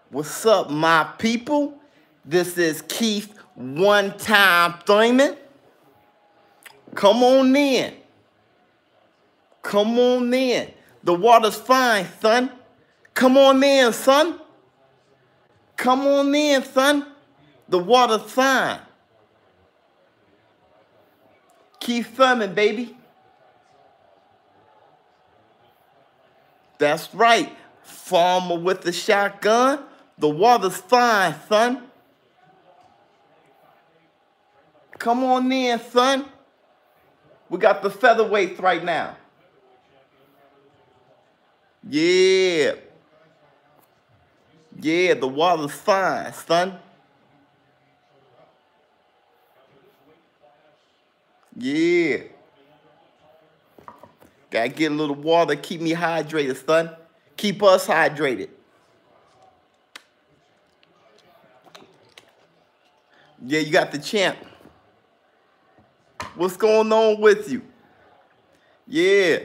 What's up, my people? This is Keith One Time Thurman. Come on in. Come on in. The water's fine, son. Come on in, son. Come on in, son. The water's fine. Keith Thurman, baby. That's right. Farmer with the shotgun. The water's fine, son. Come on in, son. We got the featherweights right now. Yeah. Yeah, the water's fine, son. Yeah. Gotta get a little water, keep me hydrated, son. Keep us hydrated. Yeah, you got the champ. What's going on with you? Yeah.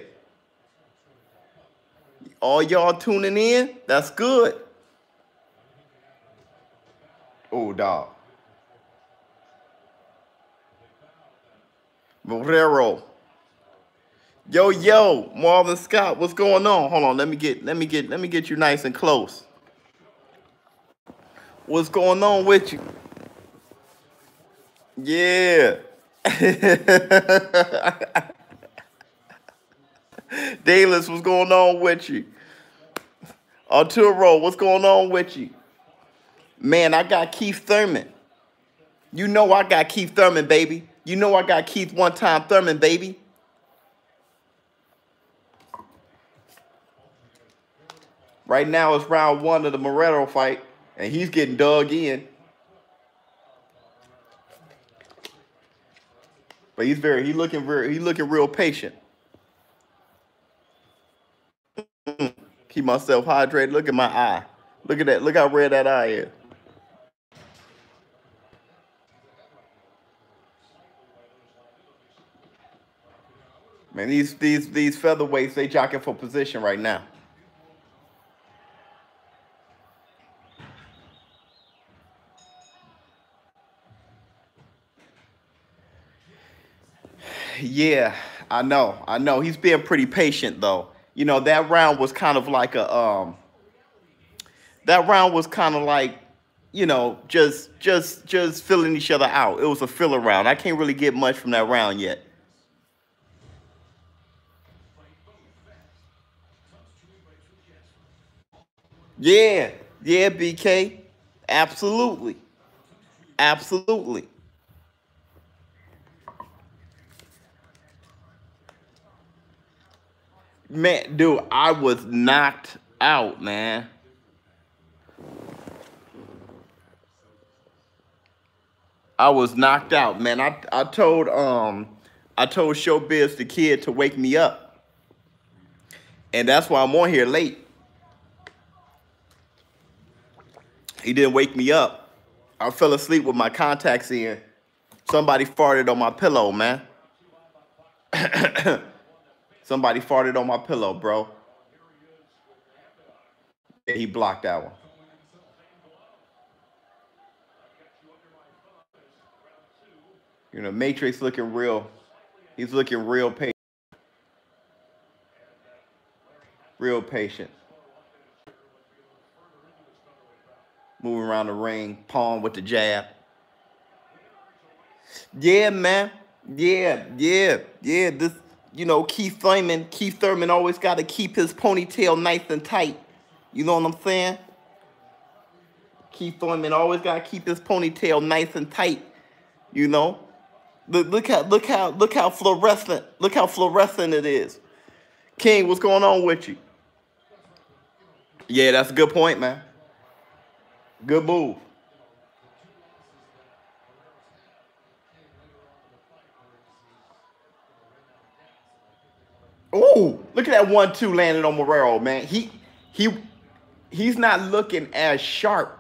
All y'all tuning in? That's good. Oh, dog. Morero. Yo, Marvin Scott, what's going on? Hold on, let me get you nice and close. What's going on with you? Yeah. Dallas, what's going on with you? Arturo, what's going on with you? Man, I got Keith Thurman. You know I got Keith Thurman, baby. You know I got Keith One Time Thurman, baby. Right now it's round 1 of the Morero fight, and he's getting dug in. But he's looking real patient. Keep myself hydrated. Look at my eye. Look at that. Look how red that eye is. Man, these featherweights, they jockeying for position right now. Yeah, I know. He's being pretty patient though. You know, that round was kind of like a you know, just filling each other out. It was a filler round. I can't really get much from that round yet. Yeah, BK. Absolutely. Absolutely. Man, dude, I was knocked out, man. I was knocked out, man. I told ShowBizz the kid to wake me up. And that's why I'm on here late. He didn't wake me up. I fell asleep with my contacts in. Somebody farted on my pillow, man. Somebody farted on my pillow, bro. Yeah, he blocked that one. You know, Matrix looking real. He's looking real patient. Real patient. Moving around the ring, palm with the jab. Yeah, man. Yeah. This, you know, Keith Thurman always got to keep his ponytail nice and tight. You know what I'm saying? Keith Thurman always got to keep his ponytail nice and tight. You know? Look how fluorescent it is. King, what's going on with you? Yeah, that's a good point, man. Good move. Ooh, look at that 1-2 landing on Morero, man. He's not looking as sharp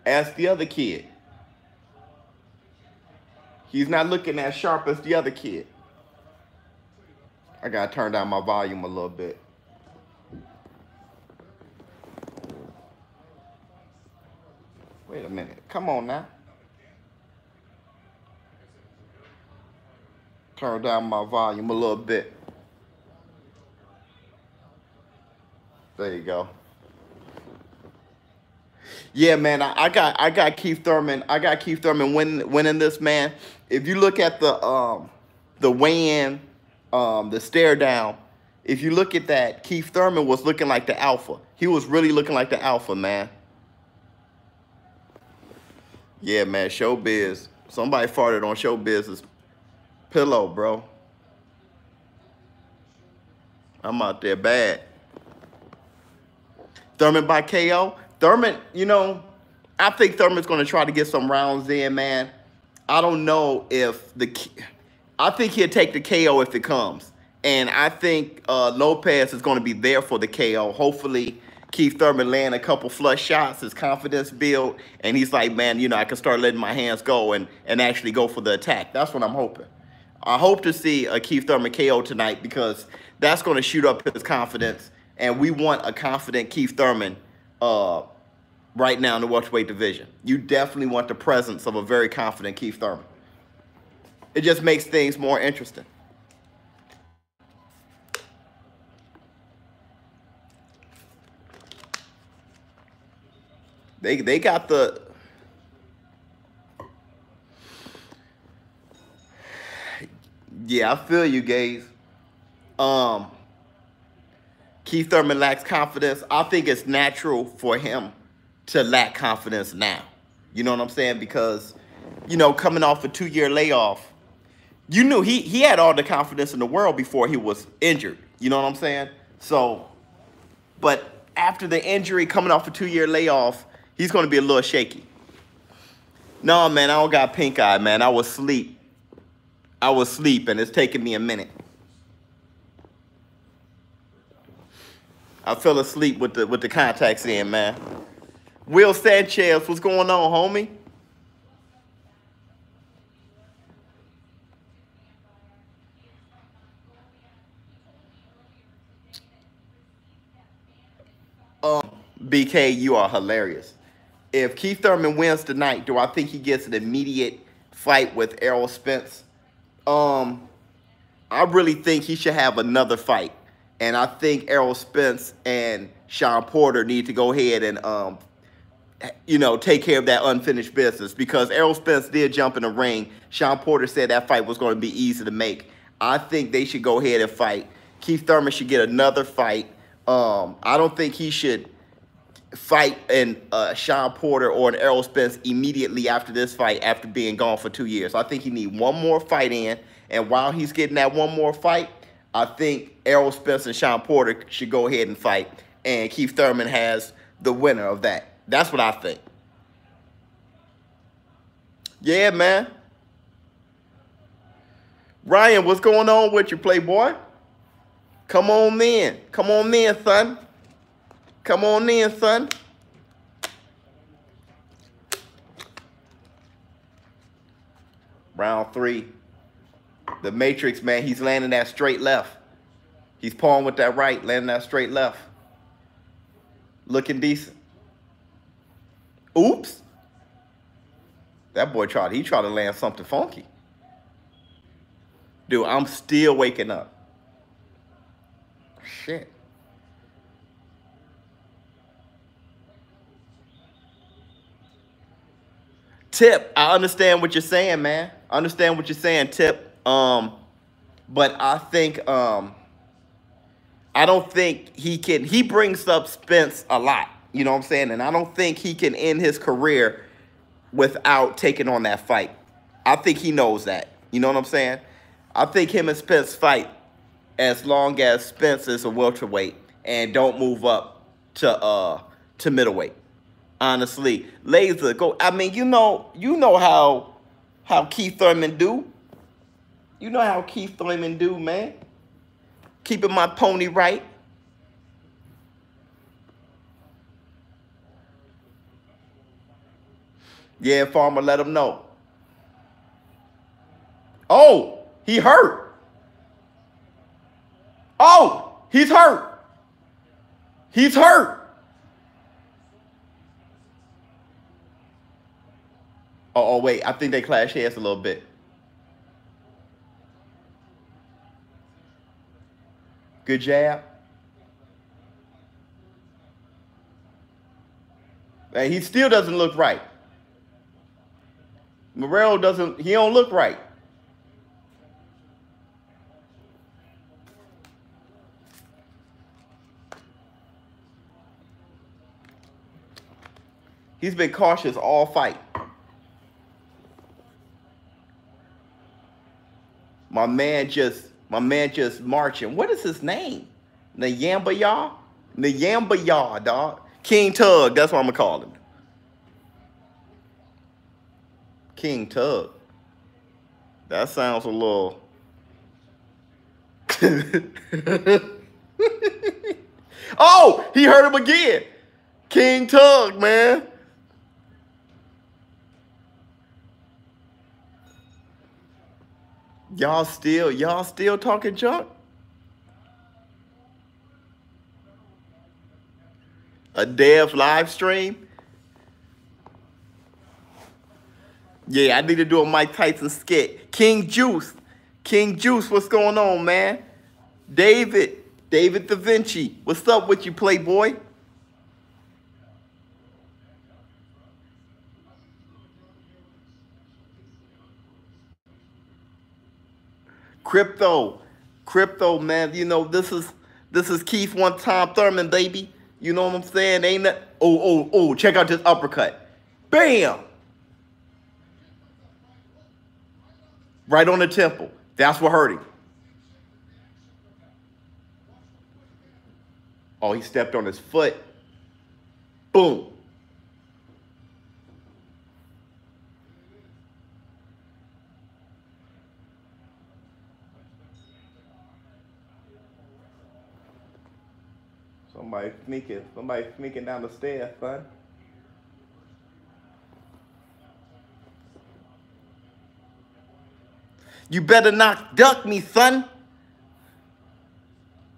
as the other kid. He's not looking as sharp as the other kid. I gotta turn down my volume a little bit. Wait a minute. Come on now. Turn down my volume a little bit. There you go. Yeah, man, I got Keith Thurman. I got Keith Thurman winning this, man. If you look at the weigh-in, the stare down, if you look at that, Keith Thurman was looking like the alpha. He was really looking like the alpha, man. Yeah, man, ShowBizz. Somebody farted on ShowBizz's pillow, bro. I'm out there bad. Thurman by KO. Thurman, you know, I think Thurman's going to try to get some rounds in, man. I don't know if I think he'll take the KO if it comes. And I think Lopez is going to be there for the KO. Hopefully, Keith Thurman land a couple flush shots, his confidence build, and he's like, man, you know, I can start letting my hands go and actually go for the attack. That's what I'm hoping. I hope to see a Keith Thurman KO tonight because that's going to shoot up his confidence. And we want a confident Keith Thurman right now in the welterweight division. You definitely want the presence of a very confident Keith Thurman. It just makes things more interesting. They got the... Yeah, I feel you, Gaze. Keith Thurman lacks confidence. I think it's natural for him to lack confidence now. You know what I'm saying? Because, you know, coming off a 2-year layoff, you knew he had all the confidence in the world before he was injured. You know what I'm saying? So, but after the injury, coming off a 2-year layoff, he's going to be a little shaky. No, man, I don't got pink eye, man. I was asleep. And it's taking me a minute. I fell asleep with the contacts in, man. Will Sanchez, what's going on, homie? BK, you are hilarious. If Keith Thurman wins tonight, do I think he gets an immediate fight with Errol Spence? I really think he should have another fight. And I think Errol Spence and Sean Porter need to go ahead and, you know, take care of that unfinished business. Because Errol Spence did jump in the ring. Sean Porter said that fight was going to be easy to make. I think they should go ahead and fight. Keith Thurman should get another fight. I don't think he should fight in Sean Porter or an Errol Spence immediately after this fight, after being gone for 2 years. I think he need one more fight in. And while he's getting that one more fight, I think Errol Spence and Sean Porter should go ahead and fight. And Keith Thurman has the winner of that. That's what I think. Yeah, man. Ryan, what's going on with you, Playboy? Come on in. Come on in, son. Come on in, son. Round 3. The Matrix, man, he's landing that straight left. He's pawing with that right, landing that straight left. Looking decent. Oops. That boy tried to land something funky. Dude, I'm still waking up. Shit. Tip, I understand what you're saying, man. I understand what you're saying, Tip. But I think I don't think he brings up Spence a lot, you know what I'm saying? And I don't think he can end his career without taking on that fight. I think he knows that. You know what I'm saying? I think him and Spence fight as long as Spence is a welterweight and don't move up to middleweight. Honestly, Laser, go. I mean, you know how Keith Thurman do. You know how Keith Thurman do, man. Keeping my pony right. Yeah, Farmer, let him know. Oh, he hurt. Oh, he's hurt. He's hurt. wait. I think they clash heads a little bit. Good jab. And he still doesn't look right. Morrell doesn't, he don't look right. He's been cautious all fight. My man just marching. What is his name? Nyamba Yaw? Nyamba Yaw, dog. King Tug, that's what I'm gonna call him. King Tug. That sounds a little. Oh, he heard him again. King Tug, man. Y'all still talking junk? A Dev live stream? Yeah, I need to do a Mike Tyson skit. King Juice, what's going on, man? David Da Vinci, what's up with you, Playboy? Crypto, man. You know this is Keith one time Thurman, baby. You know what I'm saying? Ain't that? Oh! Check out this uppercut. Bam! Right on the temple. That's what hurt him. Oh, he stepped on his foot. Boom. Somebody sneaking down the stairs, son. You better not duck me, son.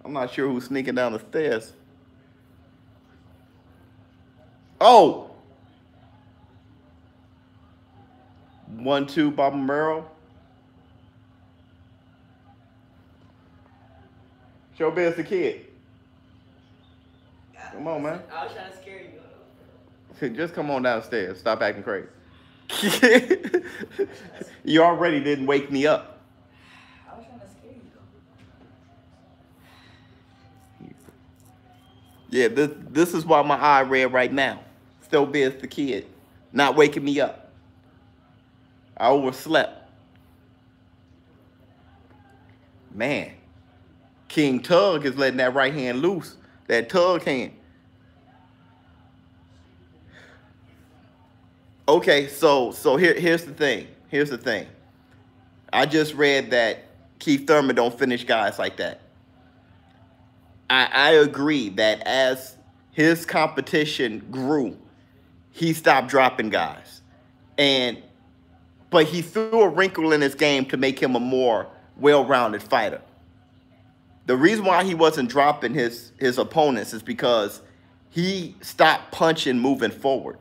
I'm not sure who's sneaking down the stairs. Oh! 1-2, Bobby Merrill. ShowBizz the kid. Come on, man. I was trying to scare you. Just come on downstairs. Stop acting crazy. You already didn't wake me up. I was trying to scare you, though. Yeah, this is why my eye red right now. ShowBizz the kid. Not waking me up. I overslept. Man. King Tug is letting that right hand loose. That tug hand. Okay, so here's the thing. Here's the thing. I just read that Keith Thurman don't finish guys like that. I agree that as his competition grew, he stopped dropping guys. But he threw a wrinkle in his game to make him a more well-rounded fighter. The reason why he wasn't dropping his opponents is because he stopped punching moving forward.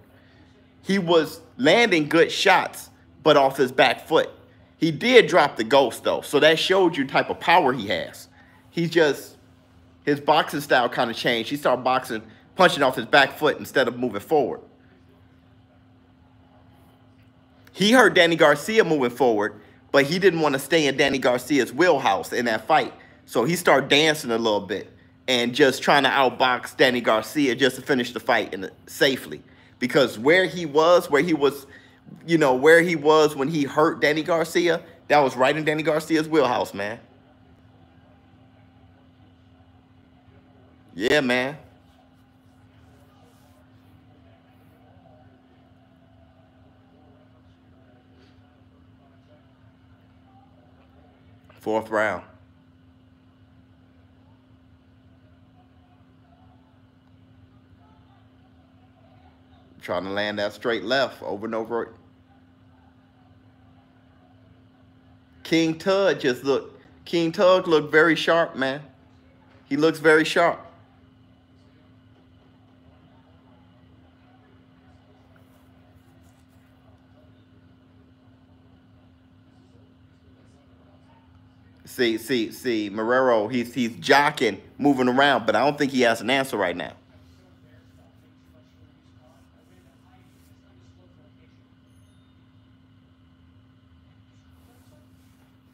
He was landing good shots, but off his back foot. He did drop the ghost, though, so that showed you the type of power he has. His boxing style kind of changed. He started punching off his back foot instead of moving forward. He hurt Danny Garcia moving forward, but he didn't want to stay in Danny Garcia's wheelhouse in that fight. So he started dancing a little bit and just trying to outbox Danny Garcia just to finish the fight safely. Because where he was when he hurt Danny Garcia, that was right in Danny Garcia's wheelhouse, man. Yeah, man. Fourth round. Trying to land that straight left over and over. King Tug looked very sharp, man. He looks very sharp. See, Marrero, he's jocking, moving around, but I don't think he has an answer right now.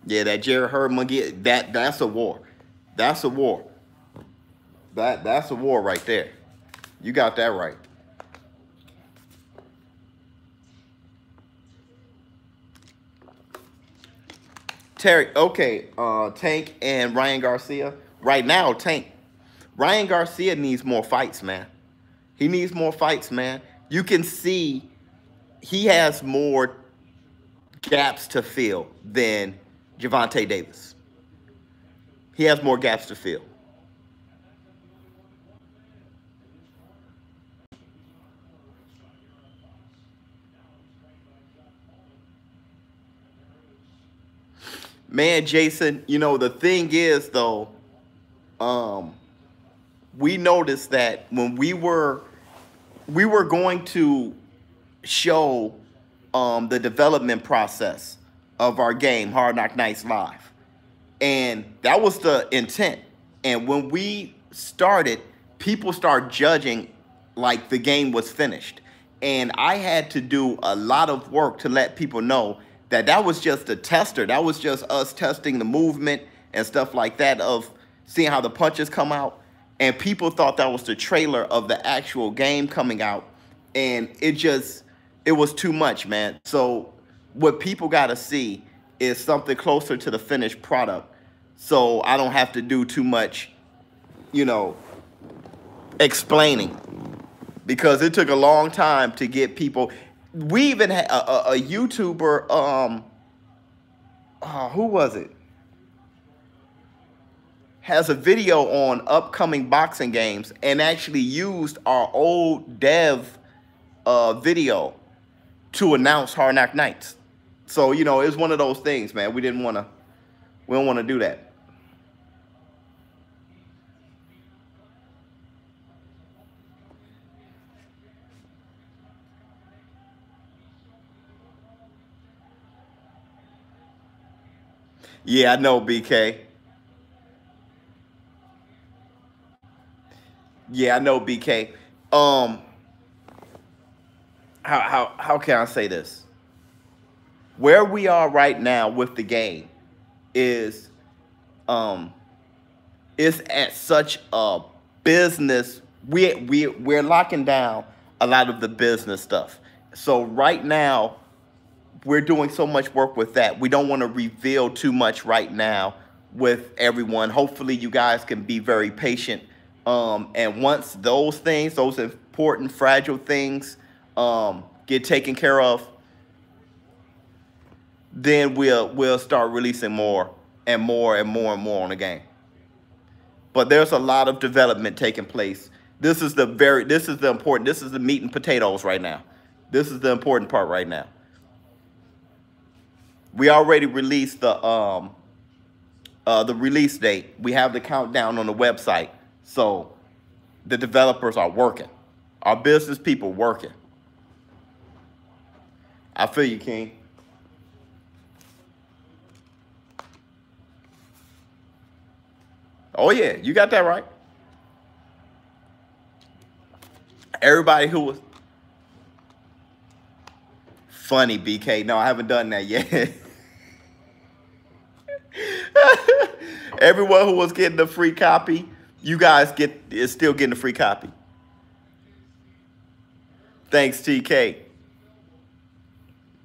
Yeah, that Jared Hurdman, that's a war. That's a war. That's a war right there. You got that right. Terry, okay, Tank and Ryan Garcia. Right now, Ryan Garcia needs more fights, man. He needs more fights, man. You can see he has more gaps to fill than Gervonta Davis. He has more gaps to fill. Man, Jason, you know, the thing is, though, we noticed that when we were going to show the development process of our game, Hard Knock Nights Live. And that was the intent. And when we started, people started judging like the game was finished. And I had to do a lot of work to let people know that that was just a tester. That was just us testing the movement and stuff like that of seeing how the punches come out. And people thought that was the trailer of the actual game coming out. And it was too much, man. So what people got to see is something closer to the finished product. So I don't have to do too much, you know, explaining. Because it took a long time to get people. We even had a YouTuber, who was it? Has a video on upcoming boxing games and actually used our old dev video to announce Hard Knock Nights. So, you know, it's one of those things, man. We don't want to do that. Yeah, I know, BK. Yeah, I know, BK. How can I say this? Where we are right now with the game is it's at such a business. We're locking down a lot of the business stuff. So right now we're doing so much work with that. We don't want to reveal too much right now with everyone. Hopefully you guys can be very patient. And once those things, those important, fragile things get taken care of, then we'll start releasing more and more and more and more on the game. But there's a lot of development taking place. This is the meat and potatoes right now. This is the important part right now. We already released the release date. We have the countdown on the website. So the developers are working. Our business people working. I feel you, King. Oh, yeah, you got that right. Everybody who was funny, BK. No, I haven't done that yet. Everyone who was getting the free copy, you guys is still getting a free copy. Thanks, TK.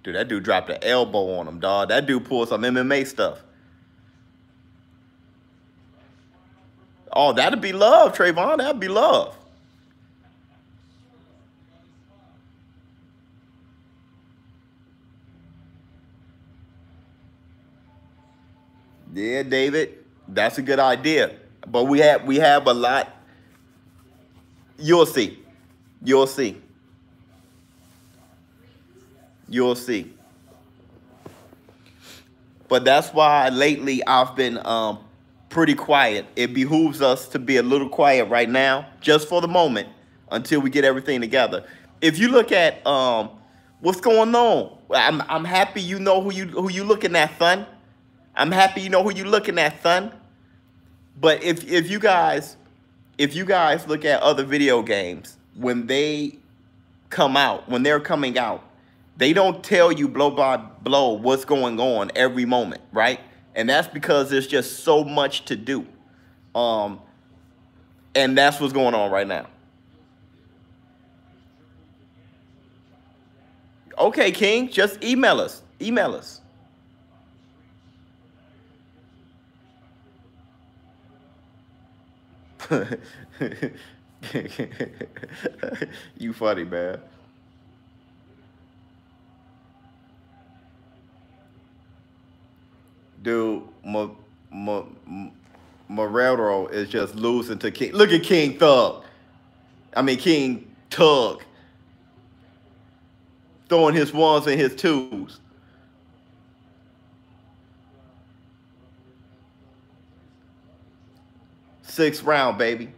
Dude, that dude dropped an elbow on him, dog. That dude pulled some MMA stuff. Oh, that'd be love, Trayvon. That'd be love. Yeah, David, that's a good idea. But we have a lot. You'll see. You'll see. You'll see. But that's why lately I've been pretty quiet. It behooves us to be a little quiet right now, just for the moment, until we get everything together. If you look at what's going on, I'm happy you know who you looking at, son. I'm happy you know who you looking at, son. But if you guys look at other video games, when they come out, when they're coming out, they don't tell you blow by blow what's going on every moment, right? And that's because there's just so much to do. And that's what's going on right now. Okay, King, just email us. Email us. You funny, man. Dude, Morero is just losing to King. Look at King Thug. I mean, King Tug. Throwing his ones and his twos. Sixth round, baby.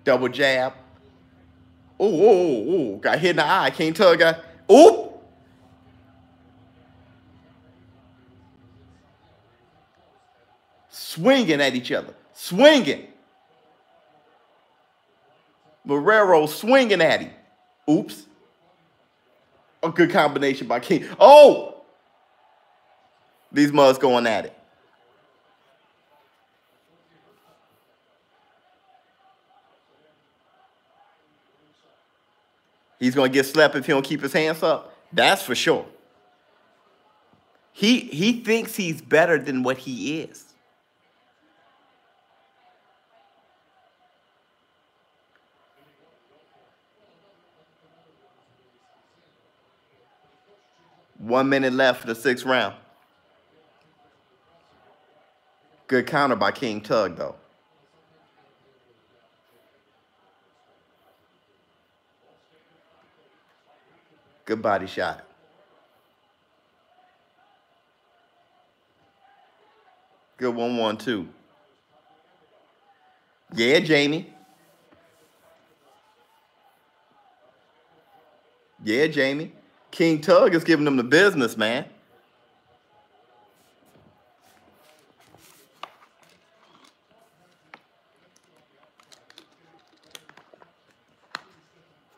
Double jab. Oh, got hit in the eye. King Tug got, ooh. Swinging at each other. Swinging. Morero swinging at him. Oops. A good combination by King. Oh! These mugs going at it. He's going to get slapped if he don't keep his hands up. That's for sure. He thinks he's better than what he is. One minute left for the sixth round. Good counter by King Tug, though. Good body shot. Good 1-1-2. Yeah, Jamie. Yeah, Jamie. King Tug is giving them the business, man.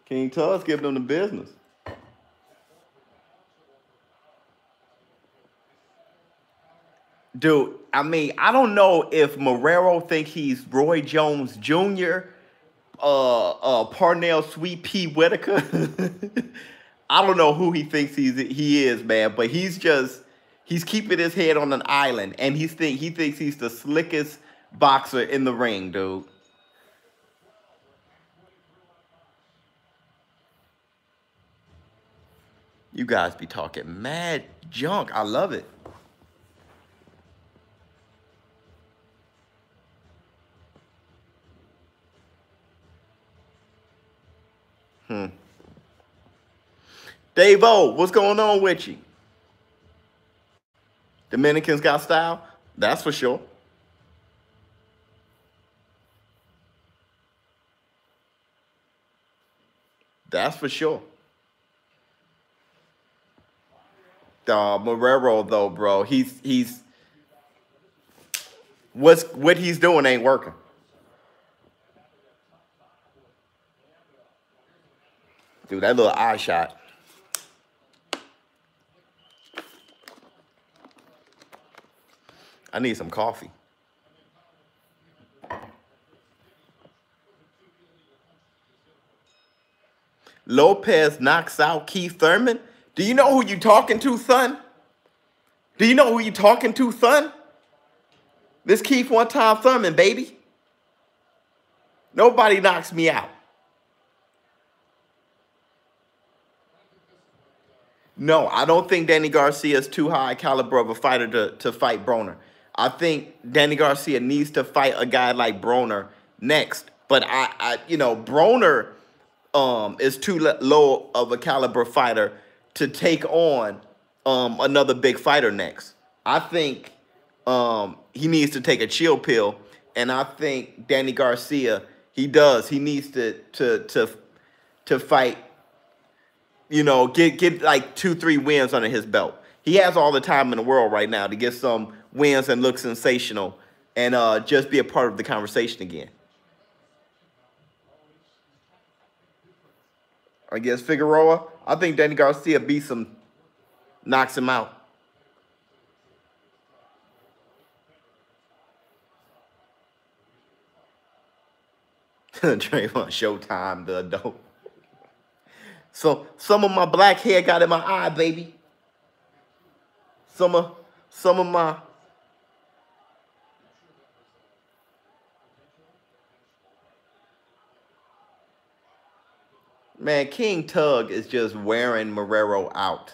King Tug's giving them the business. Dude, I mean, I don't know if Morero think he's Roy Jones Jr., Parnell Sweet Pea Whitaker. I don't know who he thinks he is, man, but he's keeping his head on an island, and he thinks he's the slickest boxer in the ring, dude. You guys be talking mad junk. I love it. Dave-O, what's going on with you? Dominicans got style? That's for sure. That's for sure. Morero, though, bro, what he's doing ain't working. Dude, that little eye shot. I need some coffee. Lopez knocks out Keith Thurman. Do you know who you talking to, son? Do you know who you talking to, son? This Keith one-time Thurman, baby. Nobody knocks me out. No, I don't think Danny Garcia is too high caliber of a fighter to fight Broner. I think Danny Garcia needs to fight a guy like Broner next. But Broner is too low of a caliber fighter to take on another big fighter next. I think he needs to take a chill pill, and I think Danny Garcia, he needs to fight you know, get like 2-3 wins under his belt. He has all the time in the world right now to get some wins and look sensational and just be a part of the conversation again. Against Figueroa, I think Danny Garcia beats him, knocks him out. Trayvon Showtime, the adult. So some of my black hair got in my eye, baby. Some of my man, King Tug is just wearing Marrero out.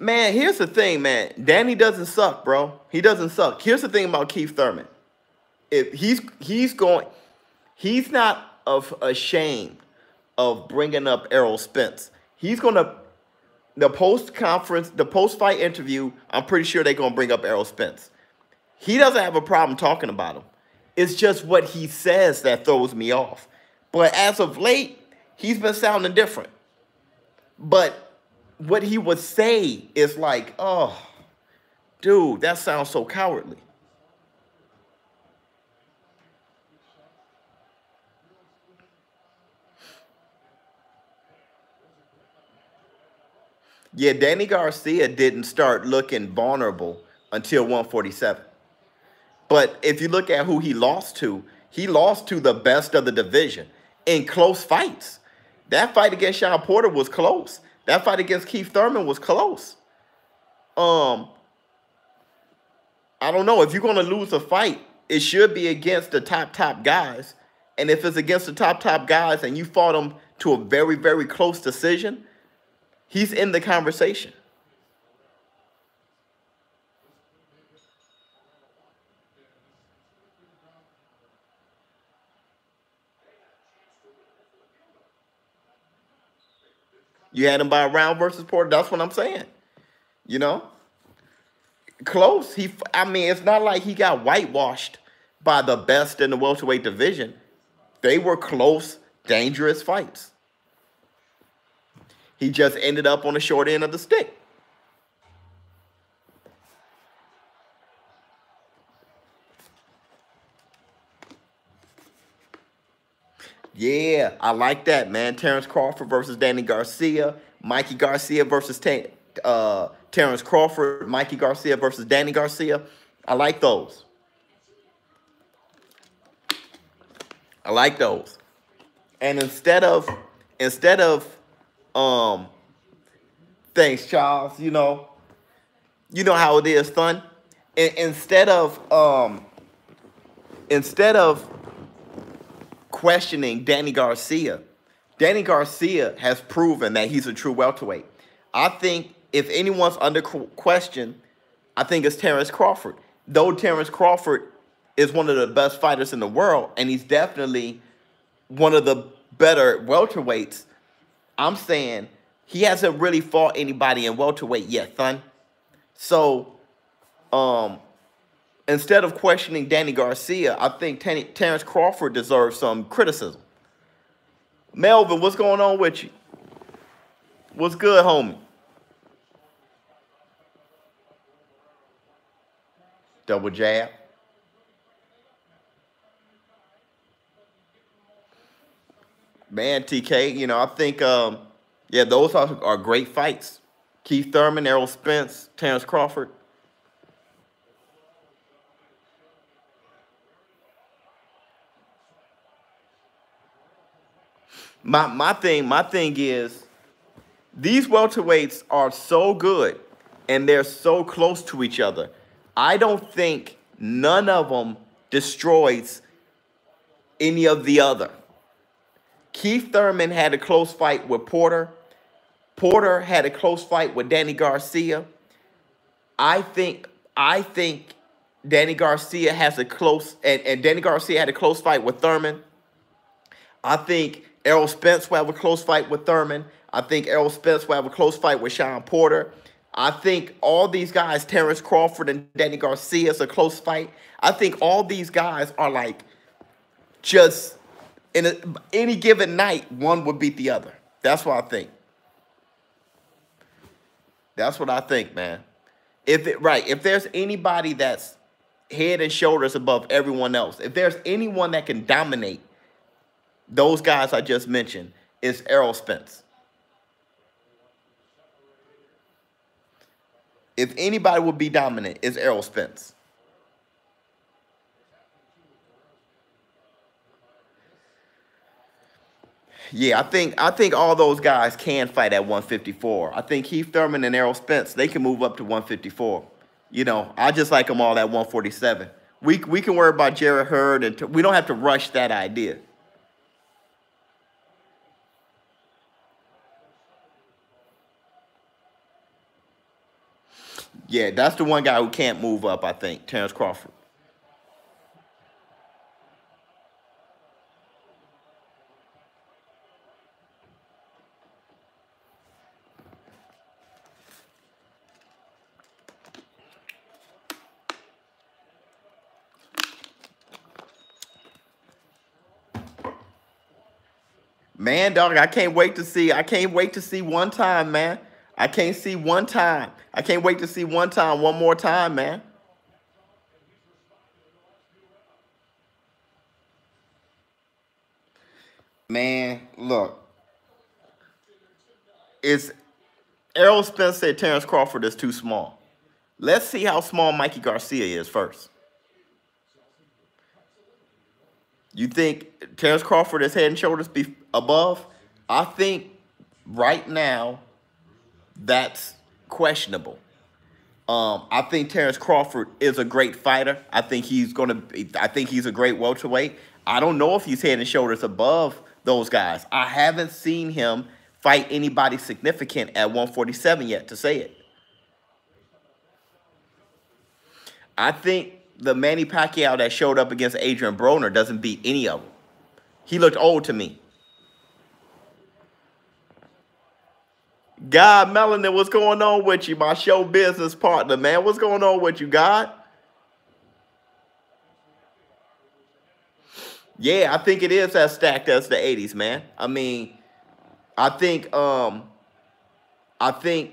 Man, here's the thing, man. Danny doesn't suck, bro. He doesn't suck. Here's the thing about Keith Thurman. If he's not ashamed of bringing up Errol Spence. He's gonna the post-fight interview. I'm pretty sure they're gonna bring up Errol Spence. He doesn't have a problem talking about him. It's just what he says that throws me off. But as of late, he's been sounding different. But what he would say is like, oh, dude, that sounds so cowardly. Yeah, Danny Garcia didn't start looking vulnerable until 147. But if you look at who he lost to the best of the division in close fights. That fight against Sean Porter was close. That fight against Keith Thurman was close. I don't know. If you're going to lose a fight, it should be against the top guys. And if it's against the top guys and you fought them to a very, very close decision, he's in the conversation. You had him by a round versus Porter. That's what I'm saying. You know? Close. I mean, it's not like he got whitewashed by the best in the welterweight division. They were close, dangerous fights. He just ended up on the short end of the stick. Yeah, I like that, man. Terrence Crawford versus Danny Garcia. Mikey Garcia versus Terrence Crawford. Mikey Garcia versus Danny Garcia. I like those. I like those. And instead of thanks, Charles, you know how it is, son. Instead of questioning Danny Garcia has proven that he's a true welterweight. I think if anyone's under question, I think it's Terrence Crawford. Though Terrence Crawford is one of the best fighters in the world, and he's definitely one of the better welterweights, I'm saying he hasn't really fought anybody in welterweight yet, son. So, instead of questioning Danny Garcia, I think Terrence Crawford deserves some criticism. Melvin, what's going on with you? What's good, homie? Double jab. Man, TK, I think, yeah, those are great fights. Keith Thurman, Errol Spence, Terrence Crawford. My thing is, these welterweights are so good and they're so close to each other. I don't think none of them destroys any of the other. Keith Thurman had a close fight with Porter. Porter had a close fight with Danny Garcia. I think Danny Garcia has a close and Danny Garcia had a close fight with Thurman. I think Errol Spence will have a close fight with Thurman. I think Errol Spence will have a close fight with Sean Porter. I think all these guys, Terrence Crawford and Danny Garcia, is a close fight. I think all these guys are like just any given night, one would beat the other. That's what I think. That's what I think, man. If there's anybody that's head and shoulders above everyone else, if there's anyone that can dominate those guys I just mentioned, it's Errol Spence. If anybody would be dominant, it's Errol Spence. Yeah, I think all those guys can fight at 154. I think Keith Thurman and Errol Spence, they can move up to 154. You know, I just like them all at 147. We can worry about Jarrett Hurd, and we don't have to rush that idea. Yeah, that's the one guy who can't move up, I think, Terrence Crawford. Man, dog, I can't wait to see one time, man. I can't see one time. I can't wait to see one time, one more time, man. Man, look, it's Errol Spence said Terrence Crawford is too small. Let's see how small Mikey Garcia is first. You think Terrence Crawford is head and shoulders above? I think right now that's questionable. I think Terrence Crawford is a great fighter. I think he's a great welterweight. I don't know if he's head and shoulders above those guys. I haven't seen him fight anybody significant at 147 yet to say it. I think the Manny Pacquiao that showed up against Adrian Broner doesn't beat any of them. He looked old to me. God Melanin, what's going on with you, my show business partner, man? What's going on with you, God? Yeah, I think it is as stacked as the 80s, man. I mean, I think I think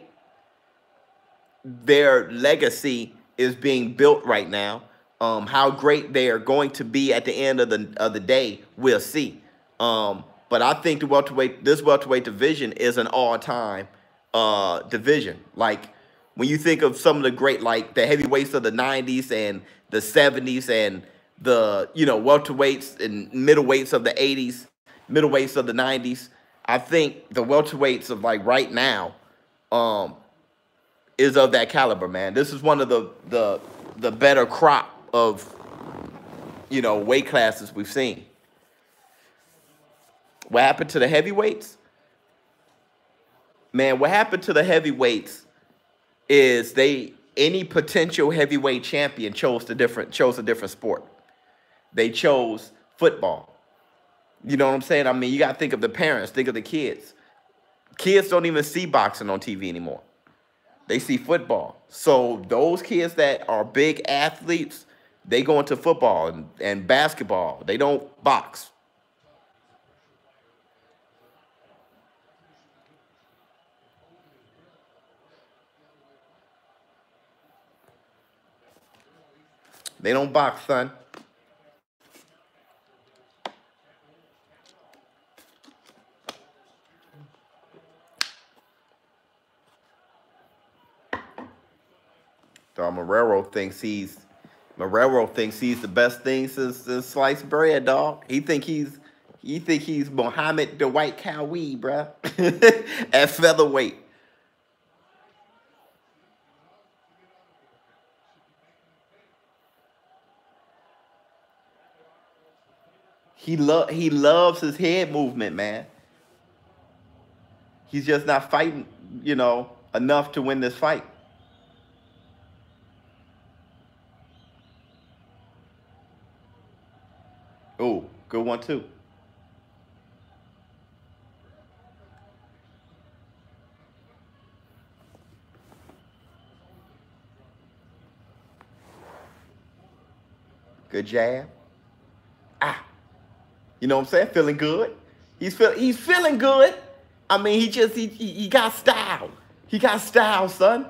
their legacy is being built right now. How great they are going to be at the end of the day, we'll see. But I think this welterweight division is an all-time division. Like when you think of some of the great, like the heavyweights of the 90s and the 70s and the welterweights and middleweights of the 80s, middleweights of the 90s. I think the welterweights of like right now is of that caliber, man. This is one of the better crop of weight classes we've seen. What happened to the heavyweights? Man, what happened to the heavyweights is any potential heavyweight champion chose a different sport. They chose football. You know what I'm saying? I mean, you got to think of the parents, think of the kids. Kids don't even see boxing on TV anymore. They see football. So those kids that are big athletes, they go into football and basketball. They don't box. They don't box, son. So Marrero thinks he's the best thing since sliced bread, dog. He think he's Muhammad the White Cowie, bruh. At featherweight. He loves his head movement, man. He's just not fighting, enough to win this fight. Oh, good one too. Good jab. Ah. You know what I'm saying? Feeling good. He's feeling good. I mean, he got style. He got style, son.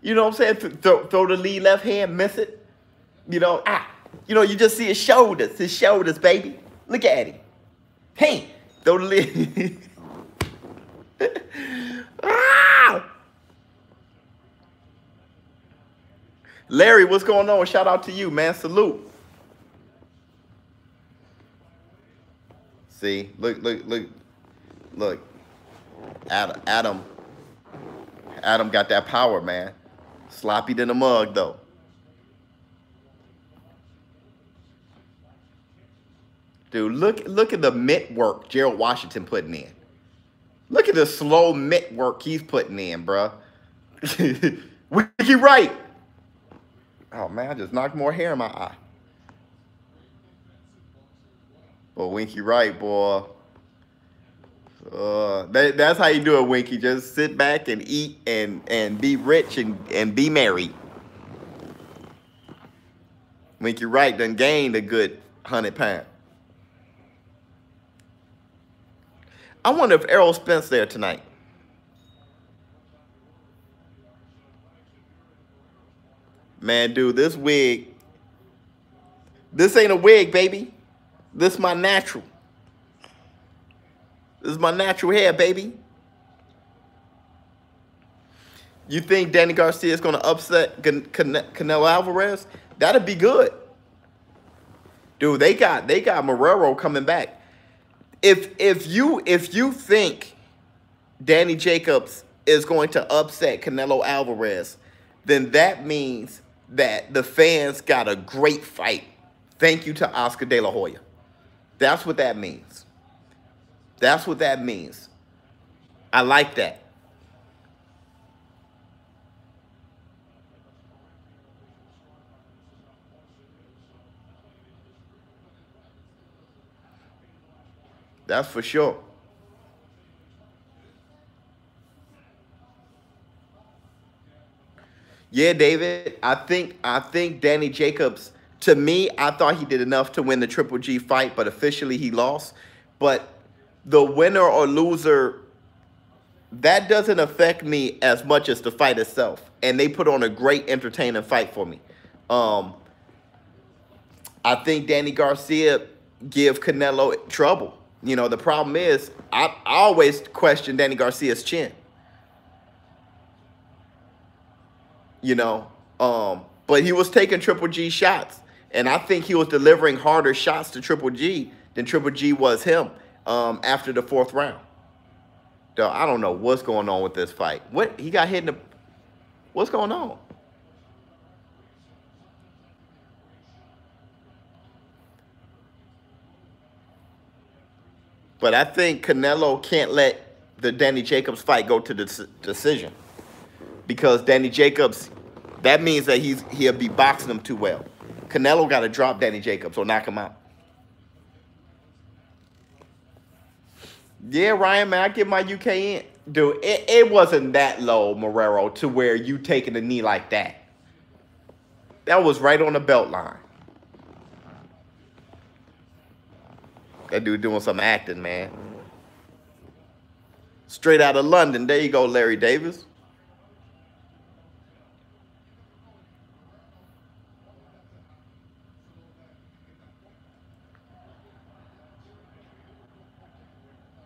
You know what I'm saying? Throw the lead left hand, miss it. You know, you just see his shoulders, baby. Look at him. Hey, throw the lead. Ah! Larry, what's going on? Shout out to you, man. Salute. See, look. Adam got that power, man. Sloppy than a mug, though. Dude, look at the mitt work Gerald Washington putting in. Look at the slow mitt work he's putting in, bruh. Winky right. Oh, man, I just knocked more hair in my eye. But Winky right, boy. That's how you do it, Winky. Just sit back and eat and be rich and be merry. Winky Wright done gained a good 100 pounds. I wonder if Errol Spence there tonight. Man, dude, this wig, this ain't a wig, baby. This is my natural. This is my natural hair, baby. You think Danny Garcia is going to upset Canelo Alvarez? That'd be good. Dude, they got Marrero coming back. If you think Danny Jacobs is going to upset Canelo Alvarez, then that means that the fans got a great fight. Thank you to Oscar De La Hoya. That's what that means. That's what that means. I like that. That's for sure. Yeah, David. I think Danny Jacobs, to me, I thought he did enough to win the Triple G fight, but officially he lost. But the winner or loser, that doesn't affect me as much as the fight itself. And they put on a great, entertaining fight for me. I think Danny Garcia give Canelo trouble. You know, the problem is I always question Danny Garcia's chin. You know, but he was taking Triple G shots. And I think he was delivering harder shots to Triple G than Triple G was him after the 4th round. Though I don't know what's going on with this fight. What he got hit in the... What's going on? But I think Canelo can't let the Danny Jacobs fight go to the decision. Because Danny Jacobs, that means that he'll be boxing him too well. Canelo got to drop Danny Jacobs or knock him out. Yeah, Ryan, man, I get my UK in. Dude, it wasn't that low, Marrero, to where you taking a knee like that. That was right on the belt line. That dude doing some acting, man. Straight out of London. There you go, Larry Davis.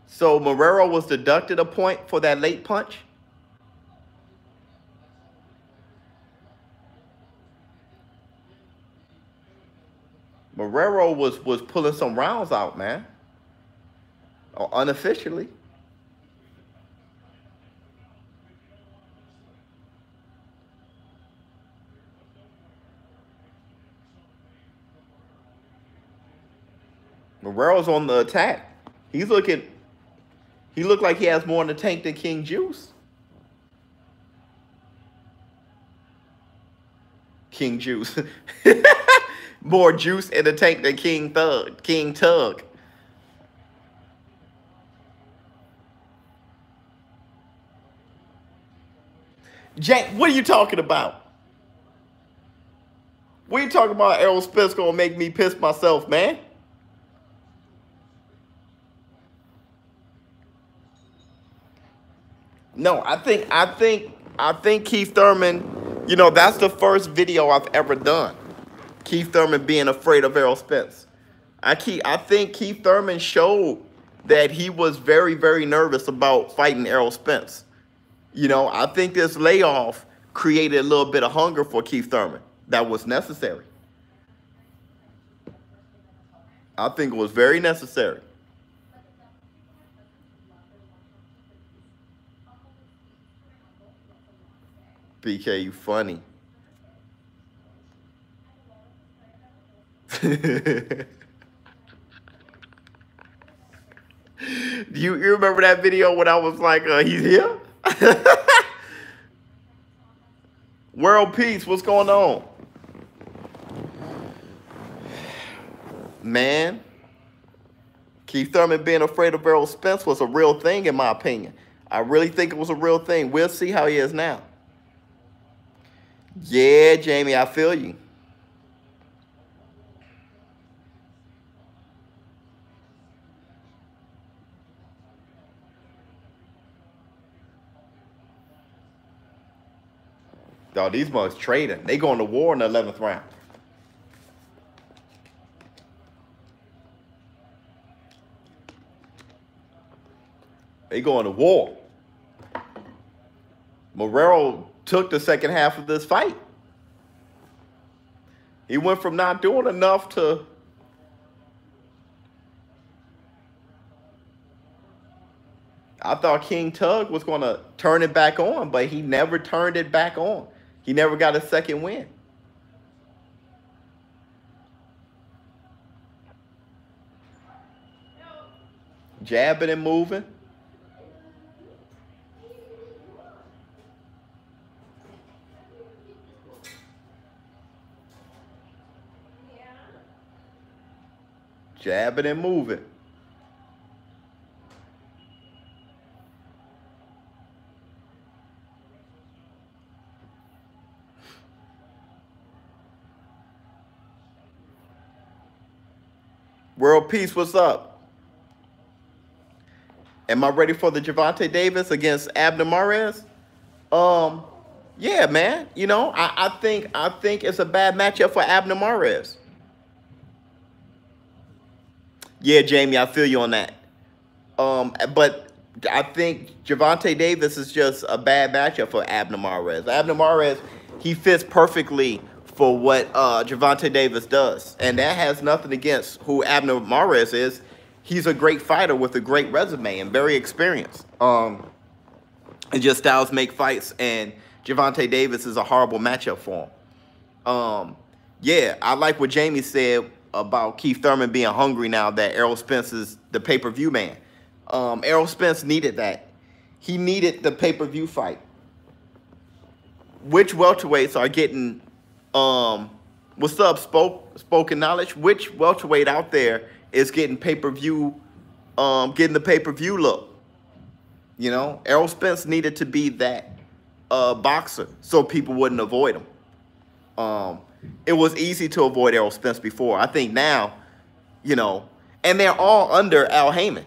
So Marrero was deducted a point for that late punch? Marrero was pulling some rounds out, man. Unofficially. Marrero's on the attack. He looked like he has more in the tank than King Juice. King Juice. More juice in the tank than King Tug. Jack, what are you talking about? We talking about Errol Spence gonna make me piss myself, man. No, I think Keith Thurman, you know, that's the first video I've ever done. Keith Thurman being afraid of Errol Spence. I think Keith Thurman showed that he was very, very nervous about fighting Errol Spence. You know, I think this layoff created a little bit of hunger for Keith Thurman that was necessary. I think it was very necessary. BK, you funny. You remember that video when I was like, he's here? World peace, what's going on? Man, Keith Thurman being afraid of Errol Spence was a real thing in my opinion. I really think it was a real thing. We'll see how he is now. Yeah, Jamie, I feel you. Dog, these mugs trading. They going to war in the 11th round. They going to war. Morero took the second half of this fight. He went from not doing enough to I thought King Tug was going to turn it back on, but he never turned it back on. He never got a second win. Jabbing and moving. Jabbing and moving. World Peace, what's up? Am I ready for the Gervonta Davis against Abner Mares? Yeah, man. You know, I think it's a bad matchup for Abner Mares. Yeah, Jamie, I feel you on that. But I think Gervonta Davis is just a bad matchup for Abner Mares. Abner Mares, he fits perfectly for what Gervonta Davis does. And that has nothing against who Abner Mares is. He's a great fighter with a great resume and very experienced. It's just styles make fights, and Gervonta Davis is a horrible matchup for him. Yeah, I like what Jamie said about Keith Thurman being hungry now that Errol Spence is the pay-per-view man. Errol Spence needed that. He needed the pay-per-view fight. Which welterweights are getting, what's up, Spoken Knowledge? Which welterweight out there is getting pay-per-view, getting the pay-per-view look? You know, Errol Spence needed to be that boxer so people wouldn't avoid him. It was easy to avoid Errol Spence before. I think now, you know, and they're all under Al Heyman.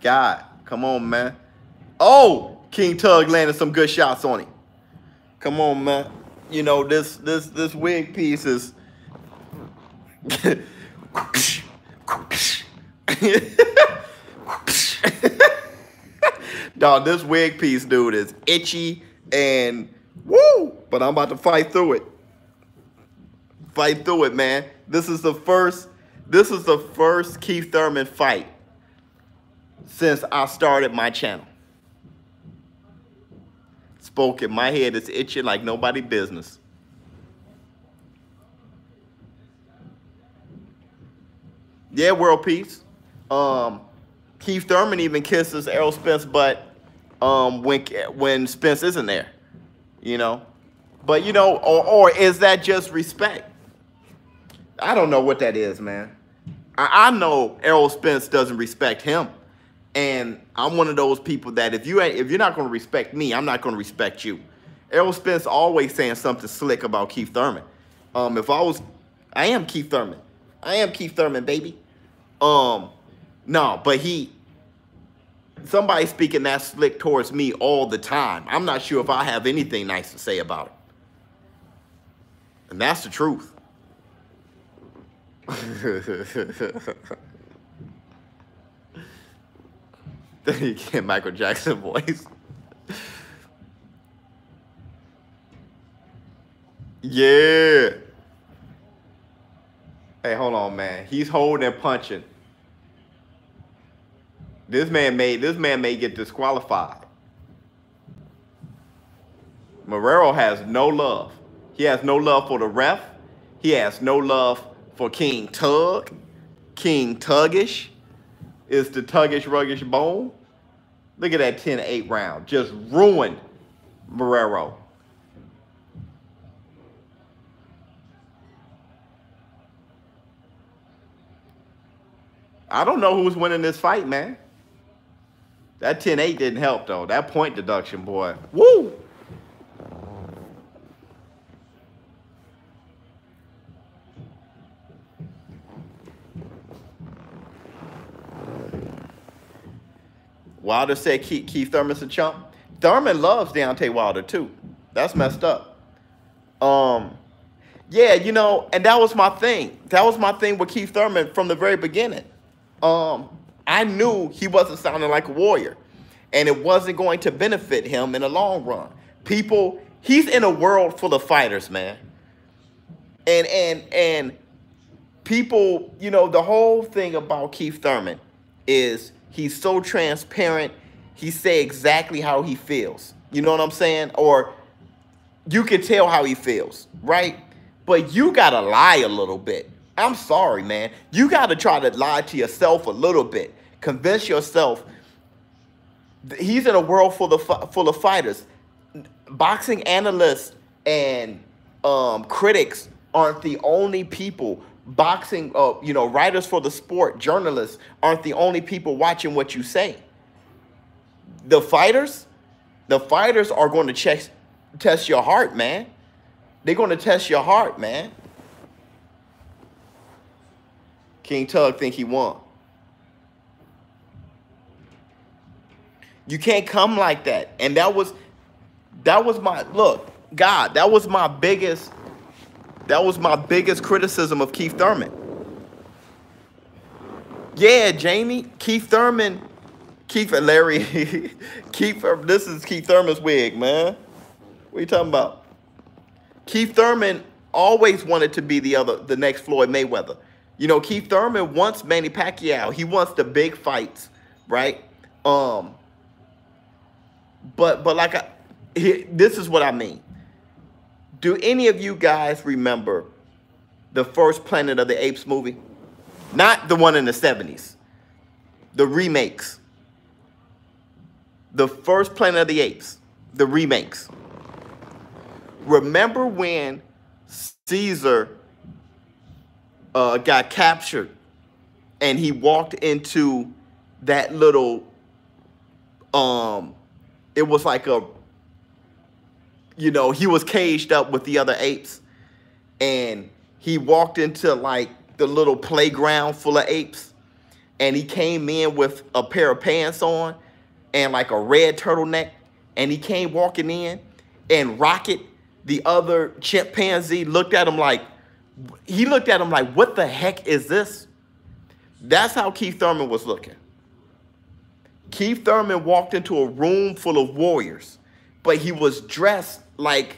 God, come on, man. Oh, King Tug landed some good shots on him. Come on, man. You know, this wig piece is dog, this wig piece, dude, is itchy and woo, but I'm about to fight through it. Fight through it, man. This is the first Keith Thurman fight since I started my channel. Spoken, my head is itching like nobody business. Yeah, world peace. Keith Thurman even kisses Errol Spence butt when Spence isn't there, you know. But, you know, or is that just respect? I don't know what that is, man. I know Errol Spence doesn't respect him. And I'm one of those people that if you're not going to respect me, I'm not going to respect you. Errol Spence always saying something slick about Keith Thurman. I am Keith Thurman. I am Keith Thurman, baby. No, but somebody speaking that slick towards me all the time. I'm not sure if I have anything nice to say about it. And that's the truth. Then you get Michael Jackson voice. Yeah. Hey, hold on, man. He's holding and punching. This man may get disqualified. Marrero has no love. He has no love for the ref. He has no love for King Tug. King Tuggish is the Tuggish Ruggish Bone. Look at that 10-8 round. Just ruined Marrero. I don't know who's winning this fight, man. That 10-8 didn't help, though. That point deduction, boy. Woo! Wilder said Keith Thurman's a chump. Thurman loves Deontay Wilder, too. That's messed up. Yeah, you know, and that was my thing. That was my thing with Keith Thurman from the very beginning. I knew he wasn't sounding like a warrior, and it wasn't going to benefit him in the long run. He's in a world full of fighters, man. And people, you know, the whole thing about Keith Thurman is he's so transparent. He say exactly how he feels. You know what I'm saying? Or you can tell how he feels, right? But you got to lie a little bit. I'm sorry, man. You got to try to lie to yourself a little bit. Convince yourself. He's in a world full of fighters. Boxing analysts and critics aren't the only people. Boxing, you know, writers for the sport, journalists aren't the only people watching what you say. The fighters are going to test your heart, man. They're going to test your heart, man. King Tug think he won. You can't come like that. And that was my look, God, that was my biggest criticism of Keith Thurman. Yeah, Jamie, Keith Thurman, Keith and Larry, this is Keith Thurman's wig, man. What are you talking about? Keith Thurman always wanted to be the next Floyd Mayweather. You know, Keith Thurman wants Manny Pacquiao. He wants the big fights, right? But like this is what I mean. Do any of you guys remember the first Planet of the Apes movie? Not the one in the 70s. The remakes. The first Planet of the Apes. The remakes. Remember when Caesar got captured and he walked into that little, it was like a, you know, he was caged up with the other apes and he walked into like the little playground full of apes and he came in with a pair of pants on and like a red turtleneck and he came walking in and Rocket, the other chimpanzee, looked at him like, what the heck is this? That's how Keith Thurman was looking. Keith Thurman walked into a room full of warriors, but he was dressed like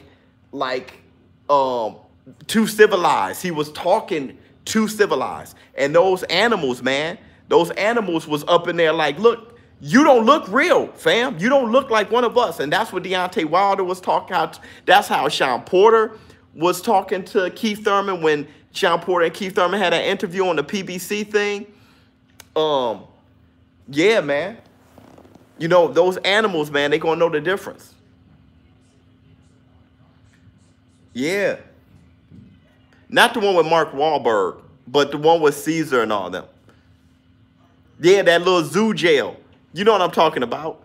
too civilized. He was talking too civilized. And those animals, man, those animals was up in there like, look, you don't look real, fam. You don't look like one of us. And that's what Deontay Wilder was talking about. That's how Sean Porter was talking to Keith Thurman when Sean Porter and Keith Thurman had an interview on the PBC thing. Yeah, man. You know, those animals, man, they're going to know the difference. Yeah. Not the one with Mark Wahlberg, but the one with Caesar and all them. Yeah, that little zoo jail. You know what I'm talking about?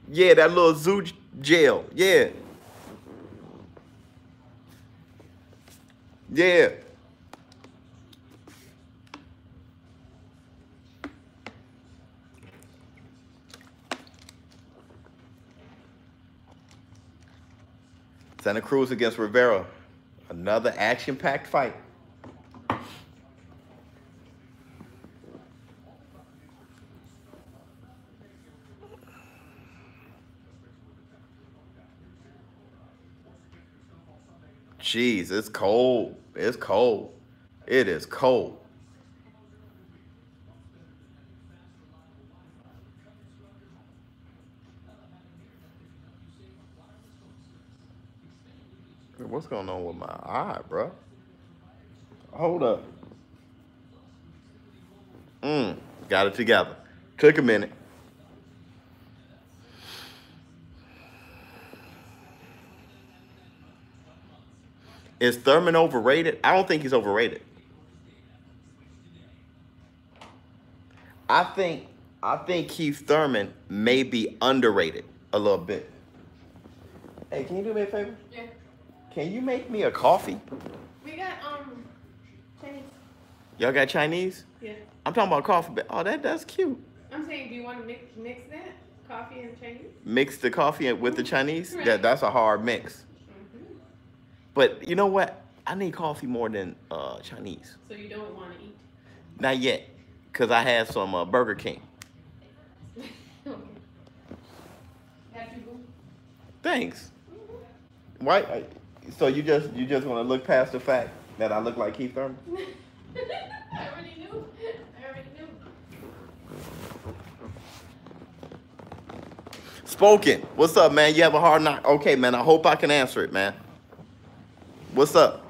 Yeah, that little zoo jail. Yeah. Yeah. Santa Cruz against Rivera. Another action-packed fight. Jeez, it's cold. It's cold. It is cold. What's going on with my eye, bro? Hold up. Got it together. Took a minute. Is Thurman overrated? I don't think he's overrated. I think Keith Thurman may be underrated a little bit. Hey, can you do me a favor? Yeah. Can you make me a coffee? We got Chinese. Y'all got Chinese? Yeah. I'm talking about coffee. Oh, that's cute. I'm saying, do you want to mix that coffee and Chinese? Mix the coffee with the Chinese? Right. Yeah, that's a hard mix. But you know what? I need coffee more than Chinese. So you don't want to eat? Not yet, because I had some Burger King. Okay. Have you go? Thanks. Why? So you just want to look past the fact that I look like Keith Thurman? I already knew. Spoken. What's up, man? You have a hard knock. Okay, man. I hope I can answer it, man. What's up?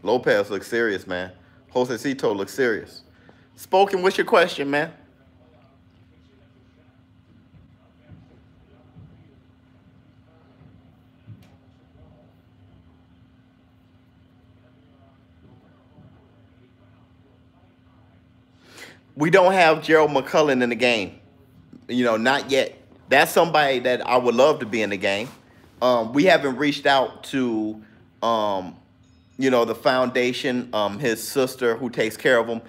Lopez looks serious, man. Josecito looks serious. Spoken, what's your question, man? We don't have Gerald McCullough in the game. You know, not yet. That's somebody that I would love to be in the game. We haven't reached out to, you know, the foundation, his sister who takes care of him.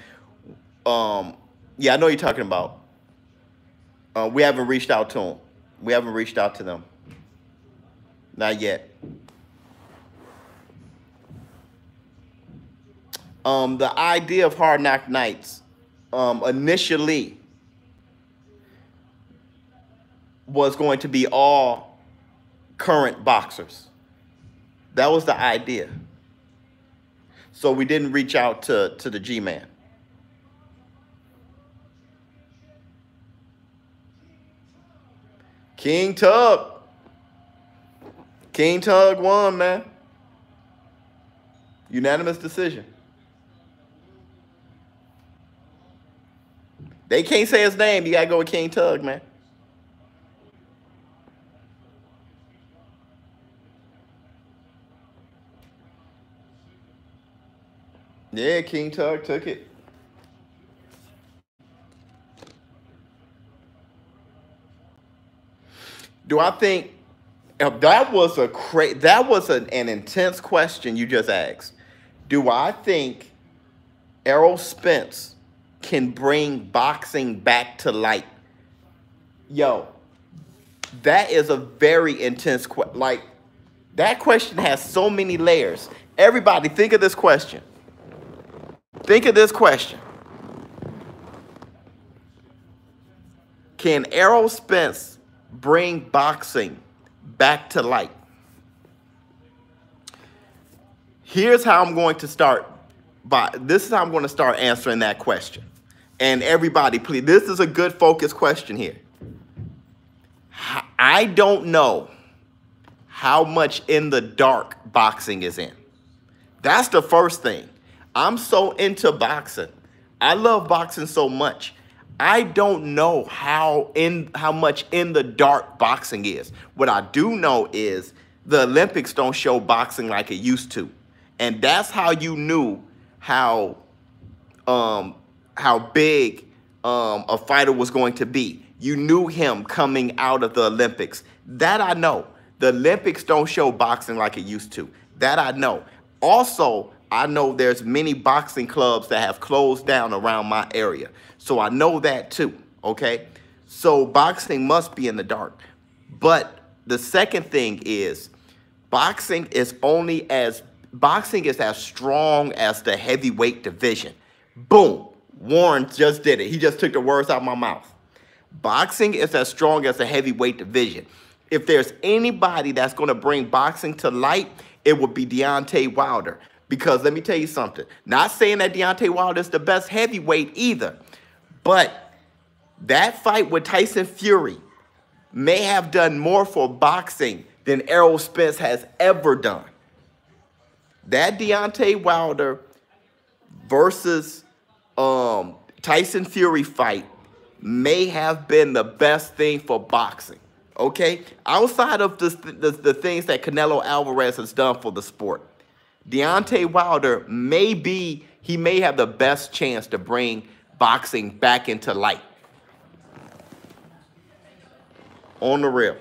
Yeah, I know you're talking about. We haven't reached out to him. We haven't reached out to them. Not yet. The idea of Hard Knock Nights initially was going to be all current boxers. That was the idea. So we didn't reach out to the G-Man. King Tug. King Tug won, man. Unanimous decision. They can't say his name. You got to go with King Tug, man. Yeah, King Tug took it. Do I think that was an intense question you just asked? Do I think Errol Spence can bring boxing back to light? Yo, that is a very intense question. Like, that question has so many layers. Everybody, think of this question. Think of this question. Can Errol Spence bring boxing back to light? Here's how I'm going to start. This is how I'm going to start answering that question. And everybody, please, this is a good focused question here. I don't know how much in the dark boxing is in. That's the first thing. I'm so into boxing I love boxing so much. I don't know how much in the dark boxing is. What I do know is the Olympics don't show boxing like it used to. And that's how you knew how um, how big a fighter was going to be. You knew him coming out of the Olympics. That I know. The Olympics don't show boxing like it used to. That I know. Also, I know there's many boxing clubs that have closed down around my area. So I know that too, okay? So boxing must be in the dark. But the second thing is boxing is as strong as the heavyweight division. Boom. Warren just did it. He just took the words out of my mouth. Boxing is as strong as the heavyweight division. If there's anybody that's going to bring boxing to light, it would be Deontay Wilder. Because let me tell you something. Not saying that Deontay Wilder is the best heavyweight either. But that fight with Tyson Fury may have done more for boxing than Errol Spence has ever done. That Deontay Wilder versus Tyson Fury fight may have been the best thing for boxing. Okay? Outside of the things that Canelo Alvarez has done for the sport, Deontay Wilder may have the best chance to bring boxing back into light. On the real.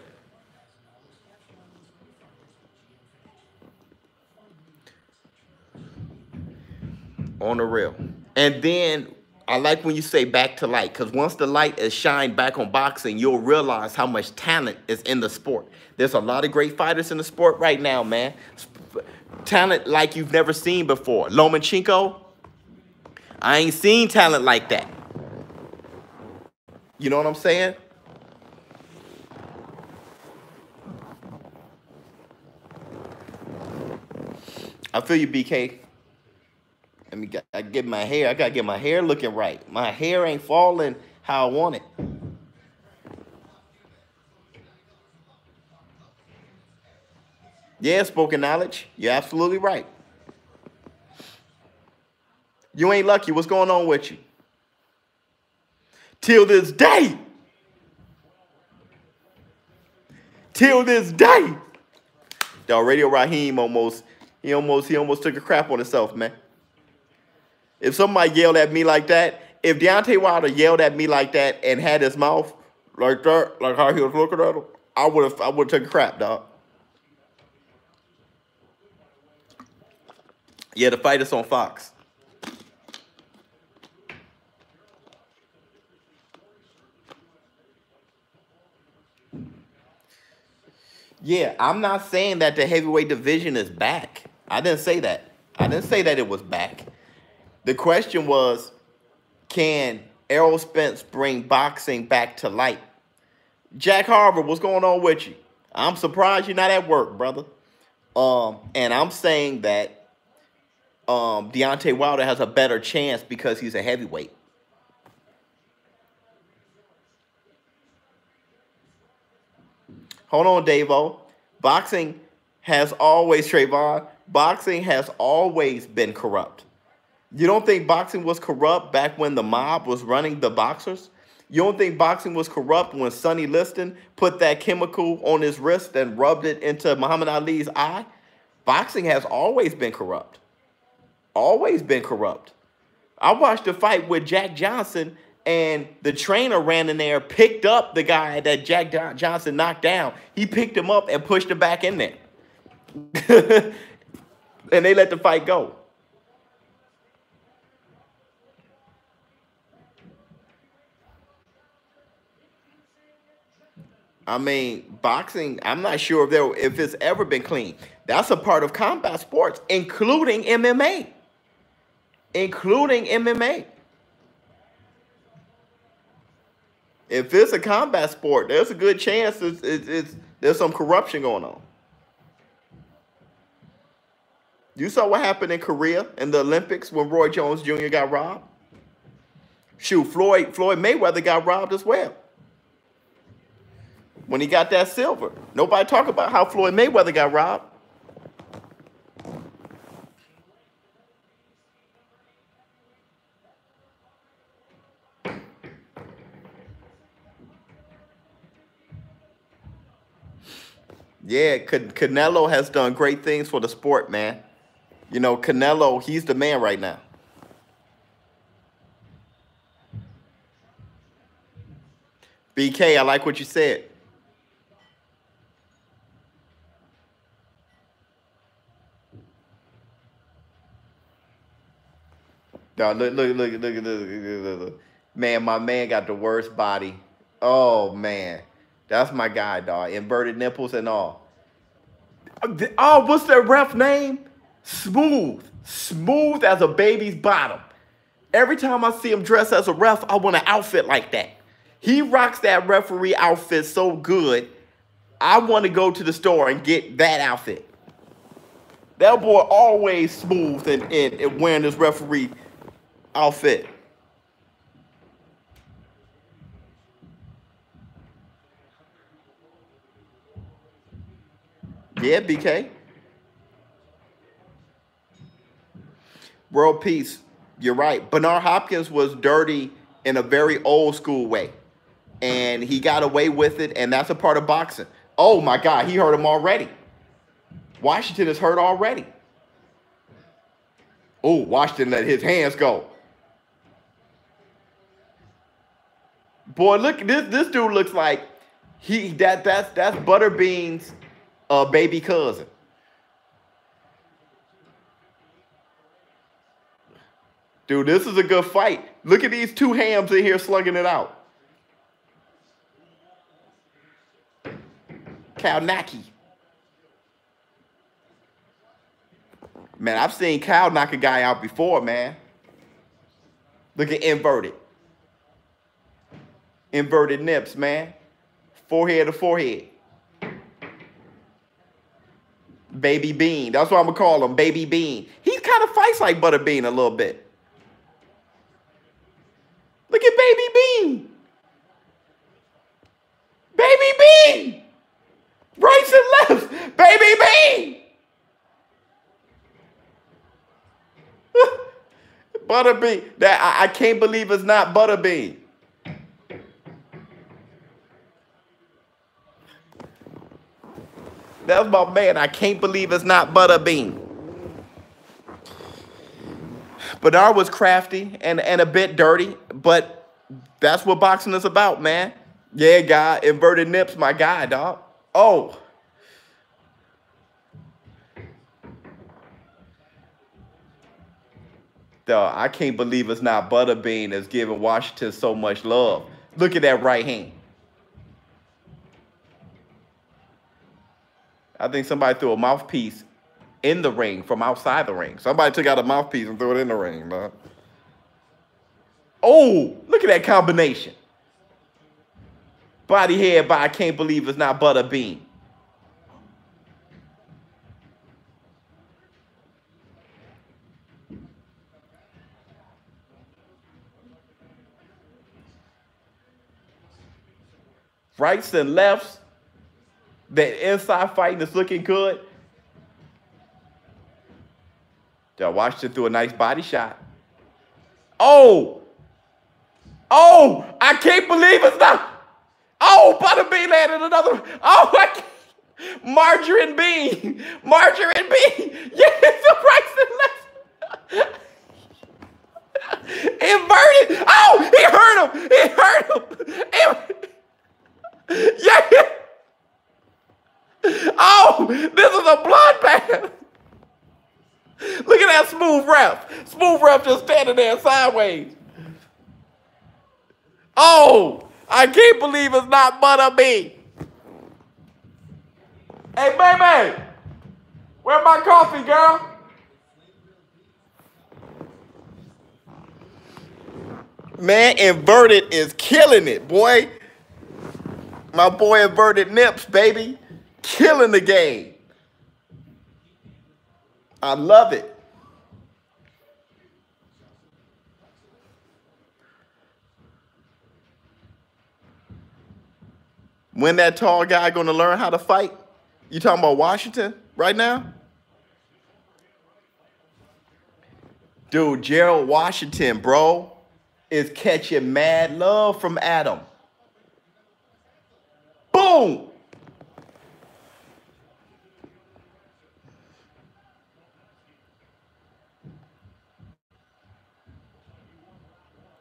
On the real. And then I like when you say back to light, because once the light is shined back on boxing, you'll realize how much talent is in the sport. There's a lot of great fighters in the sport right now, man. Talent like you've never seen before. Lomachenko, I ain't seen talent like that. You know what I'm saying? I feel you, BK. I get my hair. I gotta get my hair looking right. My hair ain't falling how I want it. Yeah, spoken knowledge. You're absolutely right. You ain't lucky. What's going on with you? Till this day. Till this day. Dog, Radio Raheem almost took a crap on himself, man. If somebody yelled at me like that, if Deontay Wilder yelled at me like that and had his mouth like that, like how he was looking at him, I would have took a crap, dog. Yeah, the fight is on Fox. Yeah, I'm not saying that the heavyweight division is back. I didn't say that. I didn't say that it was back. The question was, can Errol Spence bring boxing back to light? Jack Harvard, what's going on with you? I'm surprised you're not at work, brother. And I'm saying that Deontay Wilder has a better chance because he's a heavyweight. Hold on, Davo. Boxing has always, Trayvon, boxing has always been corrupt. You don't think boxing was corrupt back when the mob was running the boxers? You don't think boxing was corrupt when Sonny Liston put that chemical on his wrist and rubbed it into Muhammad Ali's eye? Boxing has always been corrupt. Always been corrupt. I watched a fight with Jack Johnson, and the trainer ran in there, picked up the guy that Jack Johnson knocked down. He picked him up and pushed him back in there. And they let the fight go. I mean, boxing, I'm not sure if it's ever been clean. That's a part of combat sports, including MMA. Including MMA. If it's a combat sport, there's a good chance there's some corruption going on. You saw what happened in Korea in the Olympics when Roy Jones Jr. got robbed? Shoot, Floyd Mayweather got robbed as well. When he got that silver. Nobody talk about how Floyd Mayweather got robbed. Yeah, Canelo has done great things for the sport, man. You know, Canelo, he's the man right now. BK, I like what you said. Dog, look. Man, my man got the worst body. Oh, man. That's my guy, dog. Inverted nipples and all. Oh, what's that ref name? Smooth. Smooth as a baby's bottom. Every time I see him dressed as a ref, I want an outfit like that. He rocks that referee outfit so good, I want to go to the store and get that outfit. That boy always smooth and wearing this referee outfit. Yeah, BK. World peace. You're right. Bernard Hopkins was dirty in a very old school way. And he got away with it, and that's a part of boxing. Oh, my God. He hurt him already. Washington is hurt already. Oh, Washington let his hands go. Boy, look, this dude looks like that's Butterbean's baby cousin. Dude, this is a good fight. Look at these two hams in here slugging it out. Kalnacki. Man, I've seen Cal knock a guy out before, man. Look at inverted. Inverted nips, man. Forehead to forehead. Baby Bean. That's what I'm going to call him, Baby Bean. He kind of fights like Butterbean a little bit. Look at Baby Bean. Baby Bean. Right and left. Baby Bean. Butterbean. I can't believe it's not Butterbean. That's my man. I can't believe it's not Butterbean. Bernard was crafty and a bit dirty, but that's what boxing is about, man. Yeah, guy. Inverted nips, my guy, dog. Oh. Dog, I can't believe it's not Butterbean that's giving Washington so much love. Look at that right hand. I think somebody threw a mouthpiece in the ring from outside the ring. Somebody took out a mouthpiece and threw it in the ring, man. Oh, look at that combination. Body head, but I can't believe it's not Butterbean. Rights and lefts. The inside fighting is looking good. Washington threw a nice body shot. Oh! Oh! I can't believe it's not. Oh, Butterbean landed another. Oh, I can't. Margarine Bean. Margarine Bean. Yes, the rights and lefts. Inverted. Oh, he hurt him. He hurt him. Yeah. Oh, this is a bloodbath. Look at that smooth ref. Smooth ref just standing there sideways. Oh, I can't believe it's not Butterbean. Hey, baby, where's my coffee, girl? Man, Inverted is killing it, boy. My boy Inverted Nips, baby. Killing the game. I love it. When that tall guy going to learn how to fight? You talking about Washington right now? Dude, Gerald Washington, bro, is catching mad love from Adam. Boom!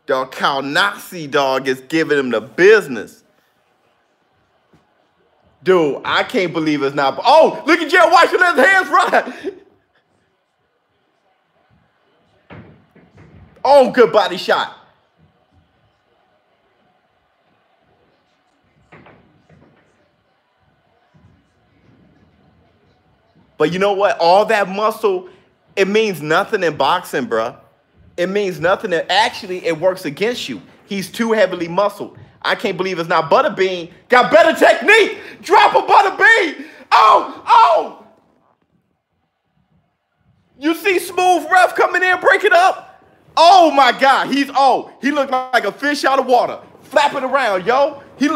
Dog, Kalnasi, dog, is giving him the business. Dude, I can't believe it's not. Oh, look at Gerald White. She let his hands run. Oh, good body shot. But you know what? All that muscle, it means nothing in boxing, bruh. It means nothing. Actually, it works against you. He's too heavily muscled. I can't believe it's not. Butterbean got better technique. Drop a Butterbean. Oh. You see Smooth Ref coming in, break it up. Oh, my God. He looked like a fish out of water. Flapping around, yo. He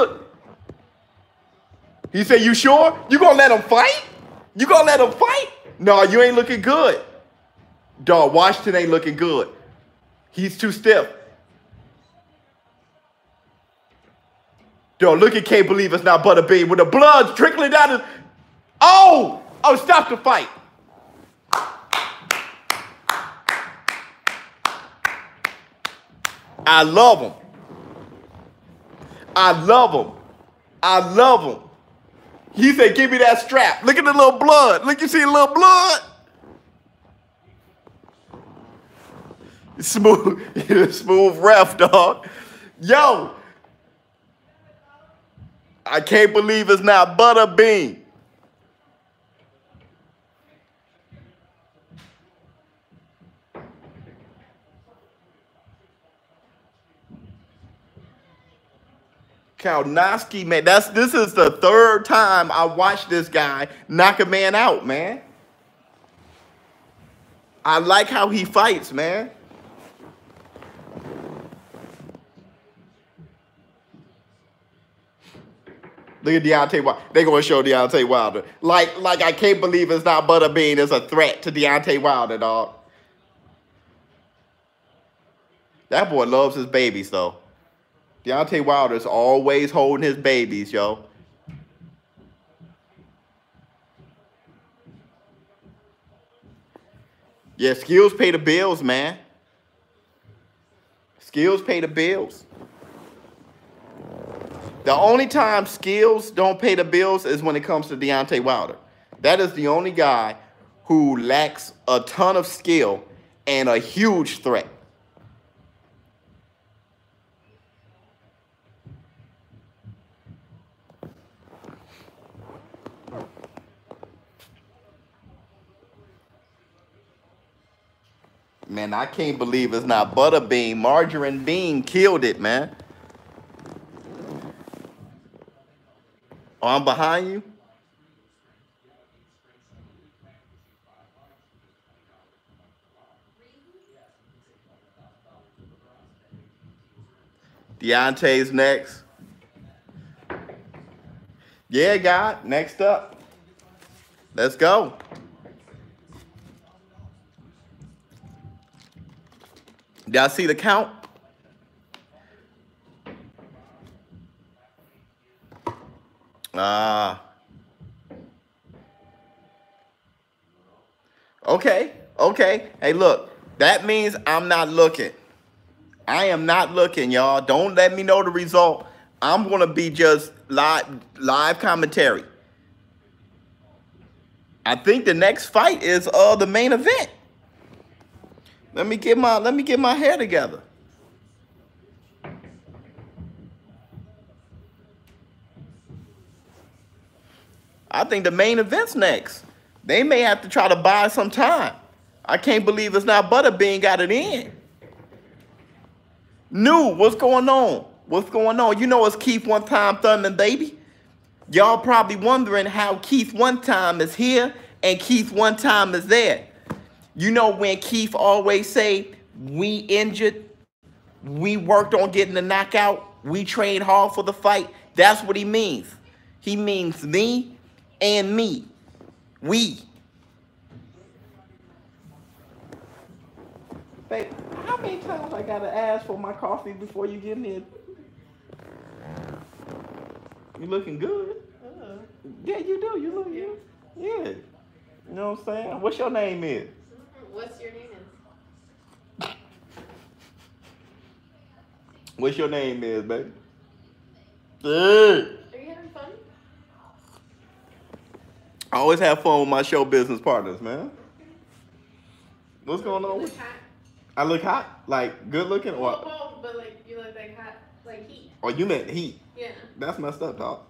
said, you sure? You gonna let him fight? You gonna let him fight? No, you ain't looking good. Dog, Washington ain't looking good. He's too stiff. Dog, look at Can't Believe It's Not Butterbean with the blood trickling down his... Oh, stop the fight. I love him. He said, give me that strap. Look at the little blood. Look, you see the little blood? Smooth Ref, dog. Yo. I can't believe it's not Butterbean. Kalnowski, man, this is the third time I watched this guy knock a man out, man. I like how he fights, man. Look at Deontay Wilder. They're going to show Deontay Wilder. Like I can't believe it's not Butterbean is a threat to Deontay Wilder, dog. That boy loves his babies, though. Deontay Wilder's always holding his babies, yo. Yeah, skills pay the bills, man. Skills pay the bills. The only time skills don't pay the bills is when it comes to Deontay Wilder. That is the only guy who lacks a ton of skill and a huge threat. Man, I can't believe it's not Butterbean. Margarine Bean killed it, man. Oh, I'm behind you? Deontay's next. Yeah, God, next up. Let's go. Did y'all see the count? Okay. Hey, look, that means I'm not looking. I am not looking, y'all. Don't let me know the result. I'm going to be just live commentary. I think the next fight is the main event. Let me get my hair together. I think the main event's next. They may have to try to buy some time. I can't believe it's not Butterbean got it in. New, what's going on? What's going on? You know it's Keith One Time Thurman, baby. Y'all probably wondering how Keith One Time is here and Keith One Time is there. You know when Keith always say, we injured, we worked on getting the knockout, we trained hard for the fight. That's what he means. He means me and me. We. Babe, how many times I gotta ask for my coffee before you get me? You looking good? Yeah, you do. You look good. Yeah. You know what I'm saying? What's your name is? What's your name? What's your name is, baby? Hey. Are you having fun? I always have fun with my show business partners, man. What's going on? You look hot. I look hot? Like good looking or? Well, but like you look like hot, like heat. Or you meant heat? Yeah. That's messed up, dog.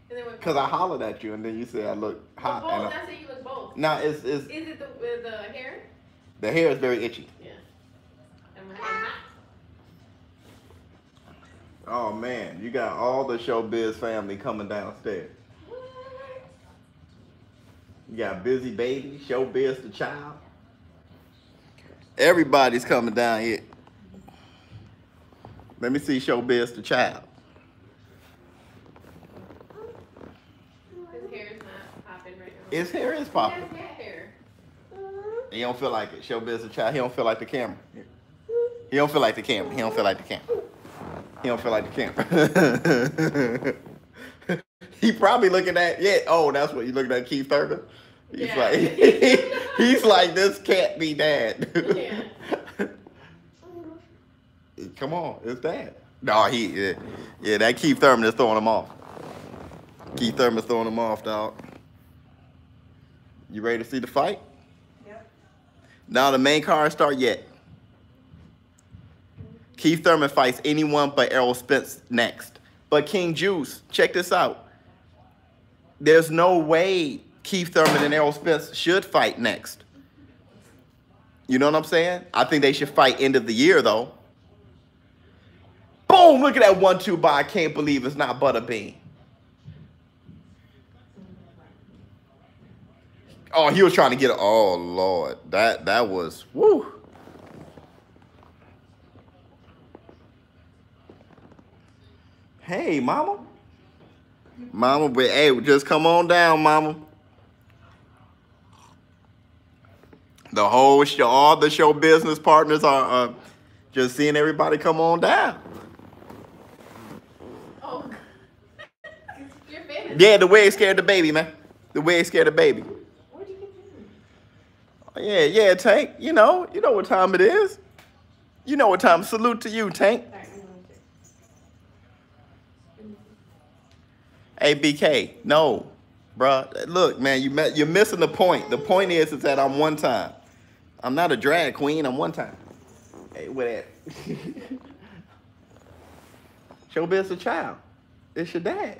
And then Cause I hollered at you and then you said I look hot. Both. And That's how you look both. now Is it the hair? the hair is very itchy. Yeah. I'm hot. Oh man, you got all the ShowBizz family coming downstairs. You got Busy Baby, ShowBizz the child. Everybody's coming down here. Let me see ShowBizz the child. His hair is not popping right now. His hair is popping. He has hair. He don't feel like it. ShowBizz the child. He don't feel like the camera. He don't feel like the camera. He don't feel like the camera. He don't feel like the camera. He probably looking at, yeah, oh, that's what you looking at, Keith Thurman? He's Yeah. like, he's like, this can't be dad. Yeah. Come on, it's dad. No, yeah, that Keith Thurman is throwing him off. Keith Thurman's throwing him off, dog. You ready to see the fight? Yep. Now the main card start yet. Keith Thurman fights anyone but Errol Spence next. But King Juice, check this out. There's no way Keith Thurman and Errol Spence should fight next. You know what I'm saying? I think they should fight end of the year, though. Boom! Look at that 1-2 by I can't believe it's not Butterbean. Oh, he was trying to get it. Oh, Lord. That was, woo. Hey, mama. Mama, but hey, just come on down, mama. The whole show, all the show business partners are just seeing everybody come on down. Oh. You're famous. Yeah, the way it scared the baby, man. The way it scared the baby. Where'd you get that? Yeah, Tank. You know what time it is. You know what time. Salute to you, Tank. All right, I'm going to. Hey, BK, no, bruh. Look, man, you're missing the point. The point is that I'm one time. I'm not a drag queen. I'm one time. Hey, where that? ShowBizz a child. It's your dad.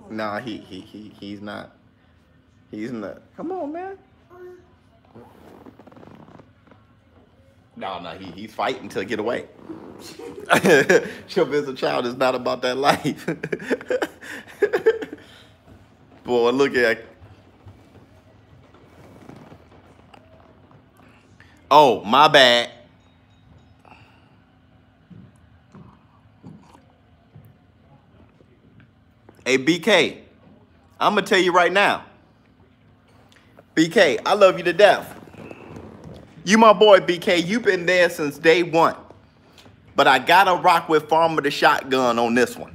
Nah, he's not. He's not. Come on, man. No, he's fighting to get away. ShowBizz a child is not about that life. Boy, look at. Oh, my bad. Hey, BK, I'm going to tell you right now. BK, I love you to death. You my boy, BK. You been there since day one. But I got to rock with Farmer the Shotgun on this one.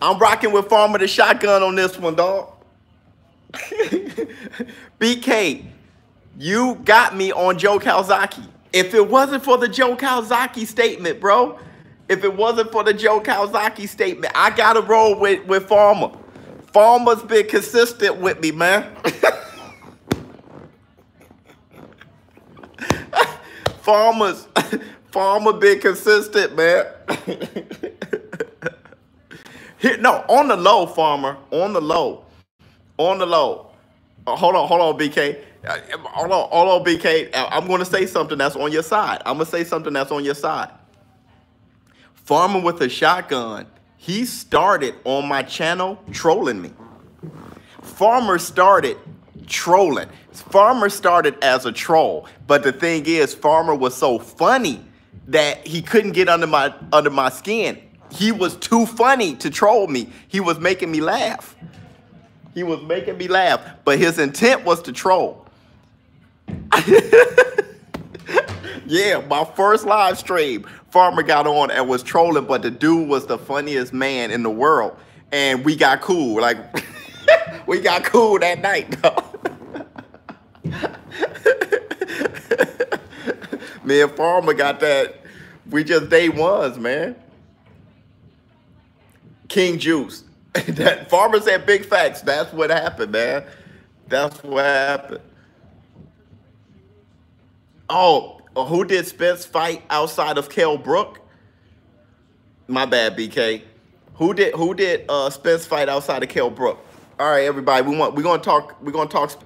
I'm rocking with Farmer the Shotgun on this one, dog. BK, you got me on Joe Calzaghe. If it wasn't for the Joe Calzaghe statement, bro, if it wasn't for the Joe Calzaghe statement, I got to roll with Farmer. Farmer's been consistent with me, man. Farmer been consistent, man. No, on the low, Farmer. On the low. On the low. Hold on, BK. Hold on, BK. I'm going to say something that's on your side. I'm going to say something that's on your side. Farmer with a shotgun, he started on my channel trolling me. Farmer started trolling. Farmer started as a troll, but the thing is, Farmer was so funny that he couldn't get under my skin. He was too funny to troll me. He was making me laugh. He was making me laugh, but his intent was to troll. Yeah, my first live stream, Farmer got on and was trolling, but the dude was the funniest man in the world, and we got cool. Like, we got cool that night, though. Me and Farmer got that. We just day ones, man. King Juice. That Farmer said big facts. That's what happened, man. That's what happened. Oh, who did Spence fight outside of Kell Brook? My bad, BK. Who did Spence fight outside of Kell Brook? All right, everybody. We're gonna talk.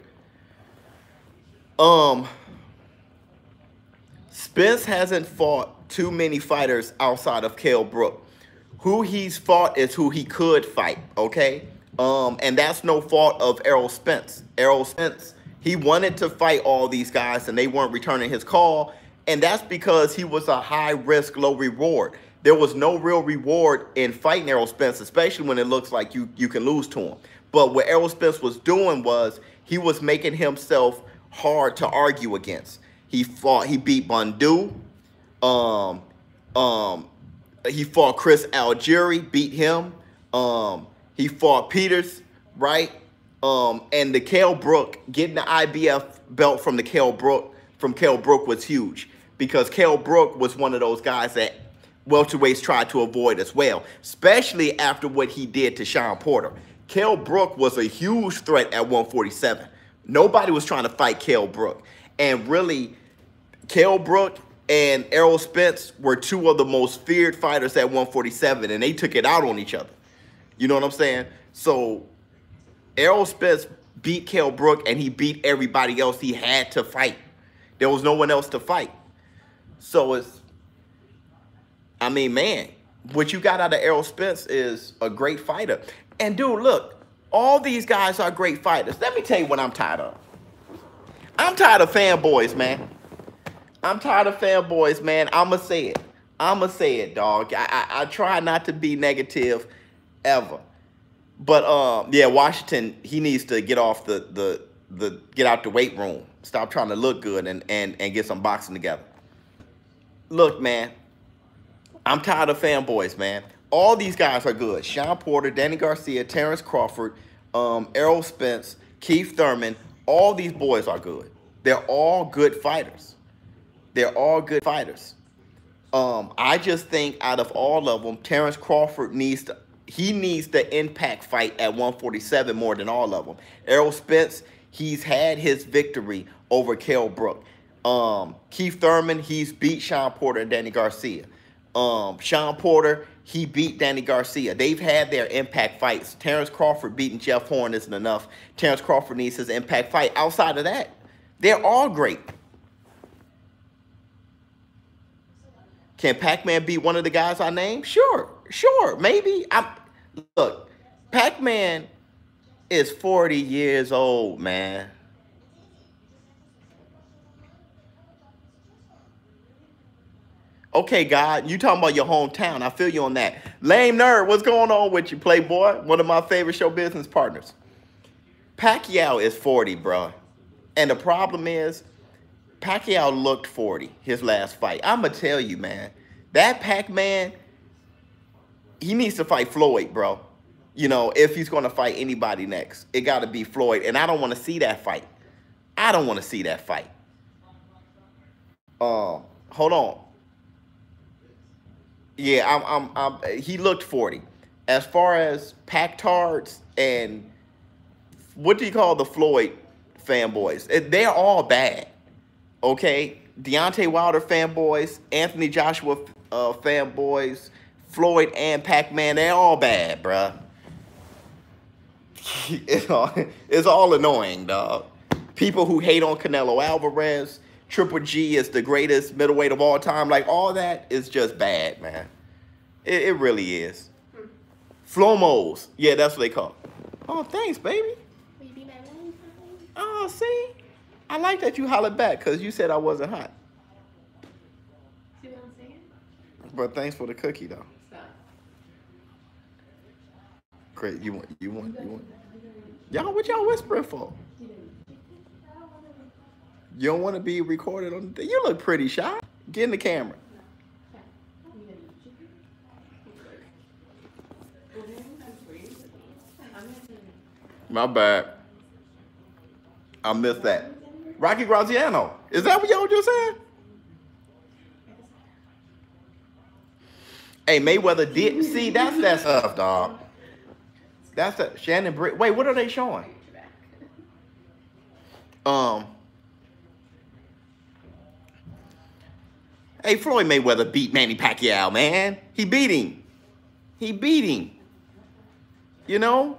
Um, Spence hasn't fought too many fighters outside of Kell Brook. Who he's fought is who he could fight, okay? And that's no fault of Errol Spence. Errol Spence, he wanted to fight all these guys and they weren't returning his call. And that's because he was a high risk, low reward. There was no real reward in fighting Errol Spence, especially when it looks like you can lose to him. But what Errol Spence was doing was he was making himself hard to argue against. He beat Bundu. He fought Chris Algieri, beat him. He fought Peters, right? And the Kell Brook, getting the IBF belt from Kell Brook was huge because Kell Brook was one of those guys that welterweights tried to avoid as well, especially after what he did to Sean Porter. Kell Brook was a huge threat at 147. Nobody was trying to fight Kell Brook. And really, Kell Brook and Errol Spence were two of the most feared fighters at 147, and they took it out on each other. You know what I'm saying? So Errol Spence beat Kell Brook, and he beat everybody else he had to fight. There was no one else to fight. So I mean, man, what you got out of Errol Spence is a great fighter. And dude, look, all these guys are great fighters. Let me tell you what I'm tired of. I'm tired of fanboys, man. I'm tired of fanboys, man. I'ma say it, dog. I try not to be negative ever. But yeah, Washington, he needs to get off get out the weight room. Stop trying to look good and get some boxing together. Look, man, I'm tired of fanboys, man. All these guys are good. Sean Porter, Danny Garcia, Terrence Crawford, Errol Spence, Keith Thurman. All these boys are good. They're all good fighters. They're all good fighters. I just think out of all of them, Terrence Crawford needs the impact fight at 147 more than all of them. Errol Spence, he's had his victory over Kell Brook. Keith Thurman, he's beat Sean Porter and Danny Garcia. Sean Porter, he beat Danny Garcia. They've had their impact fights. Terrence Crawford beating Jeff Horn isn't enough. Terrence Crawford needs his impact fight. Outside of that, they're all great. Can Pac-Man beat one of the guys I named? Sure, maybe. Look, Pac-Man is 40 years old, man. Okay, God, you talking about your hometown. I feel you on that. Lame Nerd, what's going on with you, Playboy? One of my favorite show business partners. Pacquiao is 40, bro. And the problem is, Pacquiao looked 40 his last fight. I'm going to tell you, man, that Pac-Man, he needs to fight Floyd, bro. You know, if he's going to fight anybody next, it got to be Floyd. And I don't want to see that fight. Hold on. Yeah, he looked 40. As far as Pac-Tards and what do you call the Floyd fanboys? They're all bad, okay? Deontay Wilder fanboys, Anthony Joshua fanboys, Floyd and Pac-Man, they're all bad, bruh. It's all annoying, dog. People who hate on Canelo Alvarez, Triple G is the greatest middleweight of all time. Like, all that is just bad, man. It really is. Flomos. Yeah, that's what they call it. Oh, thanks, baby. Will you be my Valentine? Oh, see? I like that you hollered back because you said I wasn't hot. See what I'm saying? But thanks for the cookie, though. Stop. Great. You want. Y'all, what y'all whispering for? You don't want to be recorded on the thing? You look pretty shy. Get in the camera. My bad. I missed that. Rocky Graziano. Is that what y'all just said? Hey, Mayweather did. See, that's that stuff, dog. That's that. Shannon Britt. Wait, what are they showing? Hey, Floyd Mayweather beat Manny Pacquiao, man. He beat him. He beat him. You know?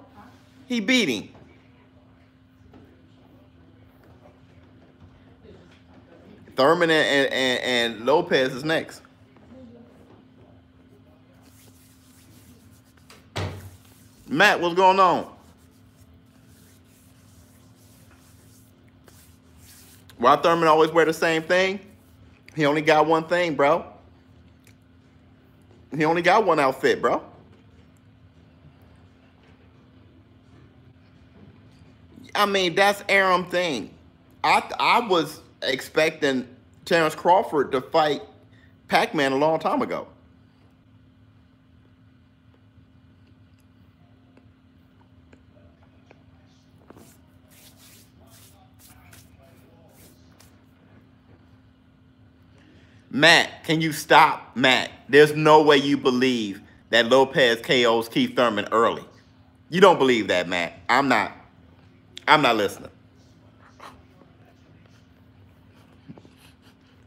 He beat him. Thurman and Lopez is next. Matt, what's going on? Why Thurman always wear the same thing? He only got one thing, bro. He only got one outfit, bro. I mean, that's Aram thing. I was expecting Terrence Crawford to fight Pac-Man a long time ago. Matt, can you stop? Matt, there's no way you believe that Lopez KOs Keith Thurman early. You don't believe that, Matt. I'm not listening.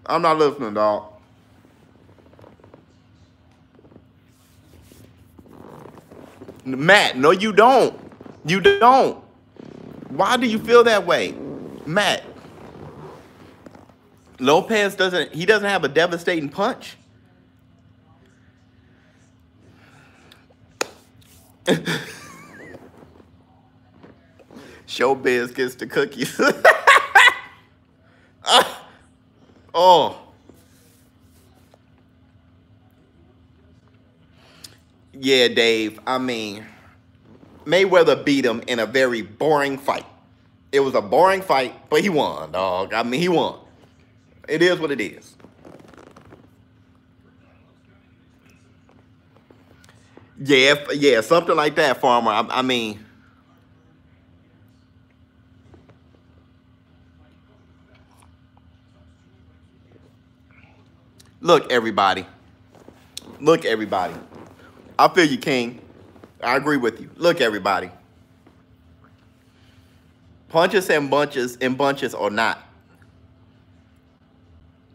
I'm not listening, dog. Matt, no, you don't. You don't. Why do you feel that way? Matt, Lopez doesn't have a devastating punch. ShowBizz gets the cookies. Oh. Yeah, Dave. I mean, Mayweather beat him in a very boring fight. It was a boring fight, but he won, dog. I mean, he won. It is what it is. Yeah, something like that, Farmer. I mean, look, everybody. Look, everybody. I feel you, King. I agree with you. Look, everybody. Punches and bunches or not.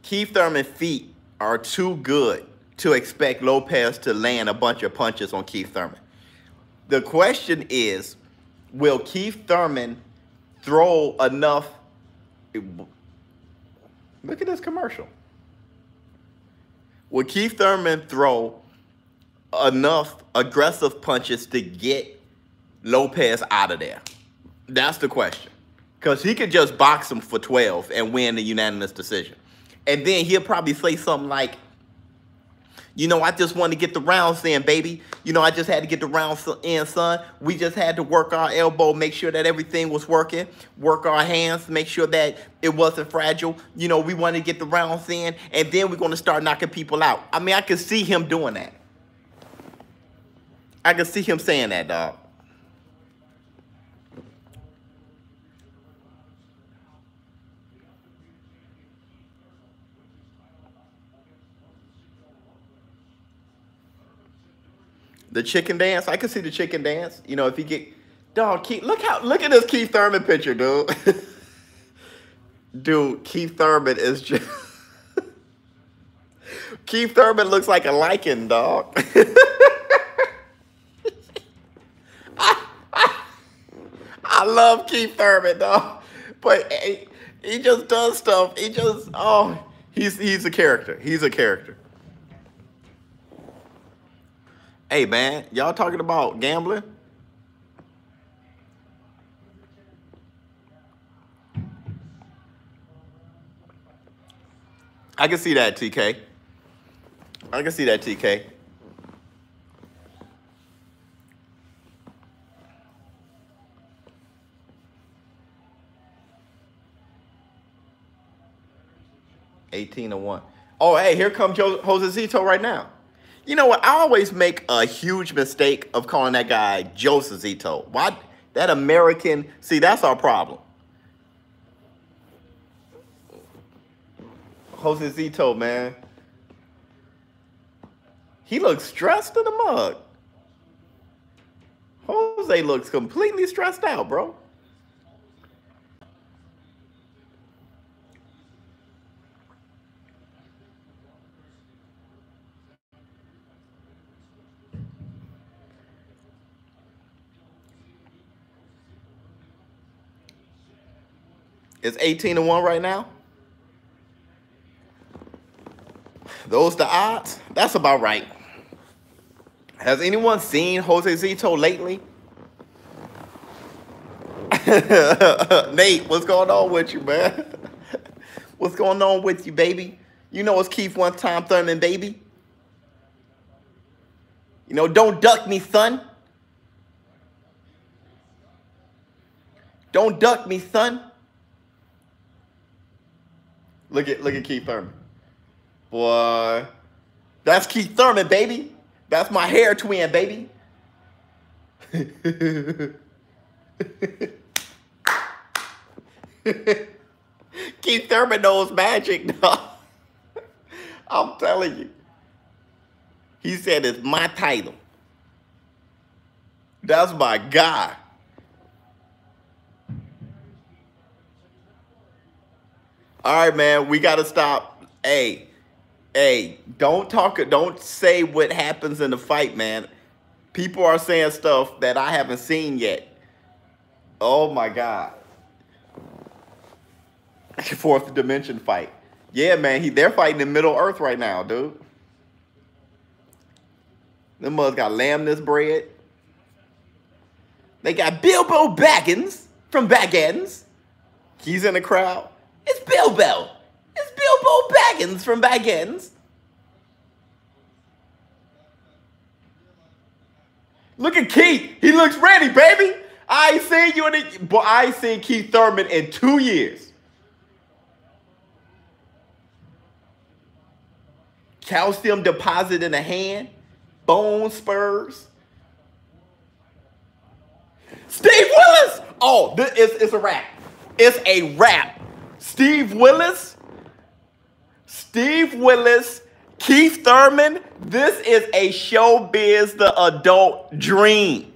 Keith Thurman's feet are too good to expect Lopez to land a bunch of punches on Keith Thurman. The question is, will Keith Thurman throw enough? Look at this commercial. Will Keith Thurman throw enough aggressive punches to get Lopez out of there? That's the question. Because he could just box him for 12 and win the unanimous decision. And then he'll probably say something like, you know, I just want to get the rounds in, baby. You know, I just had to get the rounds in, son. We just had to work our elbow, make sure that everything was working, work our hands, make sure that it wasn't fragile. You know, we want to get the rounds in, and then we're going to start knocking people out. I mean, I could see him doing that. I could see him saying that, dog. The chicken dance, I can see the chicken dance. You know, if you get, dog, look at this Keith Thurman picture, dude. Dude, Keith Thurman is just, Keith Thurman looks like a lichen, dog. I love Keith Thurman, dog, but he just does stuff. He just, he's a character. He's a character. Hey, man, y'all talking about gambling? I can see that, TK. I can see that, TK. $18-1. Oh, hey, here comes Jose Zito right now. You know what? I always make a huge mistake of calling that guy Jose Zito. Why? That American, see, that's our problem. Jose Zito, man. He looks stressed in the mug. Jose looks completely stressed out, bro. It's 18-1 right now. Those the odds? That's about right. Has anyone seen Jose Zito lately? Nate, what's going on with you, man? What's going on with you, baby? You know it's Keith one time Thurman, baby. You know, don't duck me, son. Don't duck me, son. Look at Keith Thurman. Boy, that's Keith Thurman, baby. That's my hair twin, baby. Keith Thurman knows magic, dog. I'm telling you. He said it's my title. That's my guy. All right, man, we got to stop. Hey, don't say what happens in the fight, man. People are saying stuff that I haven't seen yet. Oh, my God. Fourth dimension fight. Yeah, man, they're fighting in Middle Earth right now, dude. Them mothers got lamb this bread. They got Bilbo Baggins from Baggins. He's in the crowd. It's Bilbo. It's Bilbo Baggins from Baggins. Look at Keith. He looks ready, baby. I ain't seen you I ain't seen Keith Thurman in 2 years. Calcium deposit in the hand. Bone spurs. Steve Willis! Oh, it's a wrap. It's a wrap. Steve Willis, Keith Thurman, this is a ShowBizz the adult dream.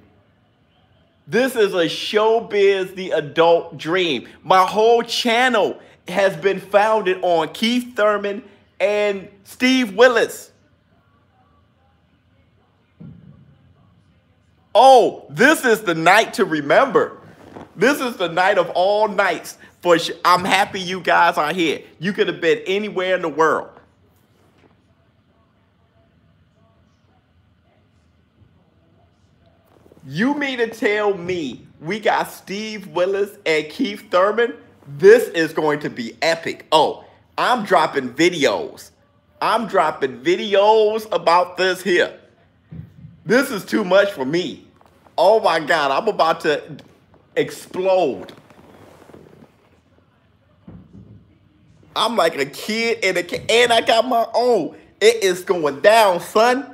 This is a ShowBizz the adult dream. My whole channel has been founded on Keith Thurman and Steve Willis. Oh, this is the night to remember. This is the night of all nights. I'm happy you guys are here. You could have been anywhere in the world. You mean to tell me we got Steve Willis and Keith Thurman? This is going to be epic. Oh, I'm dropping videos. I'm dropping videos about this here. This is too much for me. Oh my God, I'm about to explode. I'm like a kid and I got my own. It is going down, son.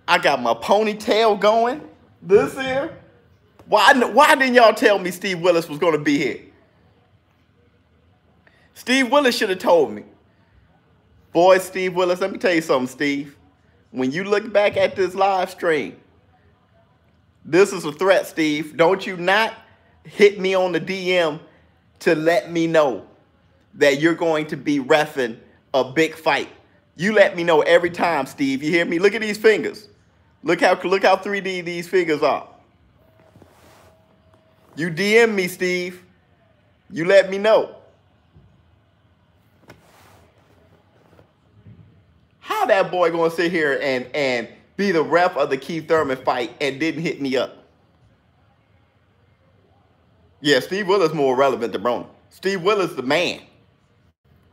I got my ponytail going. This here. Why didn't y'all tell me Steve Willis was going to be here? Steve Willis should have told me. Boy, Steve Willis, let me tell you something, Steve. When you look back at this live stream, this is a threat, Steve. Don't you not hit me on the DM to let me know that you're going to be reffing a big fight. You let me know every time, Steve. You hear me? Look at these fingers. Look how 3D these fingers are. You DM me, Steve. You let me know. How that boy gonna sit here and be the ref of the Keith Thurman fight and didn't hit me up? Yeah, Steve Willis more relevant than Broner. Steve Willis the man.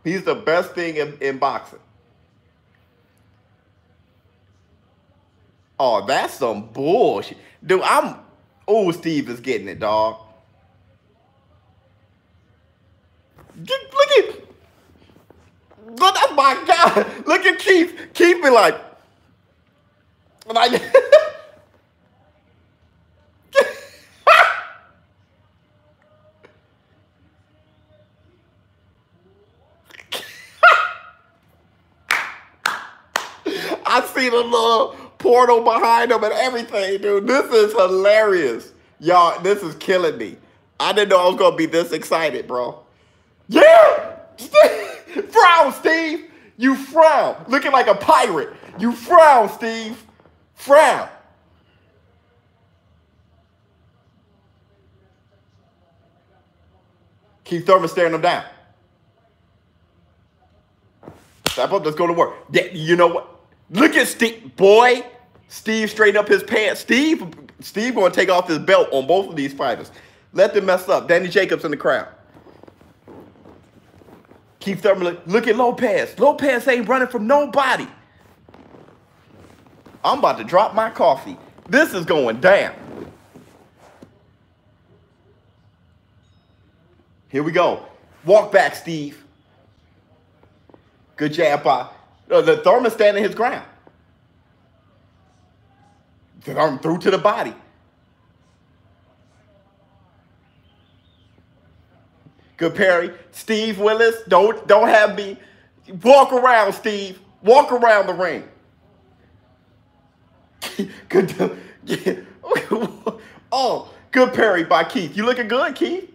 He's the best thing in boxing. Oh, that's some bullshit. Dude, Steve is getting it, dog. Look at, that's my guy. Look at Keith. Keith be like I see the little portal behind him and everything, dude. This is hilarious. Y'all, this is killing me. I didn't know I was going to be this excited, bro. Yeah! Frown, Steve. You frown. Looking like a pirate. You frown, Steve. Frown. Keith Thurman staring him down. Step up, let's go to work. Yeah, you know what? Look at Steve. Boy, Steve straightened up his pants. Steve going to take off his belt on both of these fighters. Let them mess up. Danny Jacobs in the crowd. Keith Thurman, look at Lopez. Lopez ain't running from nobody. I'm about to drop my coffee. This is going down. Here we go. Walk back, Steve. Good jab by the Thurman standing his ground. Thurman through to the body. Good parry. Steve Willis, don't have me. Walk around, Steve. Walk around the ring. Good. Oh, good parry by Keith. You looking good, Keith?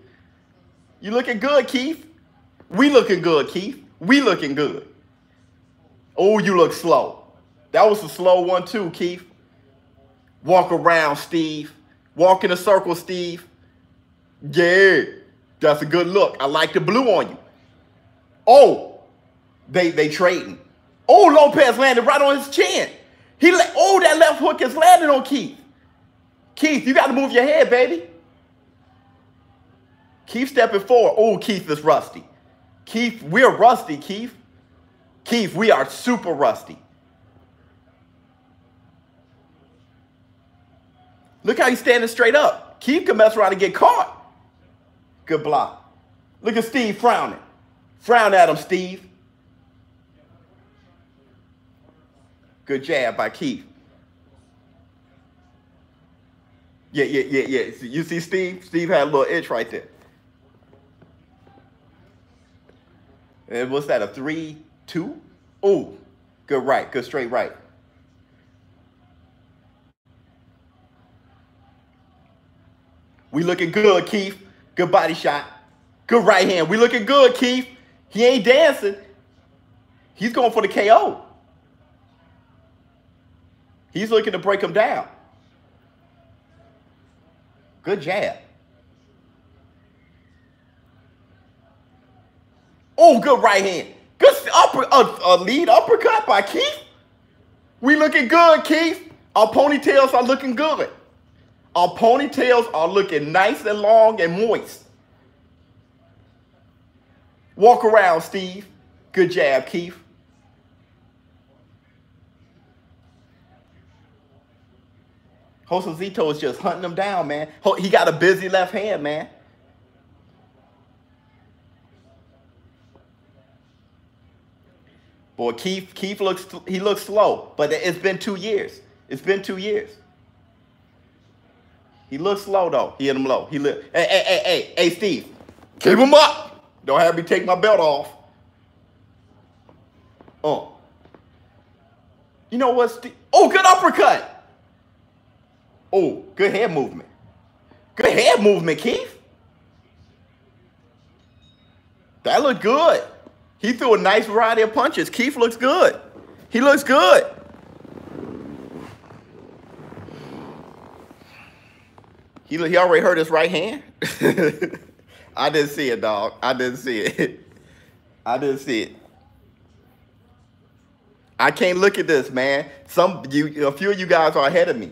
You looking good, Keith? We looking good, Keith. We looking good. Oh, you look slow. That was a slow one too, Keith. Walk around, Steve. Walk in a circle, Steve. Yeah, that's a good look. I like the blue on you. Oh, they trading. Oh, Lopez landed right on his chin. Oh, that left hook is landing on Keith. Keith, you got to move your head, baby. Keith stepping forward. Oh, Keith is rusty. Keith, we're rusty, Keith. Keith, we are super rusty. Look how he's standing straight up. Keith can mess around and get caught. Good block. Look at Steve frowning. Frown at him, Steve. Good jab by Keith. Yeah. You see Steve? Steve had a little itch right there. And what's that, a 3-2? Oh, good right, good straight right. We looking good, Keith. Good body shot. Good right hand. We looking good, Keith. He ain't dancing. He's going for the KO. He's looking to break him down. Good jab. Oh, good right hand. Good lead uppercut by Keith. We looking good, Keith. Our ponytails are looking good. Our ponytails are looking nice and long and moist. Walk around, Steve. Good jab, Keith. Josezito is just hunting him down, man. He got a busy left hand, man. Boy, Keith looks slow, but it's been 2 years. It's been 2 years. He looks slow though. He hit him low. Hey, Steve, keep him up. Don't have me take my belt off. You know what, Steve? Oh, good uppercut. Oh, good head movement. Good head movement, Keith. That looked good. He threw a nice variety of punches. Keith looks good. He looks good. He already hurt his right hand. I didn't see it, dog. I didn't see it. I didn't see it. I can't look at this, man. A few of you guys are ahead of me.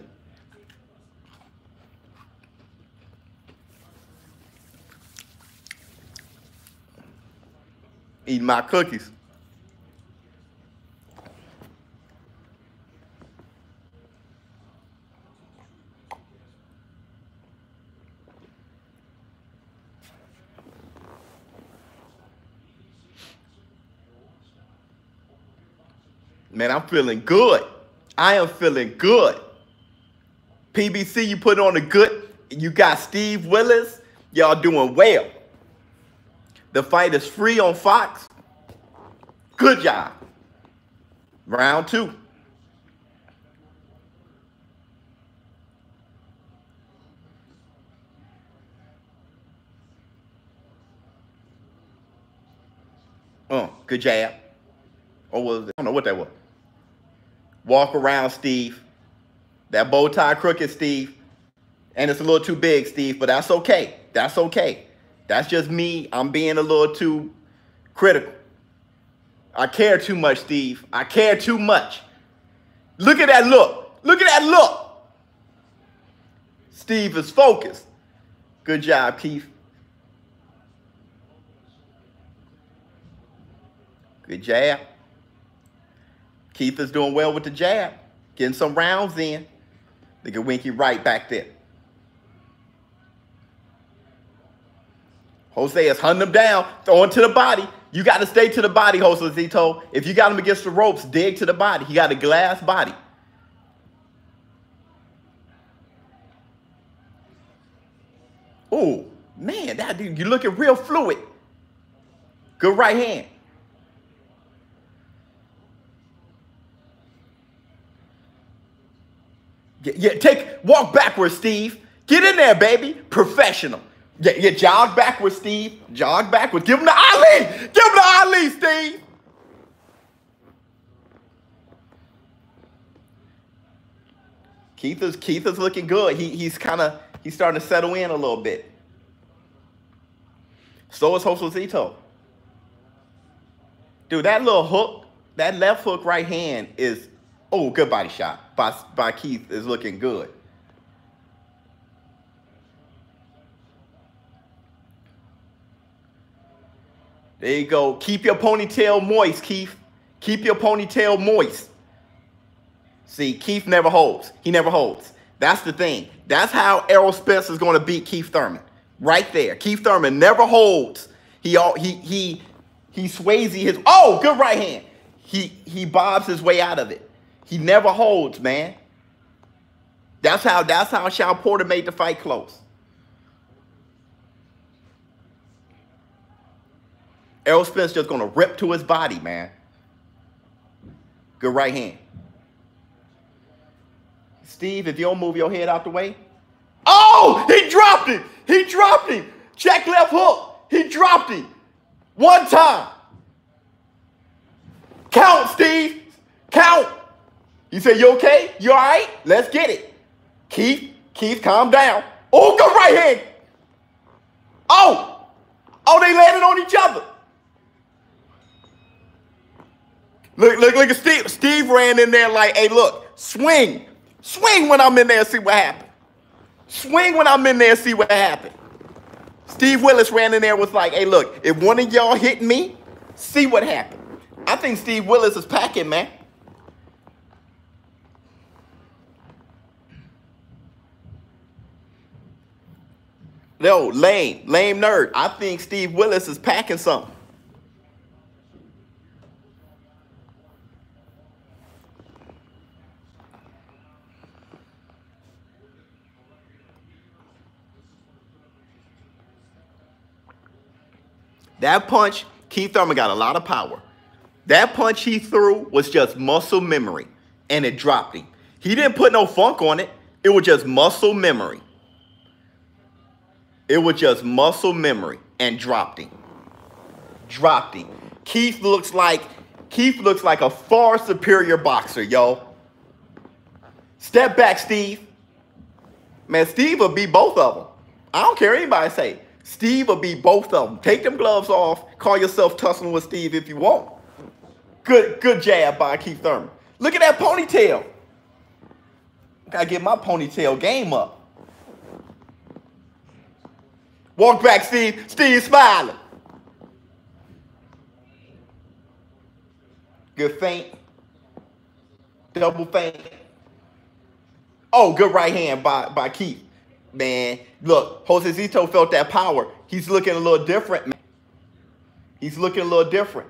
Eating my cookies. Man, I'm feeling good. I am feeling good. PBC, you put on a good. You got Steve Willis. Y'all doing well. The fight is free on Fox. Good job. Round 2. Good jab. Or was it? I don't know what that was. Walk around, Steve. That bow tie crooked, Steve. And it's a little too big, Steve, but that's okay. That's okay. That's just me. I'm being a little too critical. I care too much, Steve. I care too much. Look at that look. Look at that look. Steve is focused. Good job, Keith. Good jab. Keith is doing well with the jab. Getting some rounds in. Look at Winky right back there. Jose is hunting him down, throwing to the body. You got to stay to the body, Josecito. If you got him against the ropes, dig to the body. He got a glass body. Oh, man, that dude, you're looking real fluid. Good right hand. Walk backwards, Steve. Get in there, baby. Professional. Jog backwards, Steve. Jog backwards. Give him the Ali. Give him the Ali, Steve. Keith is looking good. He's starting to settle in a little bit. So is Josecito. Dude, that little hook, that left hook right hand is, oh, good body shot by Keith is looking good. There you go. Keep your ponytail moist, Keith. Keep your ponytail moist. See, Keith never holds. He never holds. That's the thing. That's how Errol Spence is going to beat Keith Thurman. Right there. Keith Thurman never holds. He sways his. Oh, good right hand. He bobs his way out of it. He never holds, man. That's how Shao Porter made the fight close. Errol Spence just going to rip to his body, man. Good right hand. Steve, if you don't move your head out the way. Oh, he dropped him. He dropped him. Check left hook. He dropped him. One time. Count, Steve. Count. You say, you okay? You all right? Let's get it. Keith, calm down. Oh, good right hand. Oh, they landed on each other. Look at Steve. Steve ran in there like, hey, look, swing. Swing when I'm in there and see what happened. Swing when I'm in there and see what happened. Steve Willis ran in there and was like, hey, look, if one of y'all hit me, see what happened. I think Steve Willis is packing, man. No, lame nerd. I think Steve Willis is packing something. That punch, Keith Thurman got a lot of power. That punch he threw was just muscle memory, and it dropped him. He didn't put no funk on it. It was just muscle memory. It was just muscle memory and dropped him. Dropped him. Keith looks like a far superior boxer, yo. Step back, Steve. Man, Steve will beat both of them. I don't care what anybody say. Steve will beat both of them. Take them gloves off. Call yourself tussling with Steve if you want. Good jab by Keith Thurman. Look at that ponytail. Gotta get my ponytail game up. Walk back, Steve. Steve smiling. Good feint. Double feint. Oh, good right hand by Keith. Man, look, Josecito felt that power. He's looking a little different, man. He's looking a little different.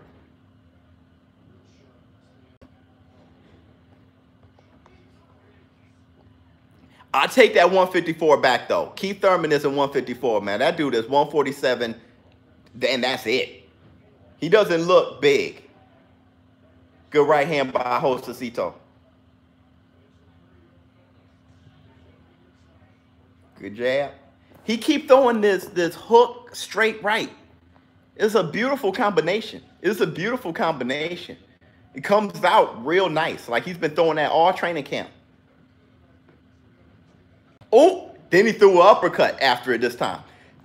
I take that 154 back, though. Keith Thurman isn't 154, man. That dude is 147, and that's it. He doesn't look big. Good right hand by Josecito. Good jab. He keep throwing this hook straight right. It's a beautiful combination. It's a beautiful combination. It comes out real nice. Like he's been throwing that all training camp. Oh, then he threw an uppercut after it this time.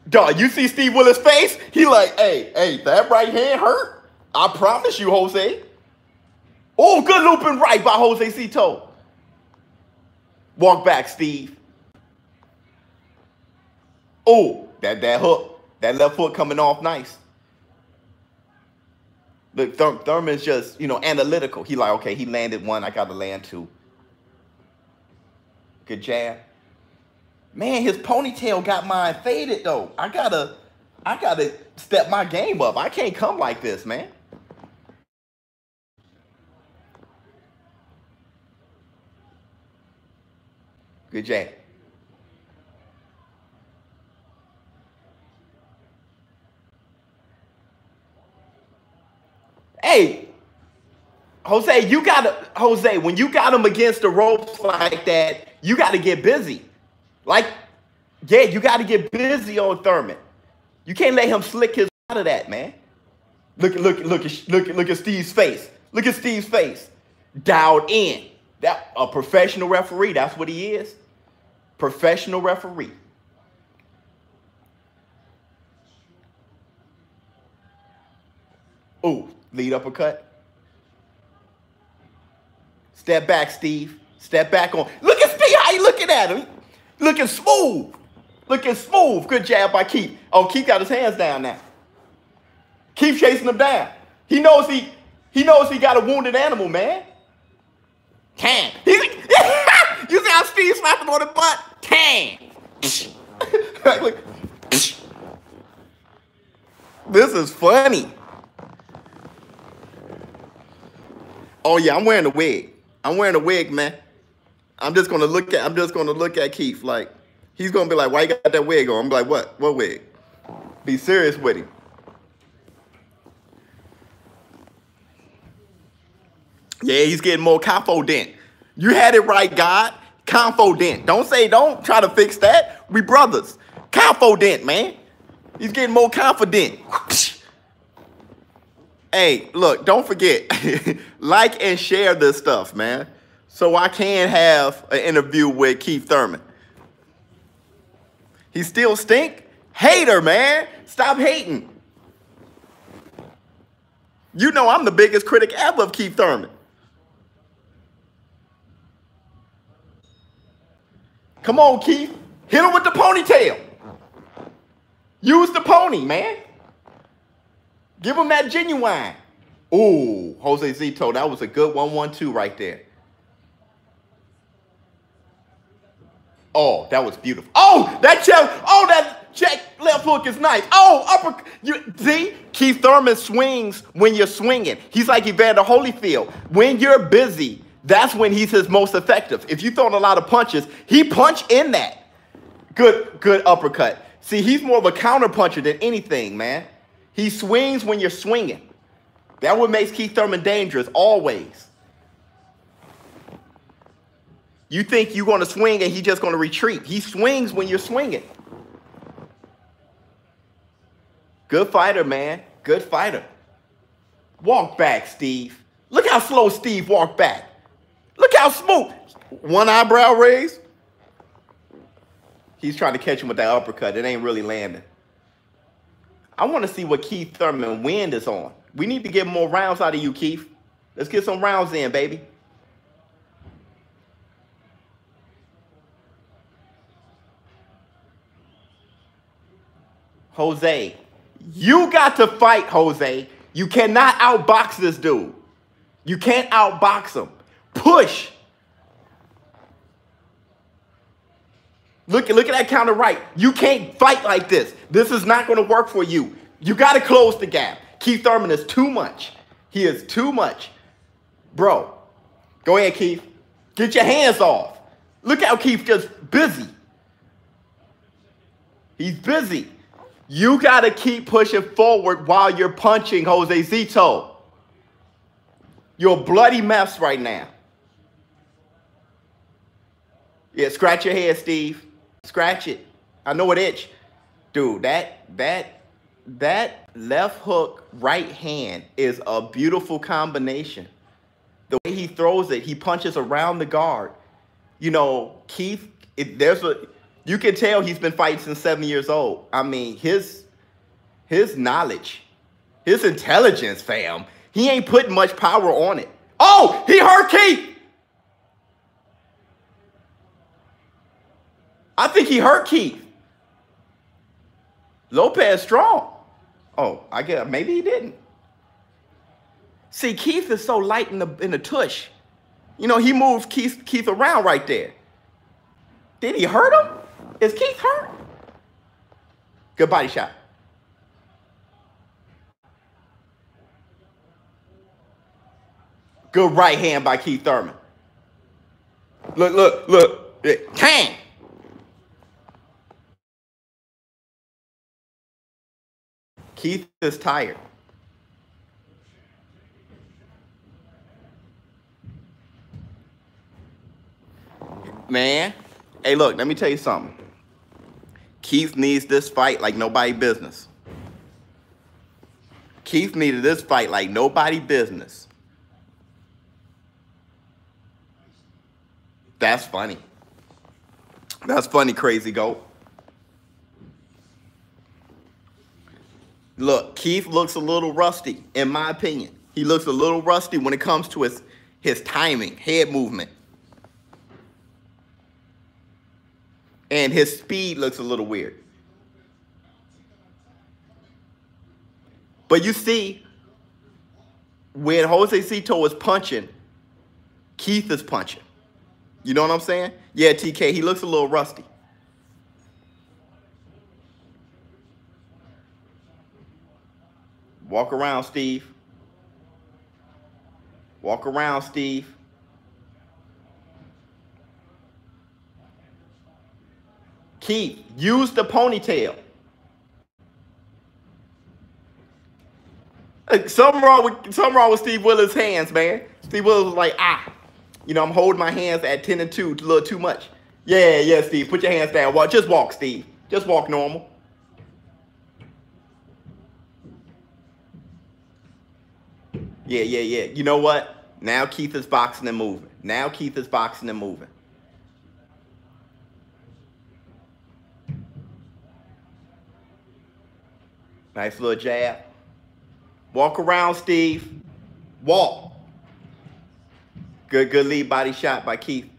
Dog, you see Steve Willis' face? He like, hey, that right hand hurt. I promise you, Jose. Oh, good looping right by Jose Cito. Walk back, Steve. Oh, that hook. That left foot coming off nice. Look, Thurman's just, analytical. He like, okay, he landed one. I got to land two. Good jab. Man, his ponytail got mine faded, though. I gotta step my game up. I can't come like this, man. Good jab. Hey, Jose, when you got him against the ropes like that, you got to get busy. Like, yeah, you got to get busy on Thurman. You can't let him slick his out of that, man. Look at Steve's face. Look at Steve's face. Dialed in. That a professional referee. That's what he is. Professional referee. Oh, lead uppercut. Step back, Steve. Step back on. Look at Steve. How you looking at him? Looking smooth. Looking smooth. Good jab by Keith. Oh, Keith got his hands down now. Keith chasing him down. He knows he got a wounded animal, man. Tang. You see how Steve slapped him on the butt? Tang. This is funny. Oh yeah, I'm wearing a wig. I'm wearing a wig, man. I'm just gonna look at Keith like he's gonna be like, why you got that wig on? I'm like, what? What wig? Be serious with him. Yeah, he's getting more confident. You had it right, God. Confident. Don't try to fix that. We brothers. Confident, man. He's getting more confident. Hey, look, don't forget, like and share this stuff, man, so I can have an interview with Keith Thurman. He still stink? Hater, man. Stop hating. You know I'm the biggest critic ever of Keith Thurman. Come on, Keith. Hit him with the ponytail. Use the pony, man. Give him that genuine. Ooh, Jose Cito, that was a good 1-1-2 right there. Oh, that was beautiful. Oh, that check left hook is nice. Oh, upper. See, Keith Thurman swings when you're swinging. He's like Evander Holyfield. When you're busy, that's when he's his most effective. If you're throwing a lot of punches, he punch in that. Good uppercut. See, he's more of a counter puncher than anything, man. He swings when you're swinging. That's what makes Keith Thurman dangerous, always. You think you're going to swing and he's just going to retreat. He swings when you're swinging. Good fighter, man. Good fighter. Walk back, Steve. Look how slow Steve walked back. Look how smooth. One eyebrow raised. He's trying to catch him with that uppercut. It ain't really landing. I want to see what Keith Thurman wind is on. We need to get more rounds out of you, Keith. Let's get some rounds in, baby. Jose, you got to fight, Jose. You cannot outbox this dude. You can't outbox him. Push. Look at that counter right. You can't fight like this. This is not going to work for you. You got to close the gap. Keith Thurman is too much. He is too much. Bro, go ahead, Keith. Get your hands off. Look how Keith just busy. He's busy. You got to keep pushing forward while you're punching, Jose Cito. You're a bloody mess right now. Yeah, scratch your head, Steve. Scratch it. I know it itch. Dude, that that left hook right hand is a beautiful combination. The way he throws it, he punches around the guard. You know, Keith, you can tell he's been fighting since 7 years old. I mean, his knowledge, his intelligence, fam, he ain't putting much power on it. Oh, he hurt Keith. I think he hurt Keith. Lopez strong. Oh, I guess maybe he didn't. See, Keith is so light in the tush. You know, he moved Keith around right there. Did he hurt him? Is Keith hurt? Good body shot. Good right hand by Keith Thurman. Look. Bang! Keith is tired. Man, hey, look, let me tell you something. Keith needs this fight like nobody business. Keith needed this fight like nobody business. That's funny. That's funny, crazy goat. Look, Keith looks a little rusty, in my opinion. He looks a little rusty when it comes to his timing, head movement. And his speed looks a little weird. But you see, when Jose Cito is punching, Keith is punching. You know what I'm saying? Yeah, TK, he looks a little rusty. Walk around, Steve. Walk around, Steve. Keith, use the ponytail. Something wrong with Steve Willis' hands, man. Steve Willis was like, you know, I'm holding my hands at 10 and 2 a little too much. Yeah, Steve, put your hands down. Just walk, Steve. Just walk normal. Yeah. You know what? Now Keith is boxing and moving. Nice little jab. Walk around, Steve. Walk. Good lead body shot by Keith.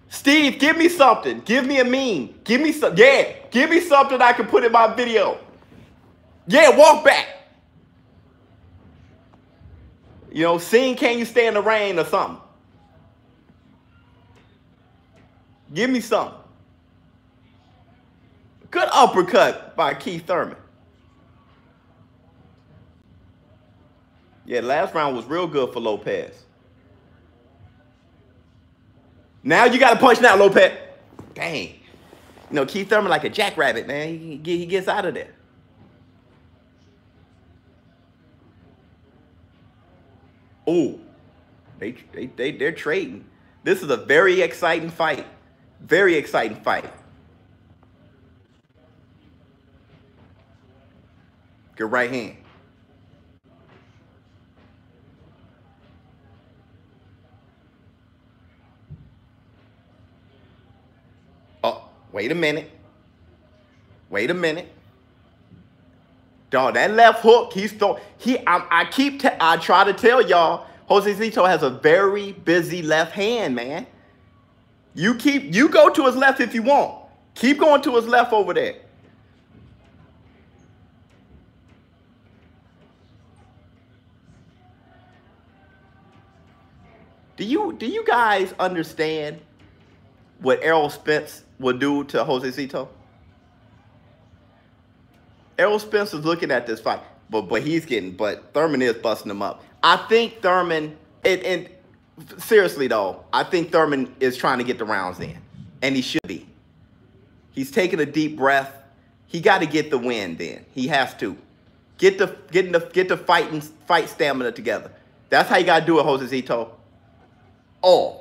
Steve, give me something. Give me a meme. Give me some. Yeah, give me something I can put in my video. Yeah, walk back. You know, sing Can You Stay in the Rain or something. Give me something. Good uppercut by Keith Thurman. Yeah, last round was real good for Lopez. Now you got to punch now, Lopez. Dang. You know, Keith Thurman like a jackrabbit, man. He gets out of there. Oh, they're trading. This is a very exciting fight. Very exciting fight. Good right hand. Oh, wait a minute. Dog, that left hook, I try to tell y'all, Jose Cito has a very busy left hand, man. You go to his left if you want. Keep going to his left over there. Do you guys understand what Errol Spence will do to Jose Cito? Errol Spence is looking at this fight, but Thurman is busting him up. I think Thurman, and seriously though, I think Thurman is trying to get the rounds in, and he should be. He's taking a deep breath. He got to get the win. Then he has to get the fight stamina together. That's how you got to do it, Jose Cito. Oh.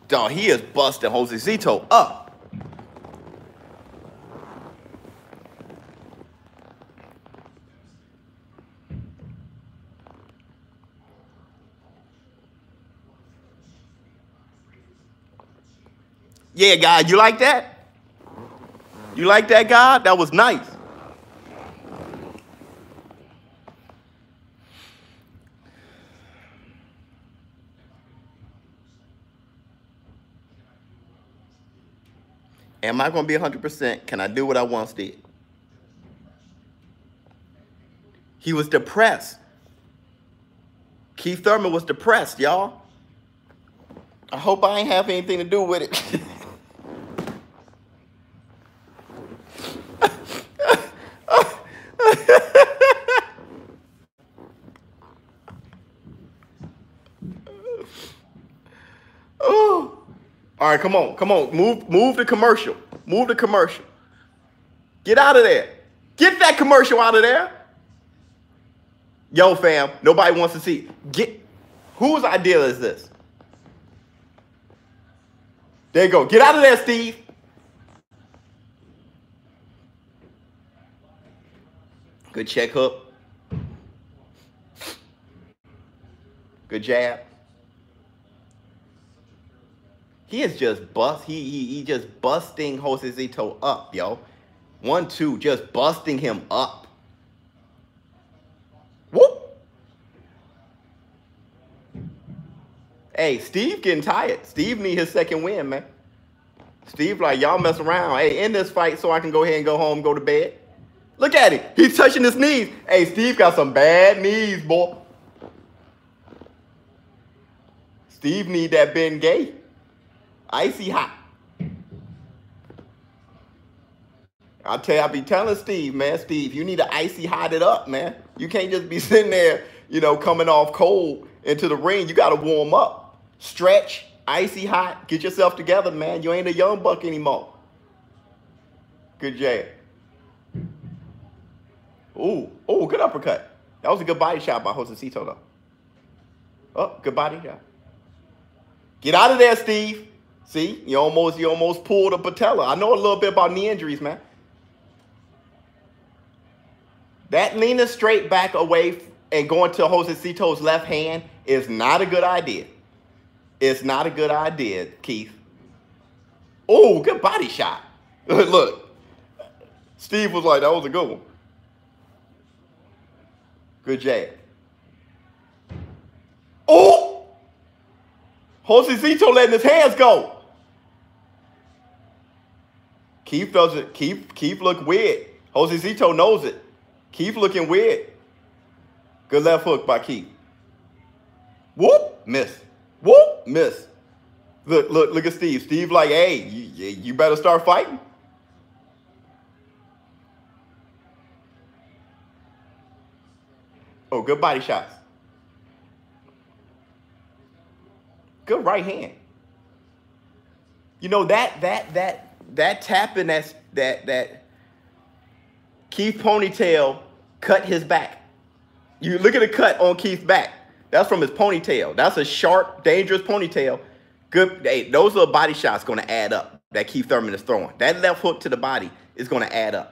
Dog, he is busting Josecito up. Yeah, God, you like that? You like that, God? That was nice. Am I going to be 100%? Can I do what I once did? He was depressed. Keith Thurman was depressed, y'all. I hope I ain't have anything to do with it. Oh. All right, come on, come on. Move the commercial. Move the commercial. Get out of there. Get that commercial out of there. Yo, fam, nobody wants to see. Whose idea is this? There you go. Get out of there, Steve. Good check hook. Good jab. He is just he just busting Josecito up, yo. 1-2, just busting him up. Whoop. Hey, Steve getting tired. Steve need his second win, man. Steve like, y'all mess around. Hey, end this fight so I can go ahead and go home, go to bed. Look at him. He's touching his knees. Hey, Steve got some bad knees, boy. Steve need that Ben Gay. Icy hot. I be telling Steve, man, Steve, you need to icy hot it up, man. You can't just be sitting there, you know, coming off cold into the ring. You got to warm up. Stretch, icy hot, get yourself together, man. You ain't a young buck anymore. Good jab. Ooh, good uppercut. That was a good body shot by Josecito, though. Oh, good body shot. Get out of there, Steve. See, you almost pulled a patella. I know a little bit about knee injuries, man. That leaning straight back away and going to Josecito's left hand is not a good idea. It's not a good idea, Keith. Oh, good body shot. Look, Steve was like, that was a good one. Good jab. Oh! Josecito letting his hands go. Keith does it. Keith look weird. Josecito knows it. Keith looking weird. Good left hook by Keith. Whoop, miss. Whoop, miss. Look at Steve. Steve like, hey, you better start fighting. Oh, good body shots. Good right hand. You know that tapping that Keith ponytail cut his back. You look at the cut on Keith's back. That's from his ponytail. That's a sharp, dangerous ponytail. Good. Hey, those little body shots going to add up that Keith Thurman is throwing. That left hook to the body is going to add up.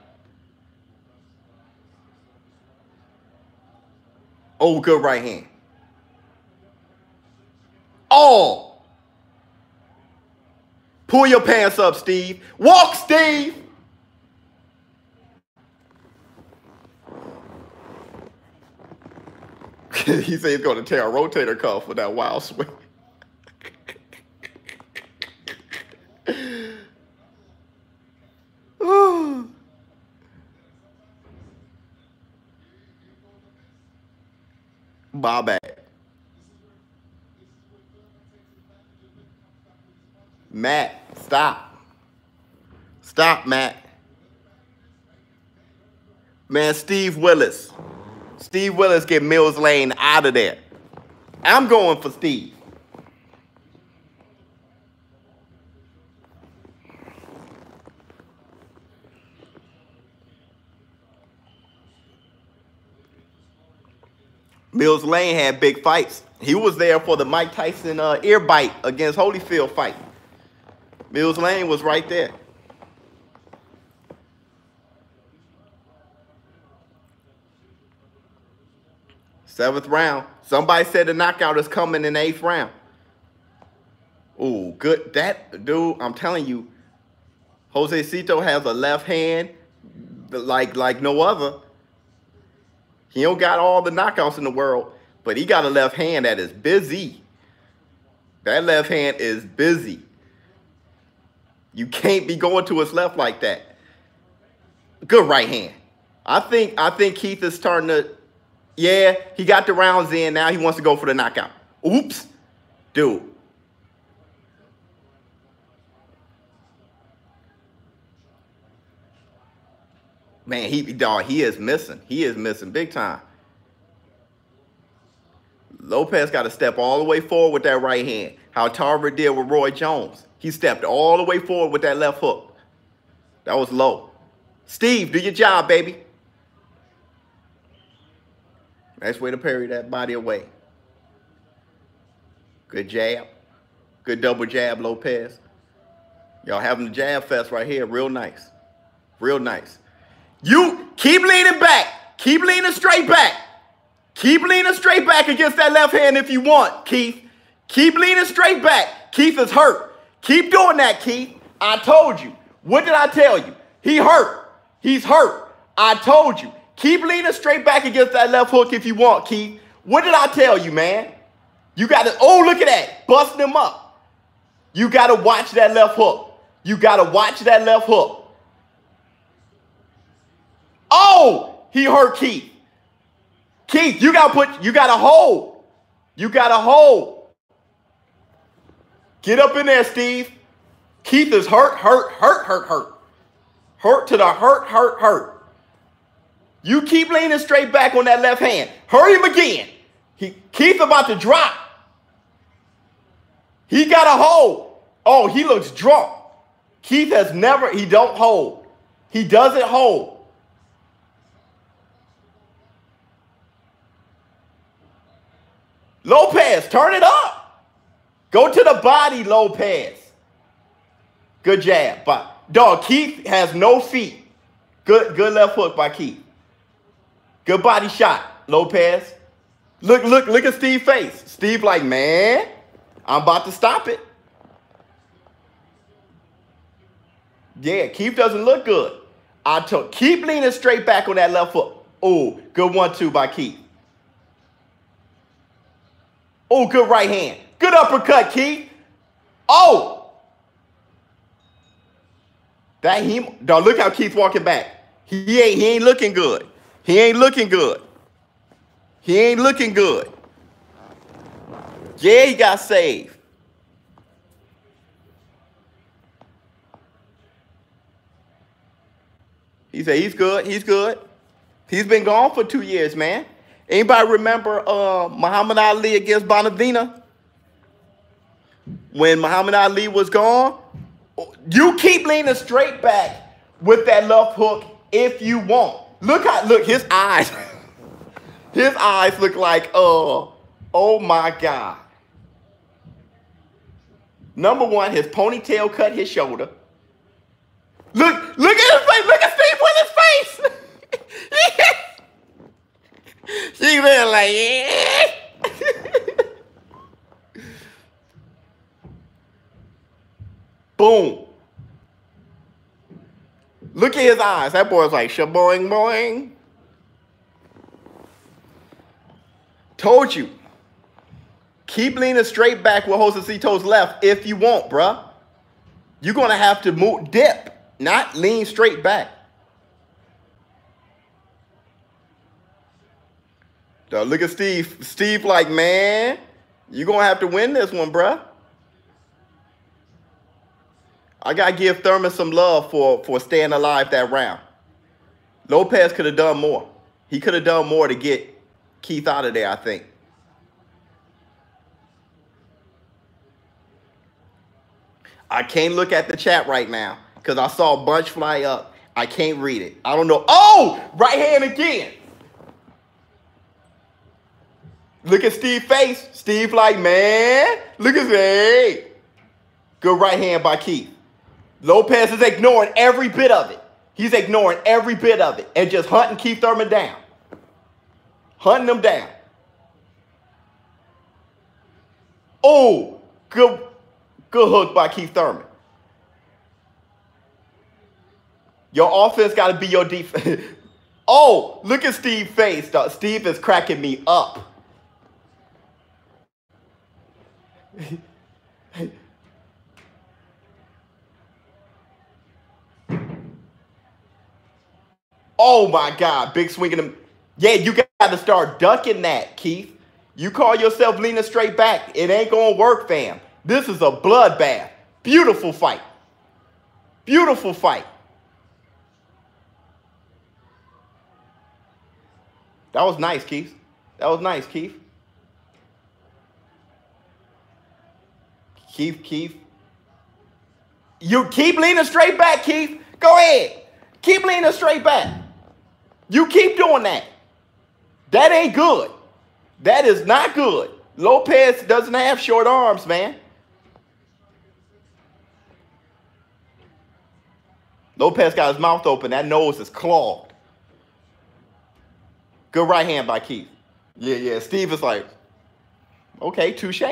Oh, good right hand. Oh. Pull your pants up, Steve. Walk, Steve. He said he's going to tear a rotator cuff with that wild swing. My bad. Matt, stop. Stop, Matt. Man, Steve Willis. Steve Willis get Mills Lane out of there. I'm going for Steve. Mills Lane had big fights. He was there for the Mike Tyson ear bite against Holyfield fight. Mills Lane was right there. Seventh round. Somebody said the knockout is coming in the 8th round. Ooh, good. That dude, I'm telling you, Jose Cito has a left hand like no other. He don't got all the knockouts in the world, but he got a left hand that is busy. That left hand is busy. You can't be going to his left like that. Good right hand. I think Keith is starting to, yeah, he got the rounds in. Now he wants to go for the knockout. Oops. Dude. Man, he is missing. He is missing big time. Lopez got to step all the way forward with that right hand. How Tarver did with Roy Jones. He stepped all the way forward with that left hook. That was low. Steve, do your job, baby. Nice way to parry that body away. Good jab. Good double jab, Lopez. Y'all having the jab fest right here. Real nice. Real nice. You keep leaning back. Keep leaning straight back. Keep leaning straight back against that left hand if you want, Keith. Keep leaning straight back. Keith is hurt. Keep doing that, Keith. I told you. What did I tell you? He hurt. He's hurt. I told you. Keep leaning straight back against that left hook if you want, Keith. What did I tell you, man? You got to, oh, look at that. Busting him up. You got to watch that left hook. You got to watch that left hook. Oh, he hurt Keith. Keith, you got to hold. You got to hold. Get up in there, Steve. Keith is hurt. Hurt to the hurt. You keep leaning straight back on that left hand. Hurry him again. Keith about to drop. He got a hold. Oh, he looks drunk. Keith he don't hold. He doesn't hold. Lopez, turn it up. Go to the body, Lopez. Good jab. But dog, Keith has no feet. Good left hook by Keith. Good body shot, Lopez. Look at Steve's face. Steve like, man, I'm about to stop it. Yeah, Keith doesn't look good. Keep leaning straight back on that left hook. Oh, good 1-2 by Keith. Oh, good right hand. Good uppercut, Keith. Oh. Dog, look how Keith's walking back. He ain't looking good. He ain't looking good. He ain't looking good. Yeah, he got saved. He said he's good. He's good. He's been gone for 2 years, man. Anybody remember Muhammad Ali against Bonavina? When Muhammad Ali was gone? You keep leaning straight back with that left hook if you want. Look, his eyes. His eyes look like, oh my God. Number one, his ponytail cut his shoulder. Look at his face. Look at Steve with his face. She been like, yeah. Boom. Look at his eyes. That boy's like, shaboing boing. Told you. Keep leaning straight back with Josecito's left if you want, bruh. You're going to have to dip, not lean straight back. So look at Steve. Steve like, man, you're going to have to win this one, bruh. I got to give Thurman some love for staying alive that round. Lopez could have done more. He could have done more to get Keith out of there, I think. I can't look at the chat right now because I saw a bunch fly up. I can't read it. I don't know. Oh, right hand again. Look at Steve's face. Steve like, man, look at me. Good right hand by Keith. Lopez is ignoring every bit of it. He's ignoring every bit of it and just hunting Keith Thurman down. Hunting him down. Oh, good hook by Keith Thurman. Your offense got to be your defense. Oh, look at Steve's face. Steve is cracking me up. Oh, my God. Big swing in him. Yeah, you got to start ducking that, Keith. You call yourself leaning straight back. It ain't going to work, fam. This is a bloodbath. Beautiful fight. Beautiful fight. That was nice, Keith. That was nice, Keith. Keith. You keep leaning straight back, Keith. Go ahead. Keep leaning straight back. You keep doing that. That ain't good. That is not good. Lopez doesn't have short arms, man. Lopez got his mouth open. That nose is clogged. Good right hand by Keith. Yeah. Steve is like, okay, touche.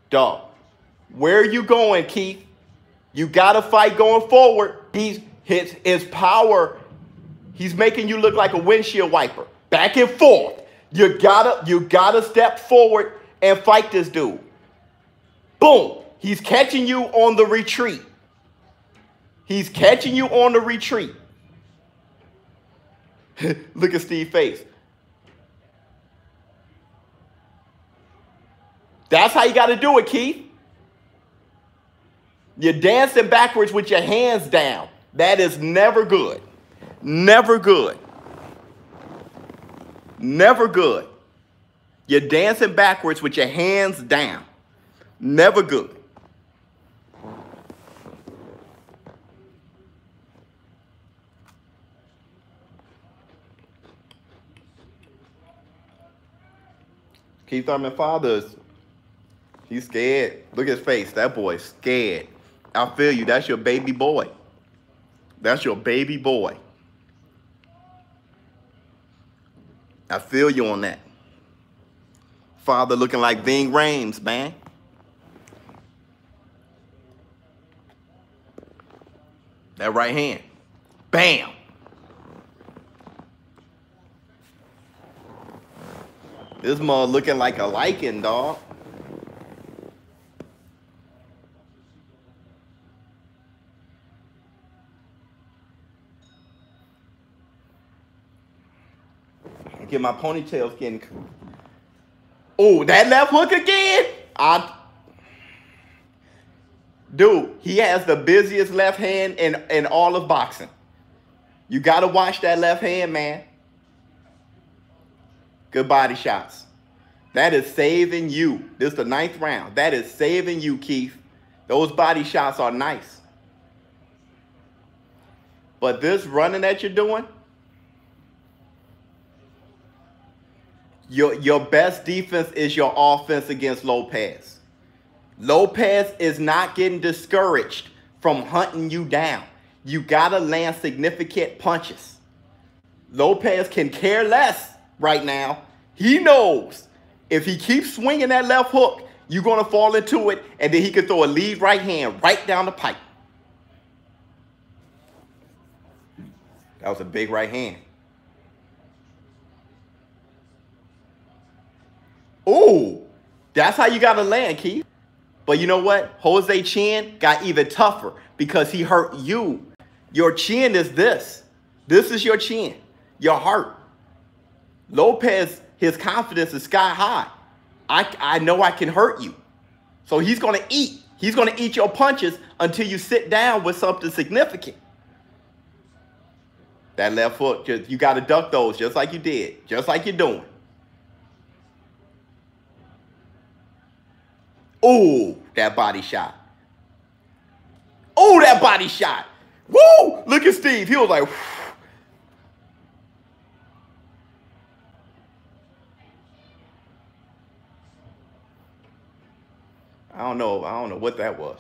Dog, where are you going, Keith? You got to fight going forward. His power, he's making you look like a windshield wiper. Back and forth. You gotta step forward and fight this dude. Boom. He's catching you on the retreat. He's catching you on the retreat. Look at Steve's face. That's how you got to do it, Keith. You're dancing backwards with your hands down. That is never good. Never good. Never good. You're dancing backwards with your hands down. Never good. Keith Thurman fathers. He's scared. Look at his face. That boy's scared. I feel you. That's your baby boy. That's your baby boy. I feel you on that. Father looking like Ving Rhames, man. That right hand. Bam. This mother looking like a lichen, dog. Get my ponytails getting. Oh, that left hook again. Dude, he has the busiest left hand in all of boxing. You got to watch that left hand, man. Good body shots. That is saving you. This is the 9th round. That is saving you, Keith. Those body shots are nice. But this running that you're doing, your best defense is your offense against Lopez. Lopez is not getting discouraged from hunting you down. You got to land significant punches. Lopez can care less right now. He knows if he keeps swinging that left hook, you're going to fall into it, and then he can throw a lead right hand right down the pipe. That was a big right hand. Oh, that's how you got to land, Keith. But you know what? Jose Chin got even tougher because he hurt you. Your chin is this. This is your chin, your heart. Lopez, his confidence is sky high. I know I can hurt you. So he's going to eat. He's going to eat your punches until you sit down with something significant. That left hook, you got to duck those just like you did, just like you're doing. Oh, that body shot. Oh, that body shot. Woo! Look at Steve. He was like, I don't know what that was.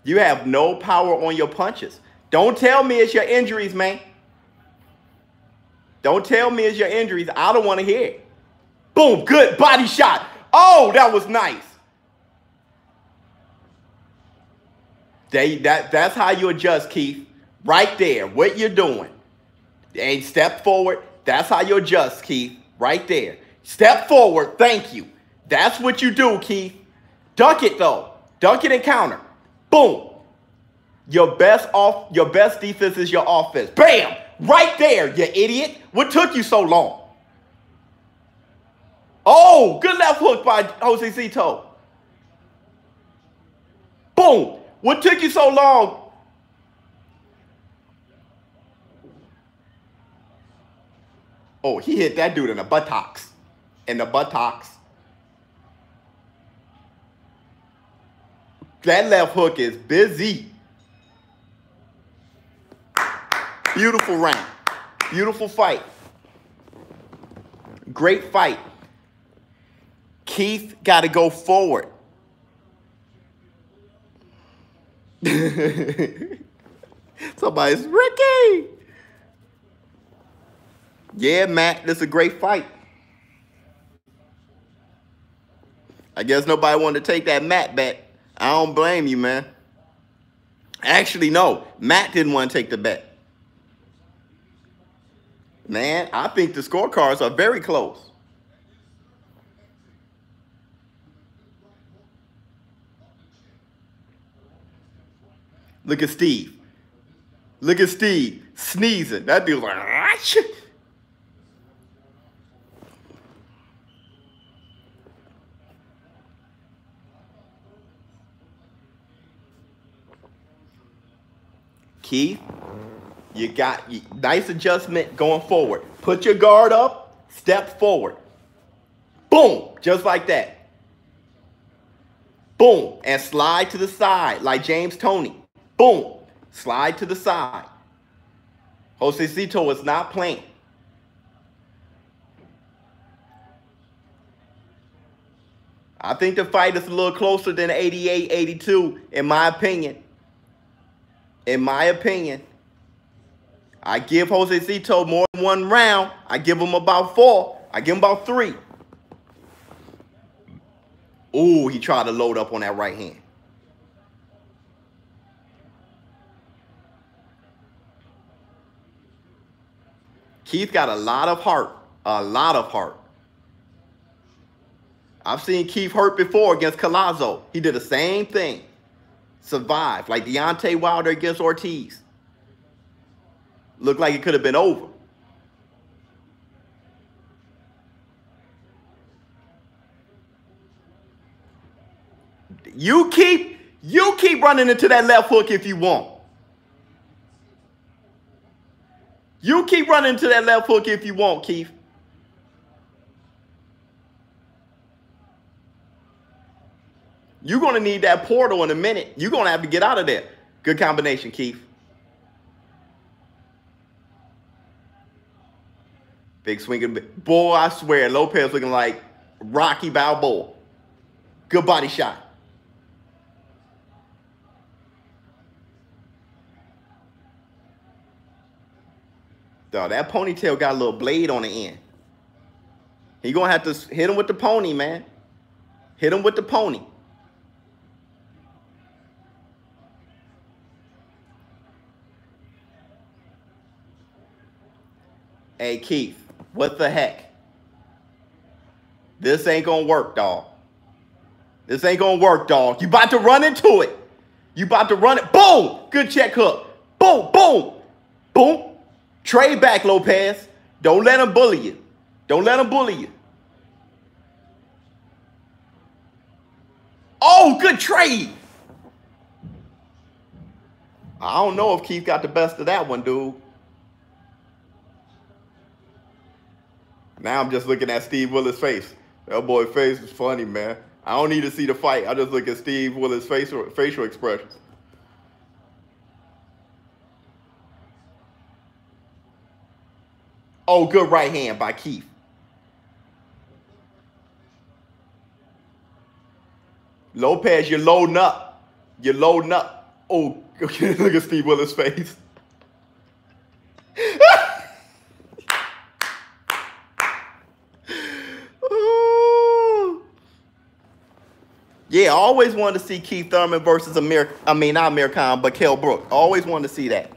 You have no power on your punches. Don't tell me it's your injuries, man. Don't tell me it's your injuries. I don't want to hear it. Boom, good body shot. Oh, that was nice. That's how you adjust, Keith. Right there, what you're doing. And step forward. That's how you adjust, Keith. Right there. Step forward. Thank you. That's what you do, Keith. Dunk it, though. Dunk it and counter. Boom. Your best defense is your offense. Bam! Right there, you idiot. What took you so long? Oh, good left hook by Josecito. Boom. What took you so long? Oh, he hit that dude in the buttocks. In the buttocks. That left hook is busy. Beautiful round. Beautiful fight. Great fight. Keith got to go forward. Somebody's Ricky. Yeah, Matt, this is a great fight. I guess nobody wanted to take that Matt bet. I don't blame you, man. Actually, no. Matt didn't want to take the bet. Man, I think the scorecards are very close. Look at Steve. Look at Steve sneezing. That dude's like, Ach! Keith, you got nice adjustment going forward. Put your guard up, step forward. Boom, just like that. Boom, and slide to the side like James Toney. Boom, slide to the side. Josecito is not playing. I think the fight is a little closer than 88-82, in my opinion. In my opinion. I give Josecito more than one round. I give him about 4. I give him about 3. Ooh, he tried to load up on that right hand. Keith got a lot of heart. A lot of heart. I've seen Keith hurt before against Collazo. He did the same thing. Survived, like Deontay Wilder against Ortiz. Looked like it could have been over. You keep running into that left hook if you want. You keep running into that left hook if you want, Keith. You're going to need that portal in a minute. You're going to have to get out of there. Good combination, Keith. Big swinging. Boy, I swear, Lopez looking like Rocky Balboa. Good body shot. Dog, that ponytail got a little blade on the end. He going to have to hit him with the pony, man. Hit him with the pony. Hey, Keith, what the heck? This ain't going to work, dog. This ain't going to work, dog. You about to run into it. You about to run it. Boom! Good check hook. Boom, boom, boom. Trade back, Lopez. Don't let him bully you. Don't let him bully you. Oh, good trade. I don't know if Keith got the best of that one, dude. Now I'm just looking at Steve Willis' face. That boy's face is funny, man. I don't need to see the fight. I just look at Steve Willis' facial expressions. Oh, good right hand by Keith. Lopez, you're loading up. You're loading up. Oh, okay, look at Steve Willis' face. Ooh. Yeah, I always wanted to see Keith Thurman versus not Amir Khan, but Kell Brook. Always wanted to see that.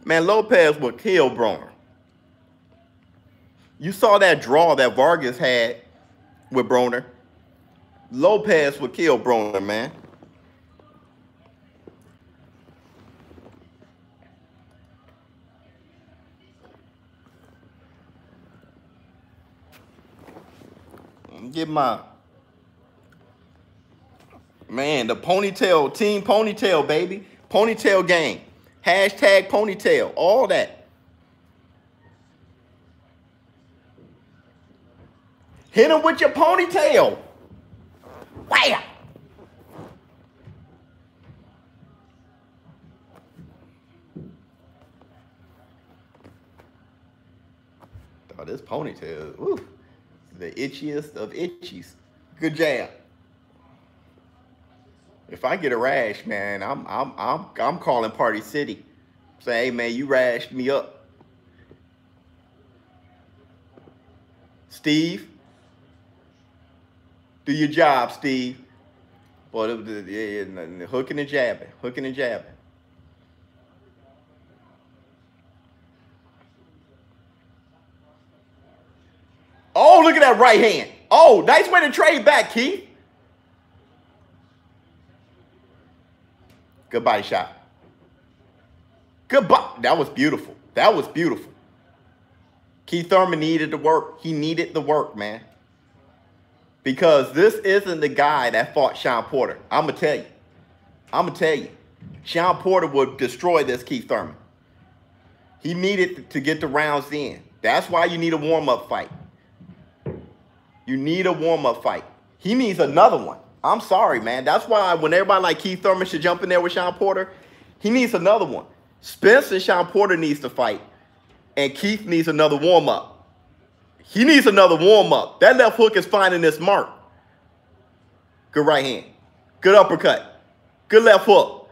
Man, Lopez would kill Broner. You saw that draw that Vargas had with Broner. Lopez would kill Broner, man. Get my man, the ponytail, team ponytail, baby. Ponytail gang. Hashtag ponytail. All that. Hit him with your ponytail. Wow. Oh, this ponytail. Ooh. The itchiest of itchies. Good jab. If I get a rash, man, I'm calling Party City. Say, hey man, you rashed me up. Steve, do your job, Steve. Boy, hooking and jabbing, hooking and jabbing. Oh, look at that right hand. Oh, nice way to trade back, Keith. Good body shot. Good body. That was beautiful. That was beautiful. Keith Thurman needed the work. He needed the work, man. Because this isn't the guy that fought Sean Porter. I'm going to tell you. I'm going to tell you. Sean Porter would destroy this Keith Thurman. He needed to get the rounds in. That's why you need a warm-up fight. You need a warm-up fight. He needs another one. I'm sorry, man. That's why when everybody like Keith Thurman should jump in there with Sean Porter, he needs another one. Spence and Sean Porter needs to fight, and Keith needs another warm-up. He needs another warm-up. That left hook is finding this mark. Good right hand. Good uppercut. Good left hook.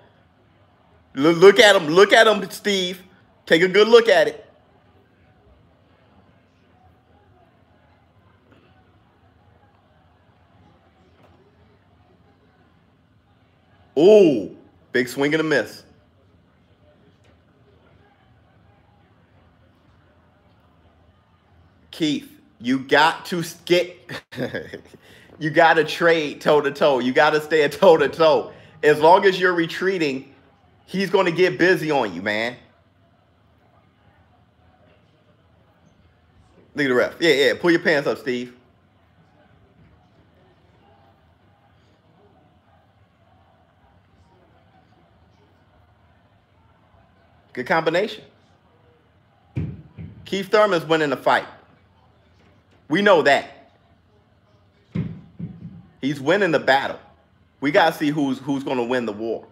Look at him. Look at him, Steve. Take a good look at it. Ooh, big swing and a miss. Keith, you got to you got to trade toe-to-toe. You got to stay at toe-to-toe. As long as you're retreating, he's going to get busy on you, man. Look at the ref. Yeah. Pull your pants up, Steve. Good combination. Keith Thurman's winning the fight. We know that. He's winning the battle. We got to see who's going to win the war.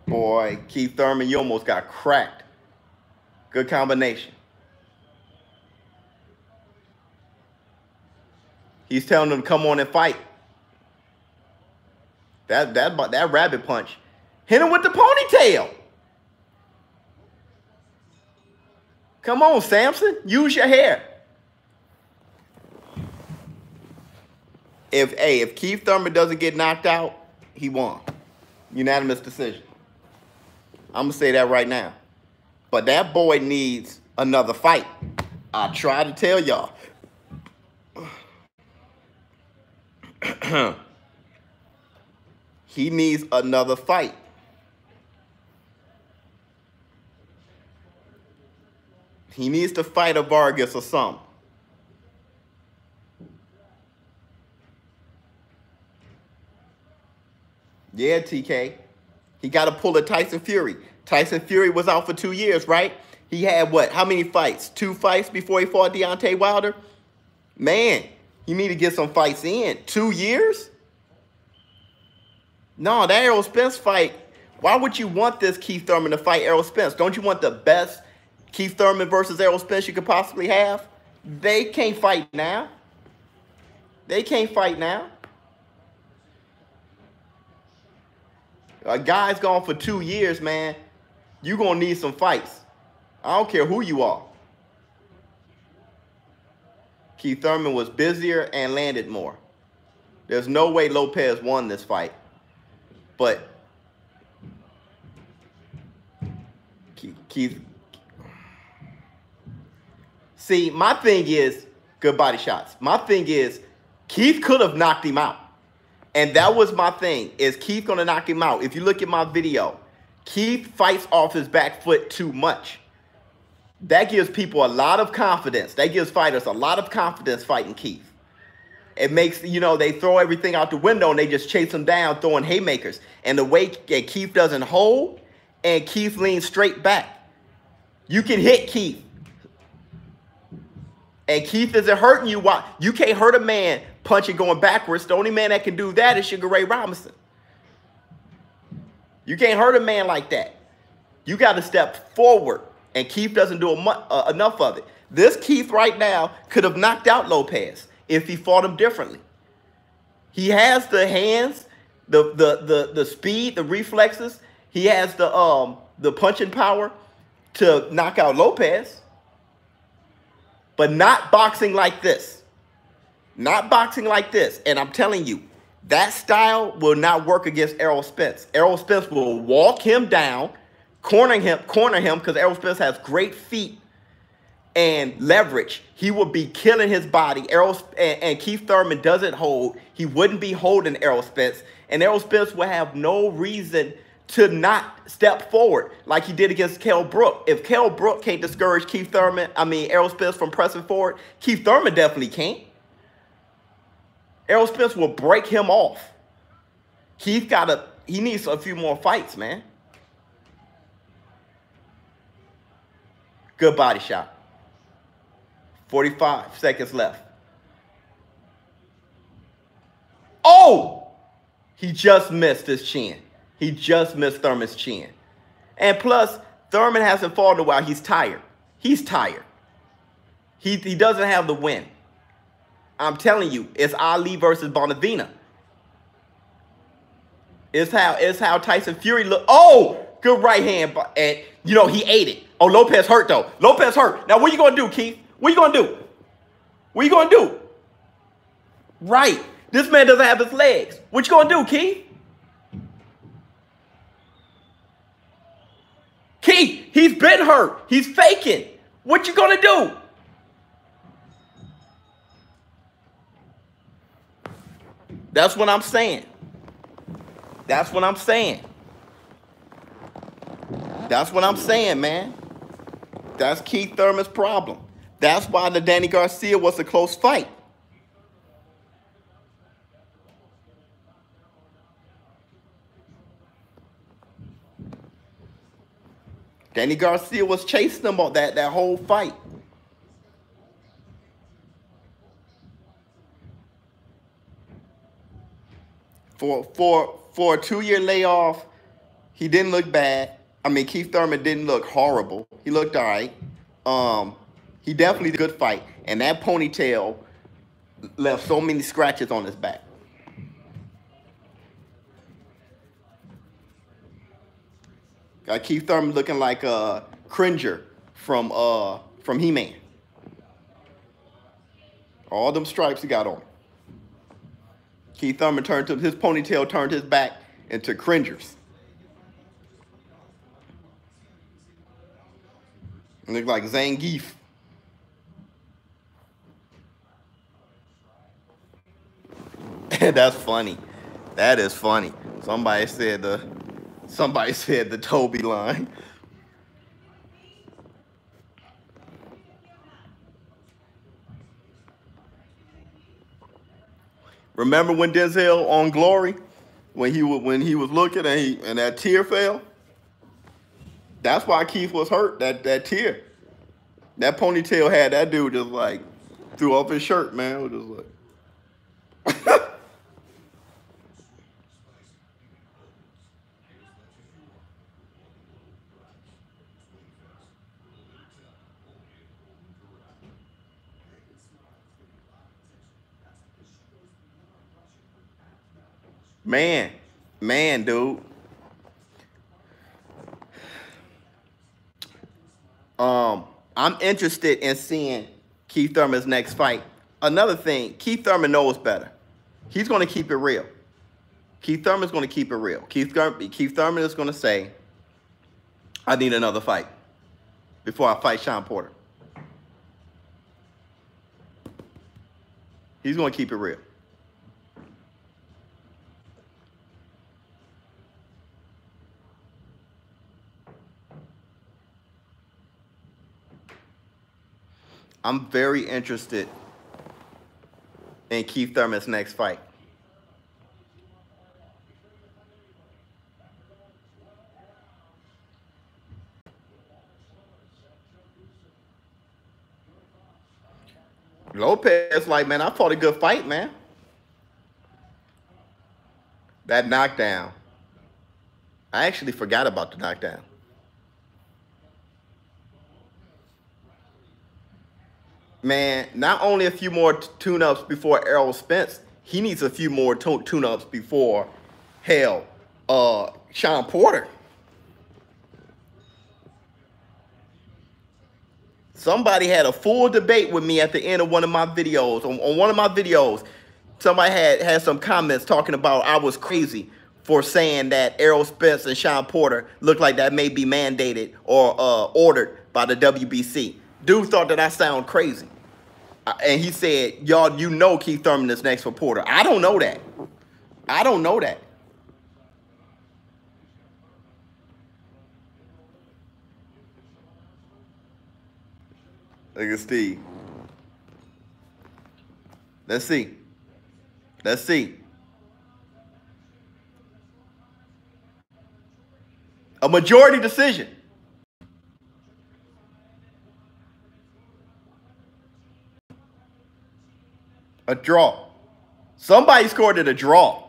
Boy, Keith Thurman, you almost got cracked. Good combination. He's telling them to come on and fight. That rabbit punch. Hit him with the ponytail. Come on, Samson. Use your hair. If Keith Thurman doesn't get knocked out, he won. Unanimous decision. I'm going to say that right now. But that boy needs another fight. I try to tell y'all. He needs another fight. He needs to fight a Vargas or something. Yeah, TK. He got to pull a Tyson Fury. Tyson Fury was out for 2 years, right? He had what? How many fights? 2 fights before he fought Deontay Wilder? Man, He need to get some fights in. 2 years? No, that Errol Spence fight. Why would you want this Keith Thurman to fight Errol Spence? Don't you want the best Keith Thurman versus Errol Spence you could possibly have? They can't fight now. They can't fight now. A guy's gone for 2 years, man. You're going to need some fights. I don't care who you are. Keith Thurman was busier and landed more. There's no way Lopez won this fight. But Keith. See, my thing is good body shots. My thing is Keith could have knocked him out. And that was my thing. Is Keith going to knock him out? If you look at my video, Keith fights off his back foot too much. That gives people a lot of confidence. That gives fighters a lot of confidence fighting Keith. It makes, you know, they throw everything out the window and they just chase him down throwing haymakers. And the way Keith doesn't hold and Keith leans straight back. You can hit Keith. And Keith isn't hurting you. Why? You can't hurt a man punching going backwards. The only man that can do that is Sugar Ray Robinson. You can't hurt a man like that. You got to step forward. And Keith doesn't do enough of it. This Keith right now could have knocked out Lopez if he fought him differently. He has the hands, the speed, the reflexes. He has the punching power to knock out Lopez. But not boxing like this. Not boxing like this. And I'm telling you, that style will not work against Errol Spence. Errol Spence will walk him down, corner him because Errol Spence has great feet and leverage. He would be killing his body. And Keith Thurman doesn't hold. He wouldn't be holding Errol Spence. And Errol Spence would have no reason to not step forward like he did against Kell Brook. If Kell Brook can't discourage Errol Spence from pressing forward, Keith Thurman definitely can't. Errol Spence will break him off. He needs a few more fights, man. Good body shot. 45 seconds left. Oh! He just missed his chin. He just missed Thurman's chin. And plus, Thurman hasn't fought in a while. He's tired. He's tired. He doesn't have the win. I'm telling you, it's Ali versus Bonavina. It's how Tyson Fury look. Oh! Good right hand. And, you know, he ate it. Oh, Lopez hurt, though. Lopez hurt. Now, what are you going to do, Keith? What are you going to do? What are you going to do? Right. This man doesn't have his legs. What you going to do, Keith? Keith, he's been hurt. He's faking. What you going to do? That's what I'm saying. That's what I'm saying. That's what I'm saying, man. That's Keith Thurman's problem. That's why the Danny Garcia was a close fight. Danny Garcia was chasing him all that whole fight. For a 2-year layoff, he didn't look bad. I mean, Keith Thurman didn't look horrible. He looked all right. He definitely did a good fight. And that ponytail left so many scratches on his back. Got Keith Thurman looking like Cringer from He-Man. All them stripes he got on. Keith Thurman his ponytail turned his back into Cringers. It looked like Zangief. That's funny. That is funny. Somebody said the Toby line. Remember when Denzel on Glory, when he was looking and that tear fell? That's why Keith was hurt, that tear. That ponytail had that dude just like threw off his shirt, man. It was just like, Man, dude. I'm interested in seeing Keith Thurman's next fight. Another thing, Keith Thurman knows better. He's going to keep it real. Keith Thurman's going to keep it real. Keith Thurman is going to say, I need another fight before I fight Sean Porter. He's going to keep it real. I'm very interested in Keith Thurman's next fight. Lopez, like, man, I fought a good fight, man. That knockdown. I actually forgot about the knockdown. Man, not only a few more tune-ups before Errol Spence, he needs a few more tune-ups before, hell, Sean Porter. Somebody had a full debate with me at the end of one of my videos. On one of my videos, somebody had some comments talking about I was crazy for saying that Errol Spence and Sean Porter look like that may be mandated or ordered by the WBC. Dude thought that I sound crazy. And he said, y'all, you know Keith Thurman is next for Porter. I don't know that. I don't know that. Look at Steve. Let's see. Let's see. A majority decision. A draw. Somebody scored it a draw.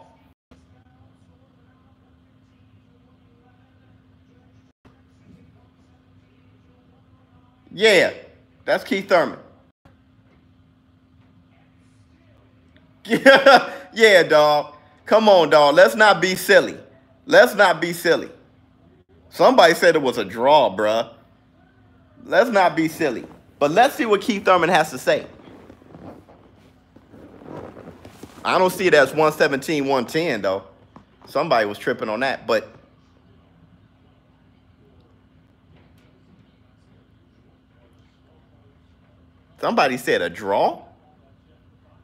Yeah, that's Keith Thurman. Yeah, dog. Come on, dog. Let's not be silly. Let's not be silly. Somebody said it was a draw, bruh. Let's not be silly. But let's see what Keith Thurman has to say. I don't see it as 117, 110, though. Somebody was tripping on that, but somebody said a draw?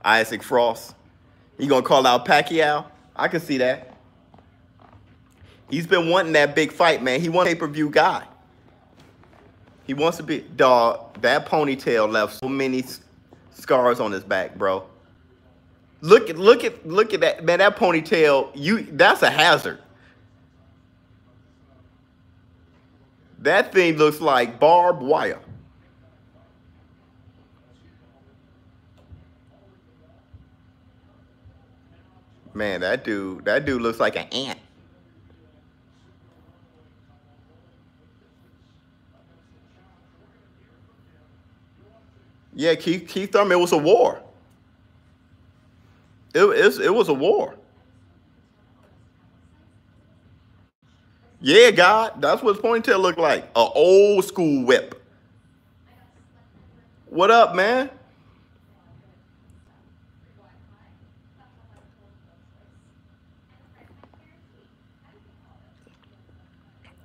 Isaac Frost. You gonna call out Pacquiao? I can see that. He's been wanting that big fight, man. He wants a pay-per-view guy. He wants to be, dog, that ponytail left so many scars on his back, bro. Look at that, man. That ponytail, that's a hazard. That thing looks like barbed wire. Man, that dude looks like an ant. Yeah, Keith Thurman, it was a war. It was a war. Yeah, God, that's what his ponytail looked like. An old school whip. What up, man?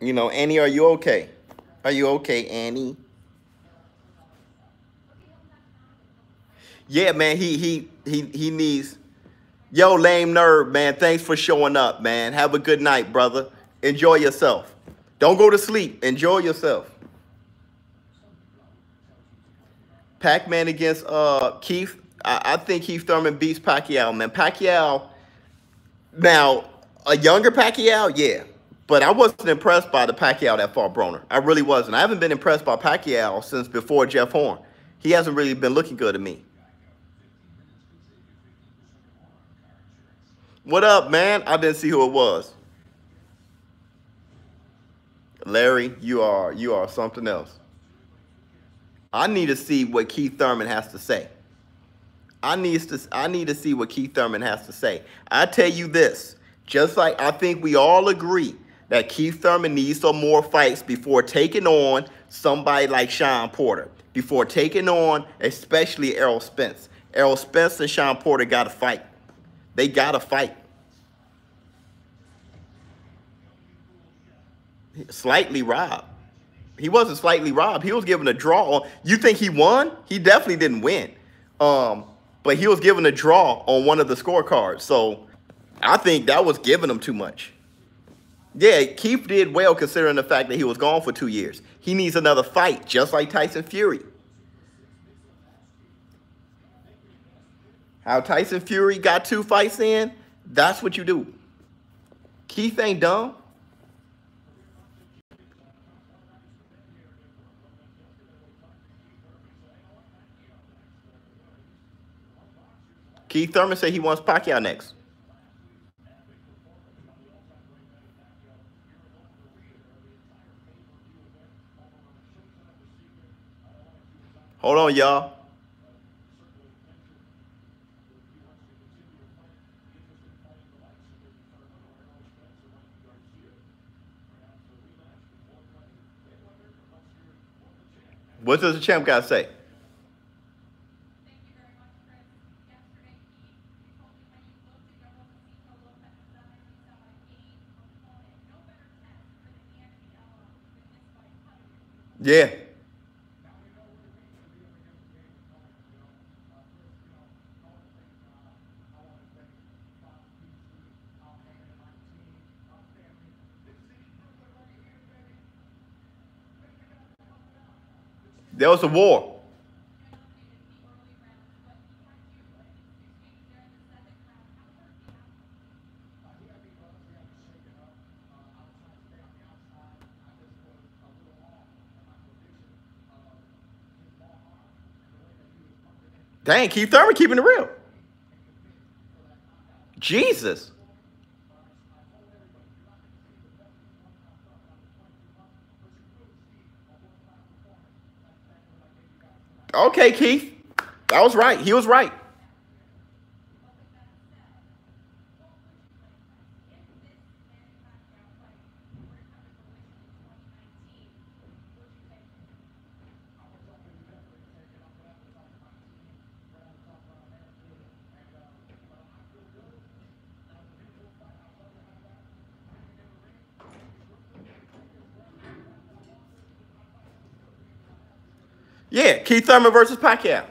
You know, Annie, are you okay? Are you okay, Annie? Yeah, man, he needs. Yo, lame nerd, man, thanks for showing up, man. Have a good night, brother. Enjoy yourself. Don't go to sleep. Enjoy yourself. Pac-Man against Keith. I think Keith Thurman beats Pacquiao, man. Pacquiao, now, a younger Pacquiao, yeah. But I wasn't impressed by the Pacquiao that fought Broner. I really wasn't. I haven't been impressed by Pacquiao since before Jeff Horn. He hasn't really been looking good to me. What up, man? I didn't see who it was. Larry, you are something else. I need to see what Keith Thurman has to say. I need to see what Keith Thurman has to say. I tell you this. Just like I think we all agree that Keith Thurman needs some more fights before taking on somebody like Sean Porter, before taking on especially Errol Spence. Errol Spence and Sean Porter got to fight. They got to fight. Slightly robbed. He wasn't slightly robbed. He was given a draw. You think he won? He definitely didn't win. But he was given a draw on one of the scorecards. So I think that was giving him too much. Yeah, Keith did well considering the fact that he was gone for 2 years. He needs another fight, just like Tyson Fury. How Tyson Fury got 2 fights in, that's what you do. Keith ain't dumb. Keith Thurman said he wants Pacquiao next. Hold on, y'all. What does the champ got to say? Yeah. There was a war. Dang, Keith Thurman keeping it real. Jesus. Okay, Keith. That was right. He was right. Yeah, Keith Thurman versus Pacquiao.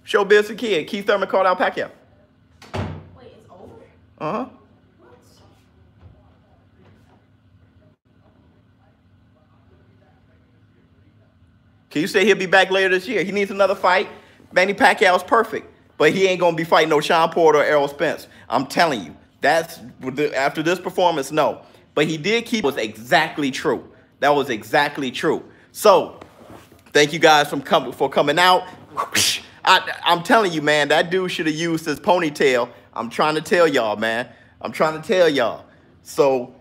ShowBizz the kid. Keith Thurman called out Pacquiao. Wait, it's over? Uh-huh. Keith said he'll be back later this year. He needs another fight. Manny Pacquiao's perfect, but he ain't going to be fighting no Sean Porter or Errol Spence. I'm telling you. That's after this performance, no. But he did keep was exactly true. That was exactly true. So, thank you guys for coming out. I'm telling you, man, that dude should have used his ponytail. I'm trying to tell y'all, man. I'm trying to tell y'all. So,